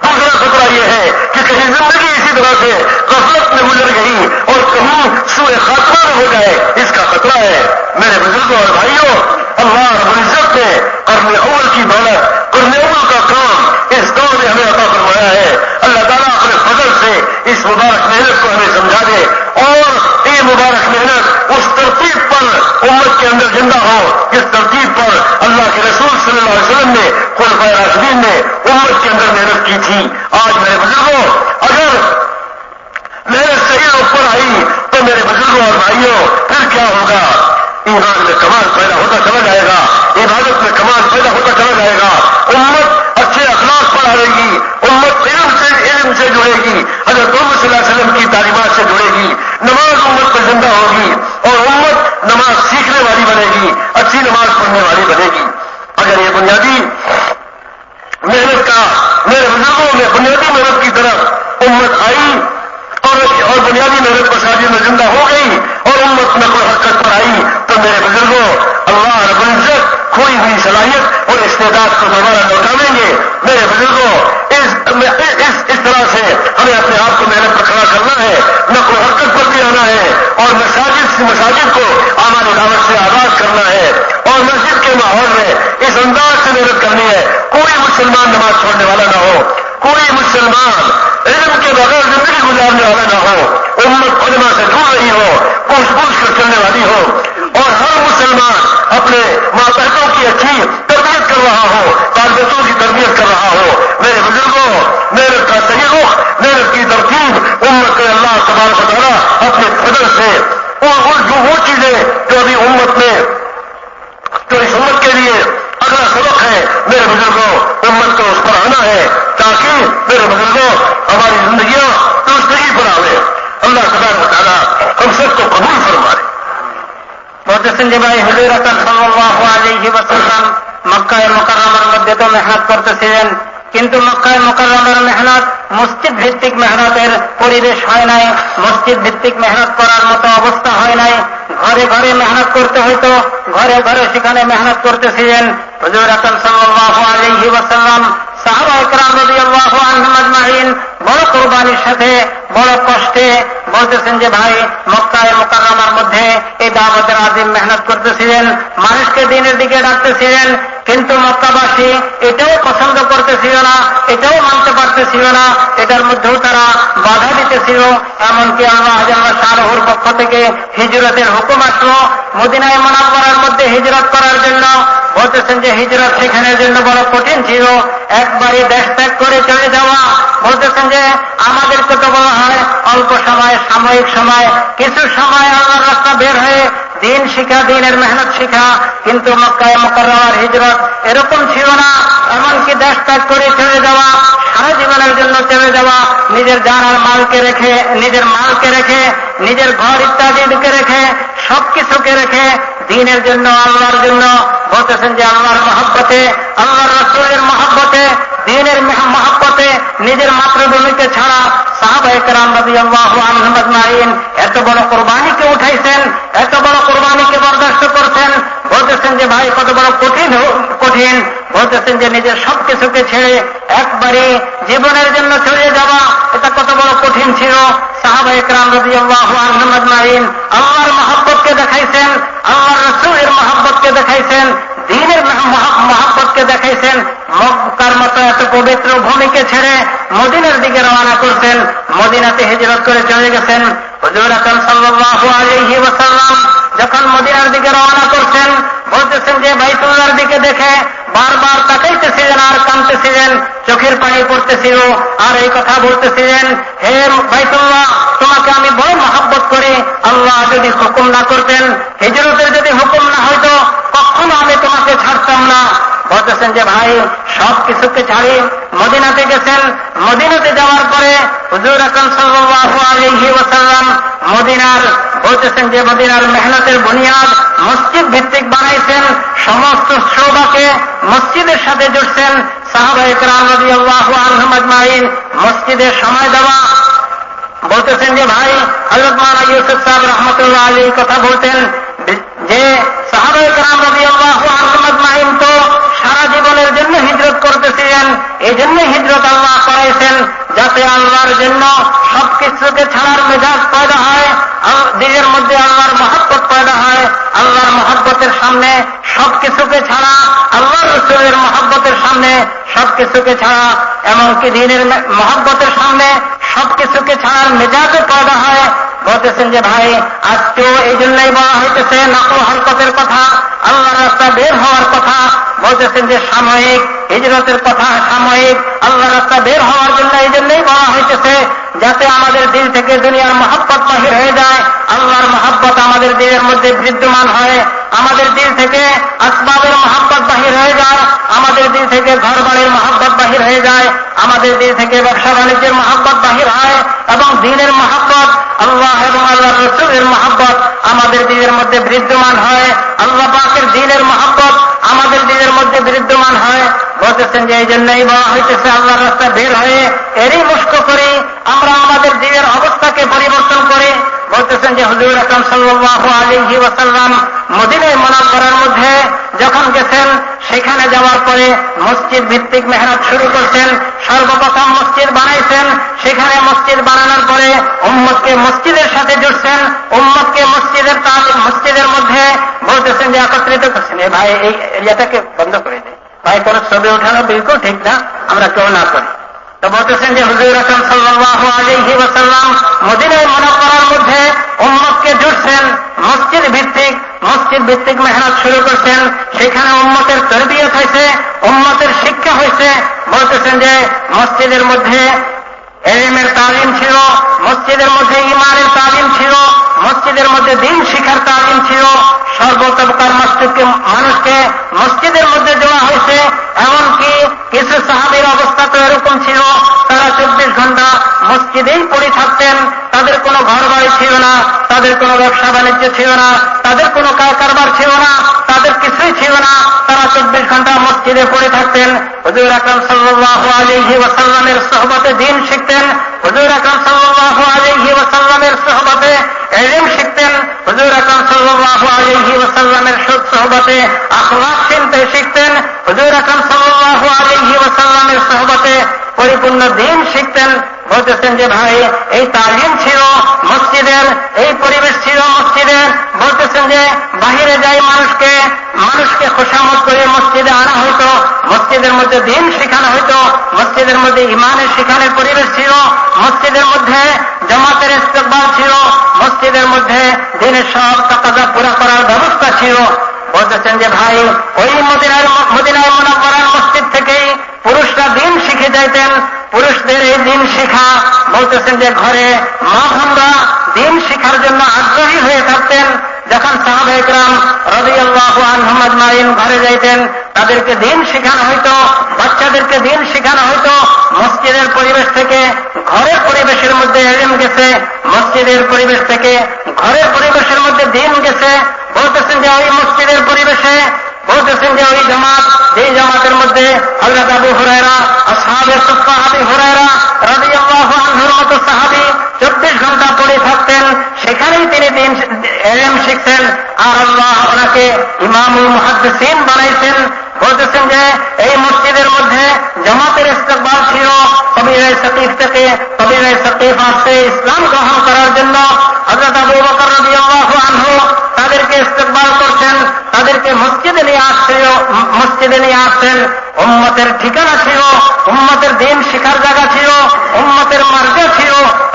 دوسرا خطرہ یہ ہے کہ کہیں زندگی اسی طرح سے غفلت میں گزر گئی اور کہیں سوء خاتمہ نہ ہو جائے, اس کا خطرہ ہے. میرے بزرگوں اور بھائیوں اللہ رب العزت نے قرن اول کی دولت, قرن اول کا کام اس دور میں ہمیں عطا فرمایا ہے. اللہ تعالیٰ اپنے فضل سے اس مبارک محنت کو ہمیں سمجھا دے اور یہ مبارک محنت اس ترتیب پر امت کے اندر زندہ ہو جس ترتیب پر اللہ کے رسول صلی اللہ علیہ وسلم نے خلفائے راشدین نے امت کے اندر محنت کی تھی. آج میرے بزرگوں اگر محنت صحیح اوپر آئی تو میرے بزرگوں اور بھائیوں پھر کیا ہوگا؟ ایمان میں کمال پیدا ہوتا چلا جائے گا, عبادت میں کمال پیدا ہوتا چلا جائے گا, امت اچھے اخلاق پر آئے گی, امت علم سے جڑے گی, حضرت محمد صلی اللہ علیہ وسلم کی تعلیمات سے جڑے گی, نماز امت پر زندہ ہوگی اور امت نماز سیکھنے والی بنے گی, اچھی نماز پڑھنے والی بنے گی. اگر یہ بنیادی محنت کا میرے بزرگوں میں بنیادی محنت کی طرف امت آئی اور بنیادی محنت مساجد میں زندہ ہو گئی اور امت نقل و حرکت پر آئی تو میرے بزرگوں اللہ رب العزت کھوئی ہوئی صلاحیت اور استعداد کو دوبارہ لوٹاویں گے. میرے بزرگوں اس طرح سے ہمیں اپنے آپ کو محنت پر کھڑا کرنا ہے, نقل و حرکت پر بھی آنا ہے اور مساجد کو اعمال دعوت سے آباد کرنا ہے اور مسجد کے ماحول میں اس انداز سے محنت کرنی ہے. کوئی مسلمان نماز چھوڑنے والا نہ ہو, کوئی مسلمان علم کے بغیر زندگی گزارنے والا نہ ہو, امت علماء سے جڑ رہی ہو, پوچھ کر چلنے والی ہو اور ہر مسلمان اپنے ماتحتوں کی اچھی تربیت کر رہا ہو, طالبوں کی تربیت کر رہا ہو. میرے بزرگوں محنت کا صحیح رخ, محنت کی ترتیب امت کے اللہ تبارک و تعالیٰ اپنے فضل سے وہ چیزیں جو ابھی امت میں جو اس امت کے لیے اگلا سبق ہے میرے بزرگوں امت کو اس پر آنا ہے تاکہ میرے بزرگوں ہماری زندگیاں درستگی پر آئے. اللہ تبارک و تعالیٰ ہم سب کو قبول فرمائے. বলতেছেন যে ভাই হুজুর আকরাম সাল্লাল্লাহু আলাইহি ওয়াসাল্লাম মক্কায় মুকাররমার মধ্যে তো মেহনত করতেছিলেন, কিন্তু মক্কায় মুকাররমার মেহনত মসজিদ ভিত্তিক মেহনতের পরিবেশ হয় নাই, মসজিদ ভিত্তিক মেহনত করার মতো অবস্থা হয় নাই. ঘরে ঘরে মেহনত করতে হইতো, ঘরে ঘরে সেখানে মেহনত করতেছিলেন হুজুর আকরাম সাল্লাল্লাহু আলাইহি ওয়াসাল্লাম. সাহাবা একরাম রাদিয়াল্লাহু আনহুম আজমাইন বড় কুরবানির সাথে, বড় কষ্টে, বলতেছেন যে ভাই মক্কায় মুকাররমার মধ্যে এই দাওয়াতের আযীম মেহনত করতেছিলেন, মানুষকে দ্বীনের দিকে ডাকতেছিলেন, কিন্তু মক্কাবাসী এটাও পছন্দ করতেছিল না, এটাও মানতে পারতেছিল না, এটার মধ্যেও তারা বাধা দিতেছিল। এমনকি আল্লাহ জাল্লা শাআনুহুর পক্ষ থেকে হিজরতের হুকুম আসলো মদিনায় মুনাওয়ারার মধ্যে হিজরত করার জন্য। বলতেছেন যে হিজরত সেখানের জন্য বড় কঠিন ছিল, একবারই দেশ ত্যাগ করে চলে যাওয়া। বলতেছেন যে আমাদেরকে তো বলা হয় অল্প সময়, সাময়িক সময়, কিছু সময় আল্লাহর রাস্তা বের হয়ে দিন শিখা, দিনের মেহনত শিখা, কিন্তু মক্কায় মুকাররমার হিজরত এরকম ছিল না। এমনকি দেশ ত্যাগ করে চলে যাওয়া, সারা জীবনের জন্য চলে যাওয়া, নিজের জান আর মালকে রেখে, নিজের মালকে রেখে, নিজের ঘর ইত্যাদিকে রেখে, সবকিছুকে রেখে দিনের জন্য, আল্লাহর জন্য। বলতেছেন যে আল্লাহর মহব্বতে, আল্লাহর রাসূলের মহব্বতে, দিনের মহব্বতে নিজের মাতৃভূমিকে ছাড়া সাহাবায়ে কেরাম রাদিয়াল্লাহু আনহুম আজমাইন এত বড় কোরবানিকে উঠাইছেন, এত বড় কোরবানিকে বরদাস্ত করছেন। বলতেছেন যে ভাই কত বড় কঠিন। বলতেছেন যে নিজের সবকিছুকে ছেড়ে একবারে জীবনের জন্য চলে যাওয়া, এটা কত বড় কঠিন ছিল। সাহাবায়ে কেরাম রাদিয়াল্লাহু আনহুম আজমাইন আল্লাহর মহব্বতকে দেখাইছেন, আল্লাহর রাসূলের মহব্বতকে দেখাইছেন, দ্বীনের মহব্বতকে দেখাইছেন। মক্কার মতো এত পবিত্র ভূমিকে ছেড়ে মদিনার দিকে রওনা করছেন, মদিনাতে হিজরত করে চলে গেছেন। হুজুর আকরাম সাল্লাল্লাহু আলাইহি ওয়াসাল্লাম যখন মদিনার দিকে রওনা করছেন, বলতেছেন যে বাইতুল্লাহর দিকে দেখে বারবার তাকাইতেছিলেন আর কাঁদতেছিলেন, চোখের পানি পড়তেছিল, আর এই কথা বলতেছিলেন, হে বাইতুল্লাহ, তোমাকে আমি বড় মহব্বত করি, আল্লাহ যদি হুকুম না করতেন, হিজরতের যদি হুকুম না হয়তো, কখনো আমি তোমাকে ছাড়তাম না। বলতেছেন যে ভাই সবকিছুকে ছাড়ি মদিনাতে গেছেন। মদিনাতে যাওয়ার পরে হুজুর আকরাম সাল্লাল্লাহু আলাইহি ওয়াসাল্লাম মদিনার, বলতেছেন যে মদিনার মেহনতের বুনিয়াদ মসজিদ ভিত্তিক বানাইছেন, সমস্ত শোভাকে মসজিদের সাথে জুড়ছেন। সাহাবায়ে কেরাম রাদিয়াল্লাহু আনহুম আজমাইন মসজিদের সময় দেওয়া। বলতেছেন যে ভাই হযরত মাওলানা ইউসুফ সাহেব রাহমাতুল্লাহ আলাইহি কথা বলতেন যে সাহাবায়ে কেরাম রাদিয়াল্লাহু আনহুম আজমাইন তো সারা জীবনের জন্য হিজরত করতেছিলেন, এই জন্য হিজরত আল্লাহ করাইছেন যাতে আল্লাহর জন্য সবকিছুকে ছাড়ার মেজাজ পয়দা হয়, দিলের মধ্যে আল্লাহর মহব্বত পয়দা হয়। আল্লাহর মহব্বতের সামনে সবকিছুকে ছাড়া, আল্লাহর রাসূলের মহব্বতের সামনে সবকিছুকে ছাড়া, এমনকি দিনের মহব্বতের সামনে সবকিছুকে ছাড়ার মেজাজও পয়দা হয়। বলতেছেন যে ভাই আজকেও এই জন্যই বলা হইতেছে নকল হরকতের কথা, আল্লাহর রাস্তা বের হওয়ার কথা। বলতেছেন যে সাময়িক হিজরতের কথা, সাময়িক আল্লাহর রাস্তা বের হওয়ার জন্য এই জন্যই বলা হইতেছে যাতে আমাদের দিল থেকে দুনিয়ার মহব্বত বাহির হয়ে যায়, আল্লাহর মহব্বত আমাদের দিলের মধ্যে বিদ্যমান হয়, আমাদের দিল থেকে আসবাবের মহব্বত বাহির হয়ে যায়, আমাদের দিল থেকে ঘর বাড়ির মহব্বত বাহির হয়ে যায়, আমাদের দিল থেকে ব্যবসা বাণিজ্যের মহব্বত বাহির হয়, এবং দিনের মহব্বত, আল্লাহ এবং আল্লাহর রাসূলের মহব্বত আমাদের দিলের মধ্যে বিদ্যমান হয়, আল্লাহ পাকের দিনের মহব্বত আমাদের দিলের মধ্যে বিদ্যমান হয়। বলতেছেন যে এই জন্যই বলা হইতেছে আল্লাহর রাস্তা বের হয়ে এরই মুস্ক করি আমরা আমাদের দিনের অবস্থাকে পরিবর্তন করি। বলতেছেন যে হুজুর আকরাম সাল্লাল্লাহু আলাইহি ওয়াসাল্লাম মদিনায় মুনাওয়ারার মধ্যে যখন গেছেন, সেখানে যাওয়ার পরে মসজিদ ভিত্তিক মেহনত শুরু করছেন। সর্বপ্রথম মসজিদ বানাইছেন, সেখানে মসজিদ বানানোর পরে উম্মতকে মসজিদের সাথে জুড়ছেন, উম্মতকে মসজিদের তালিম, মসজিদের মধ্যে বলতেছেন যে একত্রিত করছেন। ভাই এই এরিয়াটাকে বন্ধ করে দেয় ভাই, কোন ছবি ওঠানো বিলকুল ঠিক না, আমরা কেউ না করি। তো বলতেছেন যে হুজুর আকরাম সাল্লাল্লাহু আলাইহি ওয়াসাল্লাম মদিনায় মুনাওয়ারার মধ্যে উম্মতকে জুড়ছেন, মসজিদ ভিত্তিক মেহনত শুরু করছেন। সেখানে উম্মতের তরবিয়ত হয়েছে, উম্মতের শিক্ষা হয়েছে। বলতেছেন যে মসজিদের মধ্যে ইলমের তালিম ছিল, মসজিদের মধ্যে ঈমানের তালিম ছিল, মসজিদের মধ্যে দ্বীন শিক্ষার তালিম ছিল। সর্বতবকার মানুষকে মসজিদের মধ্যে দেওয়া হয়েছে। এমনকি কিছু সাহাবীর অবস্থা তো এরকম ছিল, তারা 24 ঘন্টা মসজিদেই পড়ে থাকতেন, তাদের কোনো ঘর বাড়ি ছিল না, তাদের কোনো ব্যবসা বাণিজ্য ছিল না, তাদের কোনো কারবার ছিল না, তাদের কিছুই ছিল না, তারা 24 ঘন্টা মসজিদে পড়ে থাকতেন। হুজুর আকরাম সাল্লাল্লাহু আলাইহি ওয়াসাল্লামের সুহবতে দ্বীন শিখতেন, হুজুর আকরাম সাল্লাল্লাহু আলাইহি ওয়াসাল্লামের সুহবতে ইলম শিখতেন, হুজুর আকরাম সাল্লাল্লাহু আলাইহি ওয়াসাল্লামের সুহবতে আখলাক চিনতে শিখতেন, হুজুর আকরাম সাল্লাল্লাহু আলাইহি ওয়াসাল্লামের সুহবতে পরিপূর্ণ দ্বীন শিখতেন। বলতেছেন যে ভাই এই তালিম ছিল মসজিদ মসজিদের মধ্যে দিন শেখানো হইতো, মসজিদের মধ্যে ইমানের শেখানোর পরিবেশ ছিল, মসজিদের মধ্যে জামাতের ইস্তেকবাল ছিল, মসজিদের মধ্যে দিনের সব তাকাজা পুরা করার ব্যবস্থা ছিল। বলতেছেন যে ভাই, ওই মদিনার মুনাওয়ারার মসজিদ থেকেই পুরুষরা দিন শিখে যাইতেন। পুরুষদের এই দিন শিখা, বলতেছেন যে ঘরে মা বোনরা দিন শিখার জন্য আগ্রহী হয়ে থাকতেন। যখন সাহাবা ইকরাম রাদিয়াল্লাহু আনহুম আজমাইন ঘরে যাইতেন, তাদেরকে দিন শেখানো হইতো, বাচ্চাদেরকে দিন শেখানো হইতো। মসজিদের পরিবেশ থেকে ঘরের পরিবেশের মধ্যে ইলম গেছে, মসজিদের পরিবেশ থেকে ঘরের পরিবেশের মধ্যে দিন গেছে। বলতেছেন যে ওই মসজিদের পরিবেশে, বলতেছেন যে ওই জামাত, যেই জামাতের মধ্যে হযরত আবু হুরায়রা, আসহাবে সুফফা আবু হুরায়রা রাদিয়াল্লাহু আনহুর মতো সাহাবী 24 ঘন্টা পড়ে থাকতেন, সেখানেই তিনি দিন ইলম শিখছেন। আর আল্লাহ ওনাকে ইমামুল মুহাদ্দিসিন বানাইছেন। বলতেছেন যে এই মসজিদের মধ্যে জামাতের ইস্তেকবাল ছিল, কবিরায়ে সাকিফ থেকে কবিরায়ে সাকিফ আসছে ইসলাম গ্রহণ করার জন্য। হযরত আবু বকর রাদিয়াল্লাহু আনহু তাদেরকে ইস্তেকবাল করছেন, তাদেরকে মসজিদে নিয়ে আসছেন। উম্মতের ঠিকানা ছিল, উম্মতের দিন শিখার জায়গা ছিল, উম্মতের মার্জা ছিল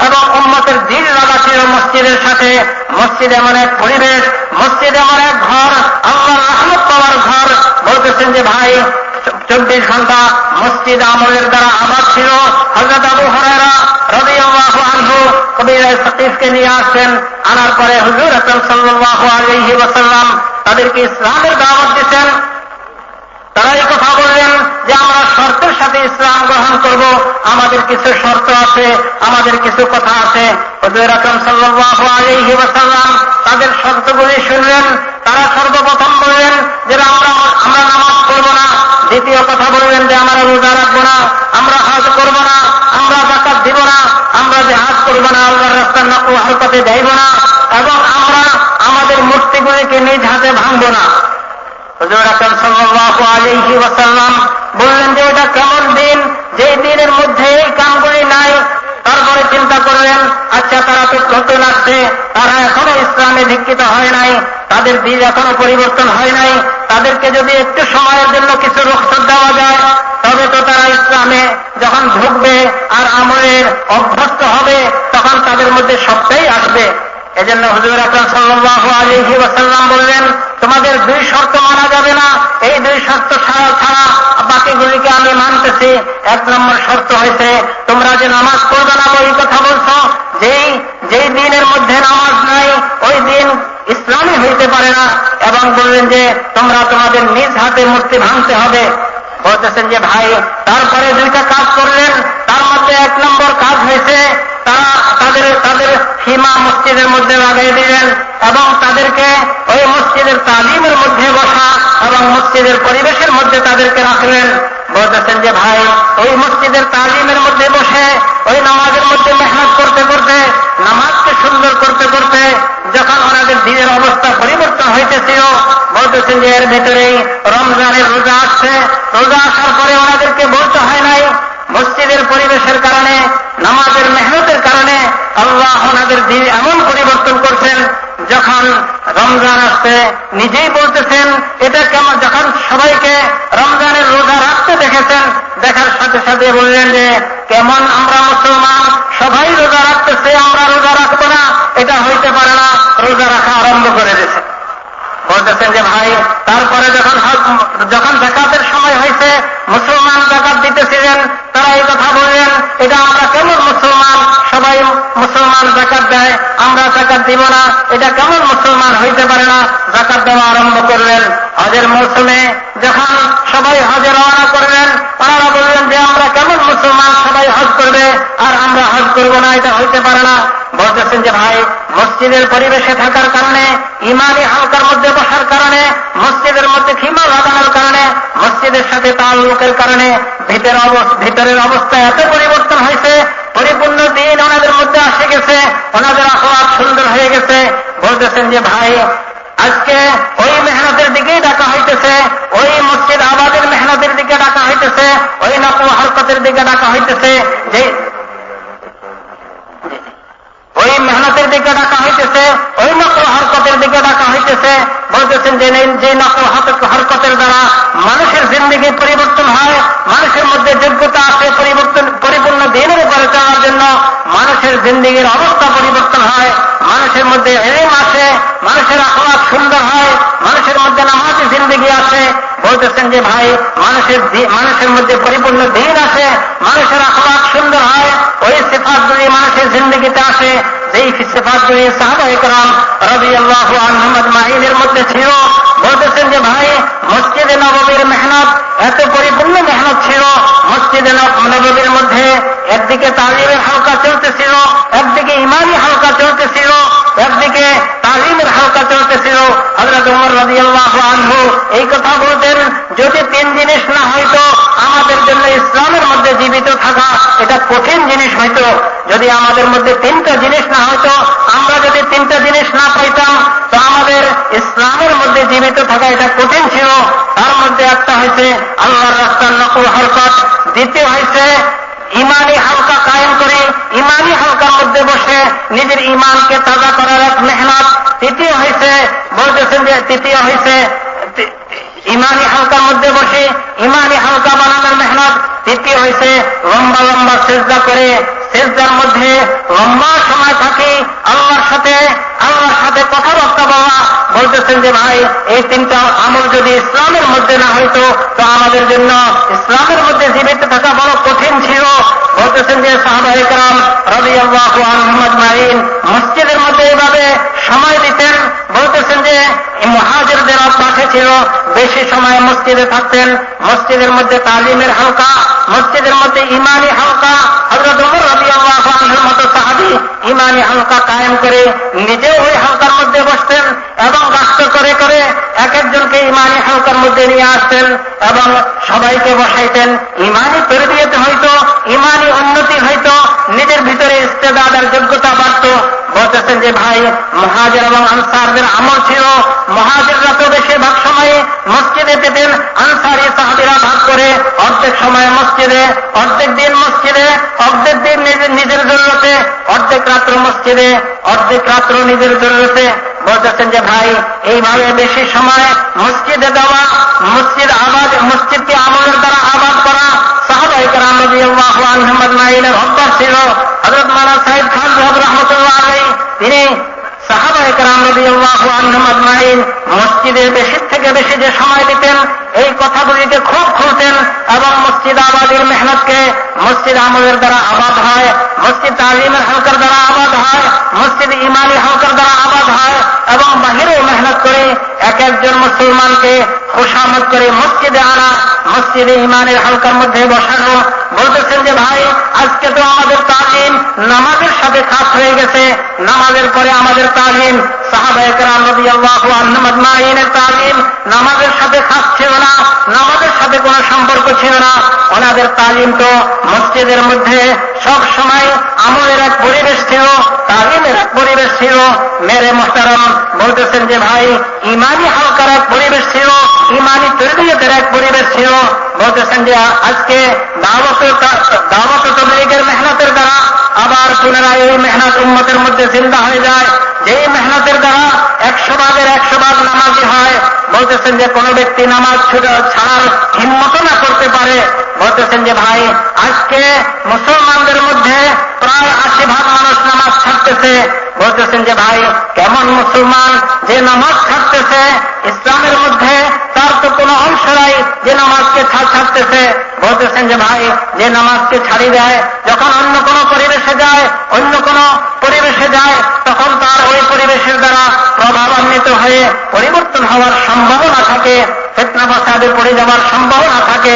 এবং উম্মতের দিল লাগা ছিল মসজিদের সাথে। মসজিদ এমন এক পরিবেশ, মসজিদ এমন এক ঘর, আল্লাহর রহমত পাওয়ার ঘর। বলতেছেন যে ভাই, 24 ঘন্টা মসজিদ আমলের দ্বারা আবাদ ছিল। হযরত আবু হুরায়রা রাদিয়াল্লাহু আনহু কবিরায়ে সাকিফকে নিয়ে আসছেন। আনার পরে হুজুর আকরাম সাল্লাল্লাহু আলাইহি ওয়াসাল্লাম তাদেরকে ইসলামের দাওয়াত দিতেন। তারা এই কথা বললেন যে আমরা শর্তের সাথে ইসলাম গ্রহণ করব, আমাদের কিছু শর্ত আছে, আমাদের কিছু কথা আছে। হুজুর আকরাম সাল্লাল্লাহু আলাইহি ওয়াসাল্লাম তাদের শর্তগুলি শুনলেন। তারা সর্বপ্রথম বললেন যে আমরা নামাজ পড়ব না। দ্বিতীয় কথা বললেন যে আমরা রোজা রাখবো না, আমরা হজ করব না, আমরা যাকাত দিব না, আমরা জিহাদ করব না, আল্লাহর রাস্তায় নকল হরকতে যাইব না, এবং আমরা আমাদের মূর্তিগুলিকে নিজ হাতে ভাঙব না। হুজুর আকরাম সাল্লাল্লাহু আলাইহি ওয়াসাল্লাম বললেন যে এটা কেমন দিন, যে দিনের মধ্যে এই কামগুলি নাই। তারপরে চিন্তা করলেন, আচ্ছা তারা তো নতুন আসছে, তারা এখনো ইসলামে দীক্ষিত হয় নাই, তাদের দিন এখনো পরিবর্তন হয় নাই, তাদেরকে যদি একটু সময়ের জন্য কিছু রুখসত দেওয়া যায়, তবে তো তারা ইসলামে যখন ঢুকবে আর আমলের অভ্যস্ত হবে, তখন তাদের মধ্যে সবটাই আসবে। এজন্য হুজুর আকরাম সাল্লাল্লাহু আলাইহি ওয়াসাল্লাম বললেন, তোমাদের 2 শর্ত মানা যাবে না, এই 2 শর্ত ছাড়া বাকিগুলিকে আমি মানতেছি। 1 নম্বর শর্ত হয়েছে, তোমরা যে নামাজ পড়বে না ওই কথা বলছো, যেই দিনের মধ্যে নামাজ নাই ওই দিন ইসলামী হইতে পারে না। এবং বললেন যে তোমরা তোমাদের নিজ হাতে মূর্তি ভাঙতে হবে। বলতেছেন যে ভাই, তারপরে 2টা কাজ করলেন। তার মধ্যে 1 নম্বর কাজ হয়েছে, তারা তাদের সীমা মসজিদের মধ্যে লাগাই দিলেন এবং তাদেরকে ওই মসজিদের তালিমের মধ্যে বসা এবং মসজিদের পরিবেশের মধ্যে তাদেরকে রাখলেন। বলতেছেন যে ভাই, ওই মসজিদের তালিমের মধ্যে বসে ওই নামাজের মধ্যে মেহনত করতে করতে, নামাজকে সুন্দর করতে করতে যখন ওনাদের দিনের অবস্থা পরিবর্তন হইতেছিল, বলতেছেন যে এর ভেতরেই রমজানের রোজা আসছে। রোজা আসার পরে ওনাদেরকে বলতে হয় নাই, মসজিদের পরিবেশের কারণে, নামাজের মেহনতের কারণে আল্লাহ ওনাদের দিন এমন পরিবর্তন করছেন, যখন রমজান আসছে নিজেই বলতেছেন এটা কেমন। যখন সবাইকে রমজানের রোজা রাখতে দেখেছেন, দেখার সাথে সাথে বললেন যে কেমন আমরা মুসলমান, সবাই রোজা রাখতেছে, আমরা রোজা রাখবো না, এটা হইতে পারে না। রোজা রাখা আরম্ভ করে দিয়েছে। বলতেছেন যে ভাই, তারপরে যখন যাকাতের সময় হয়েছে, মুসলমান যাকাত দিতেছিলেন, তারা এই কথা বললেন এটা আমরা কেমন মুসলমান, সবাই মুসলমান যাকাত দেয়, আমরা যাকাত দিব না, এটা কেমন মুসলমান হইতে পারে না। যাকাত দেওয়া আরম্ভ করলেন। হজের মৌসুমে যখন সবাই হজে রওনা করলেন, ওনারা বললেন যে আমরা কেমন মুসলমান, সবাই হজ করবে আর আমরা হজ করব না, এটা হইতে পারে না। বলতেছেন যে ভাই, মসজিদের পরিবেশে থাকার কারণে, ইমানি হালকার মধ্যে বসার কারণে, মসজিদের মধ্যে খিমা লাগানোর কারণে, মসজিদের সাথে তাল্লুকের কারণে ভিতরের অবস্থা এত পরিবর্তন হয়েছে, পরিপূর্ণ দিন ওনাদের মধ্যে আসে গেছে, ওনাদের আখলাক সুন্দর হয়ে গেছে। বলতেছেন যে ভাই, আজকে ওই মেহনতের দিকেই ডাকা হইতেছে, ওই মসজিদ আবাদের মেহনতের দিকে ডাকা হইতেছে, ওই নকল হরকতের দিকে ডাকা হইতেছে, যে ওই মেহনতের দিকে ডাকা হইতেছে, ওই নকল হরকতের দিকে ডাকা হইতেছে। বলতেছেন যে নকল হরকতের দ্বারা মানুষের জিন্দেগি পরিবর্তন হয়, মানুষের মধ্যে যোগ্যতা আছে পরিপূর্ণ দিনের উপরে চলার জন্য, মানুষের জিন্দেগির অবস্থা পরিবর্তন হয়, মানুষের মধ্যে এলেম আসে, মানুষের আখলাক সুন্দর হয়, মানুষের মধ্যে নামাজি জিন্দেগি আসে। বলতেছেন যে ভাই মানুষের মধ্যে পরিপূর্ণ দিন আসে, মানুষের আখলাক সুন্দর হয়, ওই সিফাত যদি মানুষের জিন্দেগিতে আসে, যেই সিফাত যদি সাহাবায়ে কেরাম রাদিয়াল্লাহু আনহুম আজমাইনের মধ্যে ছিল। বলতেছেন যে ভাই মসজিদে নববীর মেহনত এত পরিপূর্ণ মেহনত ছিল। মসজিদে নববীর মধ্যে একদিকে তালিমের হালকা চলতেছিল, একদিকে ইমানি হালকা চলতেছিল, একদিকে তালিমের হালকা চলতেছিল। হযরত ওমর রাদিয়াল্লাহু আনহু এই কথা বলতেন, যদি 3 জিনিস না হইতো আমাদের জন্য ইসলামের মধ্যে জীবিত থাকা এটা কঠিন জিনিস হইতো। যদি আমাদের মধ্যে 3টা জিনিস না হইতো, আমরা যদি 3টা জিনিস না পাইতাম, তো আমাদের ইসলামের মধ্যে জীবিত থাকা এটা কঠিন ছিল। তার মধ্যে একটা হয়েছে আল্লাহর রাস্তার নকল হরকত, দ্বিতীয় হয়েছে ইমানি হালকা কায়েম করে ইমানি হালকার মধ্যে বসে নিজের ইমানকে তাজা করার এক মেহনত, তৃতীয় হয়েছে ইমানি হালকার মধ্যে বসে ইমানি হালকা বানানোর মেহনত, তৃতীয় হয়েছে লম্বা লম্বা সেজদা করে সেজদার মধ্যে লম্বা সময় থাকি আল্লাহর সাথে কথাবার্তা বলা। বলতেছেন যে ভাই এই 3টা আমল যদি ইসলামের মধ্যে না হইতো, তো আমাদের জন্য ইসলামের মধ্যে জীবিত থাকা বড় কঠিন ছিল। বলতেছেন যে সাহাবায়ে কেরাম রাদিয়াল্লাহু আনহুম আজমাইন মসজিদের মধ্যে এইভাবে সময় দিতেন। বলতেছেন যে মুহাজিরদের অভ্যাসে ছিল বেশি সময় মসজিদে থাকতেন, মসজিদের মধ্যে তালিমের হালকা, মসজিদের মধ্যে ইমানি হালকা। হযরত ওমর রাদিয়াল্লাহু আনহুর মতো সাহাবী ইমানি হালকা কায়েম করে নিজেও ওই হালকার মধ্যে বসতেন এবং রাষ্ট্র করে করে এক একজনকে ইমানি হালকার মধ্যে নিয়ে আসতেন এবং সবাইকে বসাইতেন। ইমানি তরবিয়ত হইতো, ইমানি উন্নতি হইতো, নিজের ভিতরে ইস্তেদাদের যোগ্যতা বাড়ত। বলতেছেন যে ভাই মুহাজির এবং আনসারদের আমল ছিল, মুহাজিররা তো বেশিরভাগ সময়ে মসজিদে পেতেন, আনসারী সাহাবীরা ভাগ করে অর্ধেক সময় মসজিদে, অর্ধেক দিন মসজিদে, অর্ধেক দিন নিজের জরুরতে, অর্ধেক রাত্র মসজিদে, অর্ধেক রাত্র নিজের জরুরতে। বলতেছেন যে ভাই এইভাবে বেশি সময় মসজিদে দেওয়া, মসজিদকে আমলের দ্বারা আবাদ করা সাহাবায়ে কেরাম রাদিয়াল্লাহু আনহুম আজমাইনের অভ্যাস ছিল। হযরত মাওলানা সাইদ খান সাহেব রাহমাতুল্লাহ আলাইহি তিনি সাহাবায়ে কেরাম রাদিয়াল্লাহু আনহুম আজমাইন মসজিদে বেশি থেকে বেশি যে সময় দিতেন এই কথাগুলিকে খুব খুলতেন এবং মসজিদ আবাদের মেহনতকে মসজিদ আমলের দ্বারা আবাদ হয়, মসজিদ তালিমের হালকার দ্বারা আবাদ হয়, মসজিদ ইমানি হালকার দ্বারা আবাদ হয় এবং বাহিরেও মেহনত করে এক একজন মুসলমানকে খুশামদ করে মসজিদে আনা, মসজিদে ইমানের হালকার মধ্যে বসানো। বলতেছেন যে ভাই আজকে তো আমাদের তালিম নামাজের সাথে খাস হয়ে গেছে, নামাজের পরে আমাদের তালিম সাহাবায়ে কেরাম রাদিয়াল্লাহু আনহুম আজমাইনের তালিম নামাজের সাথে খাস ছিল না, নামাজের সাথে কোনো সম্পর্ক ছিল না। ওনাদের তালিম তো মসজিদের মধ্যে সব সময় আমলের এক পরিবেশ ছিল, তালিমের এক পরিবেশ ছিল। মেরে মুহতারাম বলতেছেন যে ভাই ইমানি হালকার এক পরিবেশ ছিল, ইমানি তরবিয়তের এক পরিবেশ ছিল। বলতেছেন যে আজকে দাওয়াত তাবলীগের মেহনতের দ্বারা আবার পুনরায় এই মেহনত উম্মতের মধ্যে জিন্দা হয়ে যায়, যেই মেহনতের দ্বারা 100 ভাগের 100 ভাগ নামাজি হয়। বলতেছেন যে কোনো ব্যক্তি নামাজ ছাড়ার হিম্মত না করতে পারে। বলতেছেন যে ভাই আজকে মুসলমানদের মধ্যে প্রায় 80 ভাগ মানুষ নামাজ ছাড়তেছে। বলতেছেন যে ভাই কেমন মুসলমান যে নামাজ ছাড়তেছে, ইসলামের মধ্যে তার তো কোনো অংশ নাই যে নামাজকে ছাড়তেছে। বলতেছেন যে ভাই যে নামাজকে ছাড়ি দেয়, যখন অন্য কোনো পরিবেশে যায় তখন তার ওই পরিবেশের দ্বারা প্রভাবান্বিত হয়ে পরিবর্তন হওয়ার সম্ভাবনা থাকে, ফিতনা ফাসাদে পড়ে যাওয়ার সম্ভাবনা থাকে।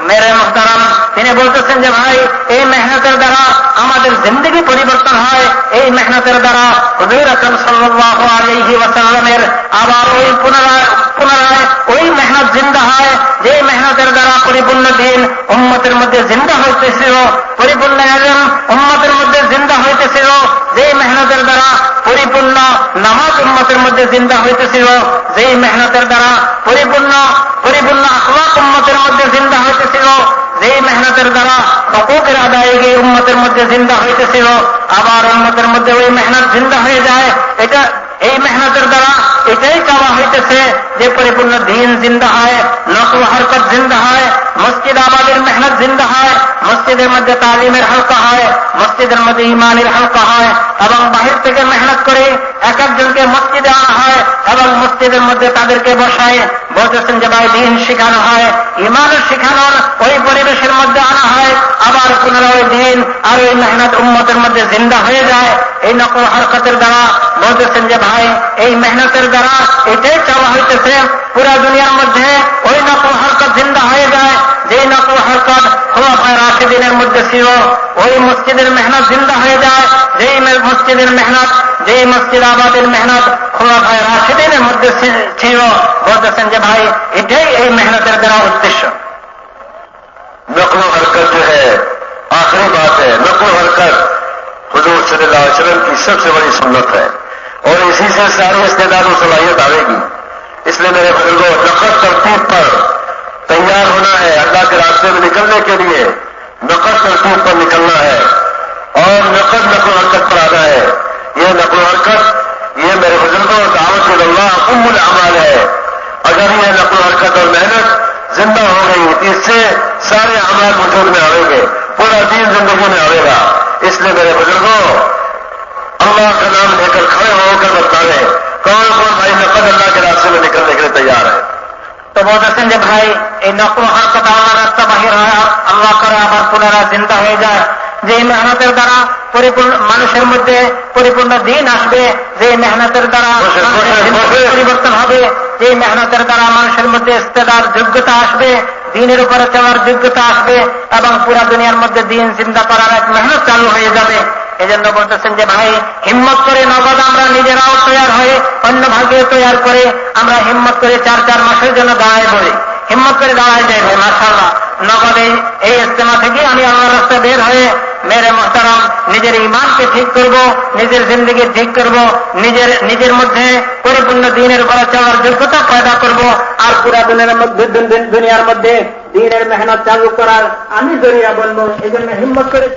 মেরে মুহতারাম তিনি বলতেছেন যে ভাই এই মেহনতের দ্বারা আমাদের জিন্দেগি পরিবর্তন হয়, এই মেহনতের দ্বারা হুজুর আকরাম সাল্লাল্লাহু আলাইহি ওয়াসাল্লামের আবার ওই পুনরায় ওই মেহনত জিন্দা হয়, যে মেহনতের দ্বারা পরিপূর্ণ দিন উম্মতের মধ্যে জিন্দা হইতেছিল, পরিপূর্ণ ইলম উম্মতের মধ্যে জিন্দা হইতেছিল, যে মেহনতের দ্বারা পরিপূর্ণ নামাজ উম্মতের মধ্যে জিন্দা হইতেছিল, যেই মেহনতের দ্বারা পরিপূর্ণ আখলাক উম্মতের মধ্যে জিন্দা হইতেছিল, যেই মেহনতের দ্বারা হকুকের আদায়গি উম্মতের মধ্যে জিন্দা হইতেছিল। আবার উম্মতের মধ্যে ওই মেহনত জিন্দা হয়ে যায়, এই মেহনতের দ্বারা এটাই চাওয়া হইতেছে যে পরিপূর্ণ দিন জিন্দা হয়, নকল হরকত জিন্দা হয়, মসজিদ আবাদের মেহনত জিন্দা হয়, মসজিদের মধ্যে তালিমের হালকা হয়, মসজিদের মধ্যে ইমানের হালকা হয়, এবং বাহির থেকে মেহনত করে এক একজনকে মসজিদে আনা হয় এবং মসজিদের মধ্যে তাদেরকে বসায় বলতেছেন যে ভাই দিন শেখানো হয়, ইমানের শেখানোর ওই পরিবেশের মধ্যে আনা হয়, আবার পুনরায় দিন আর ওই মেহনত উম্মতের মধ্যে জিন্দা হয়ে যায়। এই নকল হরকতের দ্বারা বলতেছেন যে ভাই এই মেহনতের দ্বারা এটাই চাওয়া হইতেছে পুরা দুনিয়ার মধ্যে ওই নকল হরকত জিন্দা হয়ে যায়, যেই নকল হরকত খুলাফায়ে রাশিদিনের মধ্যে ছিল, ওই মসজিদের মেহনত জিন্দা হয়ে যায়, যেই মসজিদের মেহনত, যেই মসজিদ আবাদের মেহনত খুলাফায়ে রাশিদিনের মধ্যে ছিল। বলতেছেন যে ভাই এটাই এই মেহনতের দ্বারা উদ্দেশ্য। नकल हरकत जो है आखिरी बात है। नकल हरकत हुजूर सल्लल्लाहु अलैहि वसल्लम की सबसे बड़ी सुन्नत है और इसी से सारी इस्तेदाद और सलाहियत आएगी। इसलिए मेरे बुजुर्गों, नकद तरतीब पर तैयार होना है। अल्लाह के रास्ते में निकलने के लिए नकद तरतीब पर निकलना है और नकल हरकत पर आना है। ये नकल हरकत, ये मेरे बुजुर्गों दावत अल्लाह उम्मुल अमाल है। अगर ये नकल हरकत और मेहनत जिंदा हो गई तो इससे सारे अमाल वजूद में आएंगे, पूरा दीन जिंदगी में आएगा। इसलिए मेरे बुजुर्गों, अल्लाह का नाम लेकर खड़े होकर बताएं कौन कौन भाई नकद अल्लाह के रास्ते में निकलने के लिए तैयार है। তো বলতেছেন যে ভাই এই নকল হরকত আল্লাহ রাস্তা বাহির হয়, আল্লাহ করে আবার পুনরায় জিন্দা হয়ে যায়, যে মেহনতের দ্বারা পরিপূর্ণ মানুষের মধ্যে পরিপূর্ণ দিন আসবে, যে মেহনতের দ্বারা পরিবর্তন হবে, যে মেহনতের দ্বারা মানুষের মধ্যে ইস্তেদার যোগ্যতা আসবে, দিনের উপরে চলার যোগ্যতা আসবে এবং পুরা দুনিয়ার মধ্যে দিন জিন্দা করার এক মেহনত চালু হয়ে যাবে। এজন্য বলতেছেন যে ভাই হিম্মত করে নগদ আমরা নিজেরাও তৈরি হয়ে অন্য ভাগে তৈরি করে আমরা হিম্মত করে 4 মাসের জন্য দাঁড়ায় পড়ি, হিম্মত করে দাঁড়ায় যাই ভাই। মাশাআল্লাহ, নগদে এই ইজতেমা থেকে আমি আল্লাহর রাস্তায় বের হয়ে মেরে মুহতারাম নিজের ইমানকে ঠিক করব, নিজের জিন্দেগি ঠিক করব, নিজের মধ্যে পরিপূর্ণ দিনের উপরে চলার যোগ্যতা পয়দা করব, আর পুরা দুনিয়ার মধ্যে দিনের মেহনত চালু করার আমি জরিয়া বলবো। এই জন্য হিম্মত করে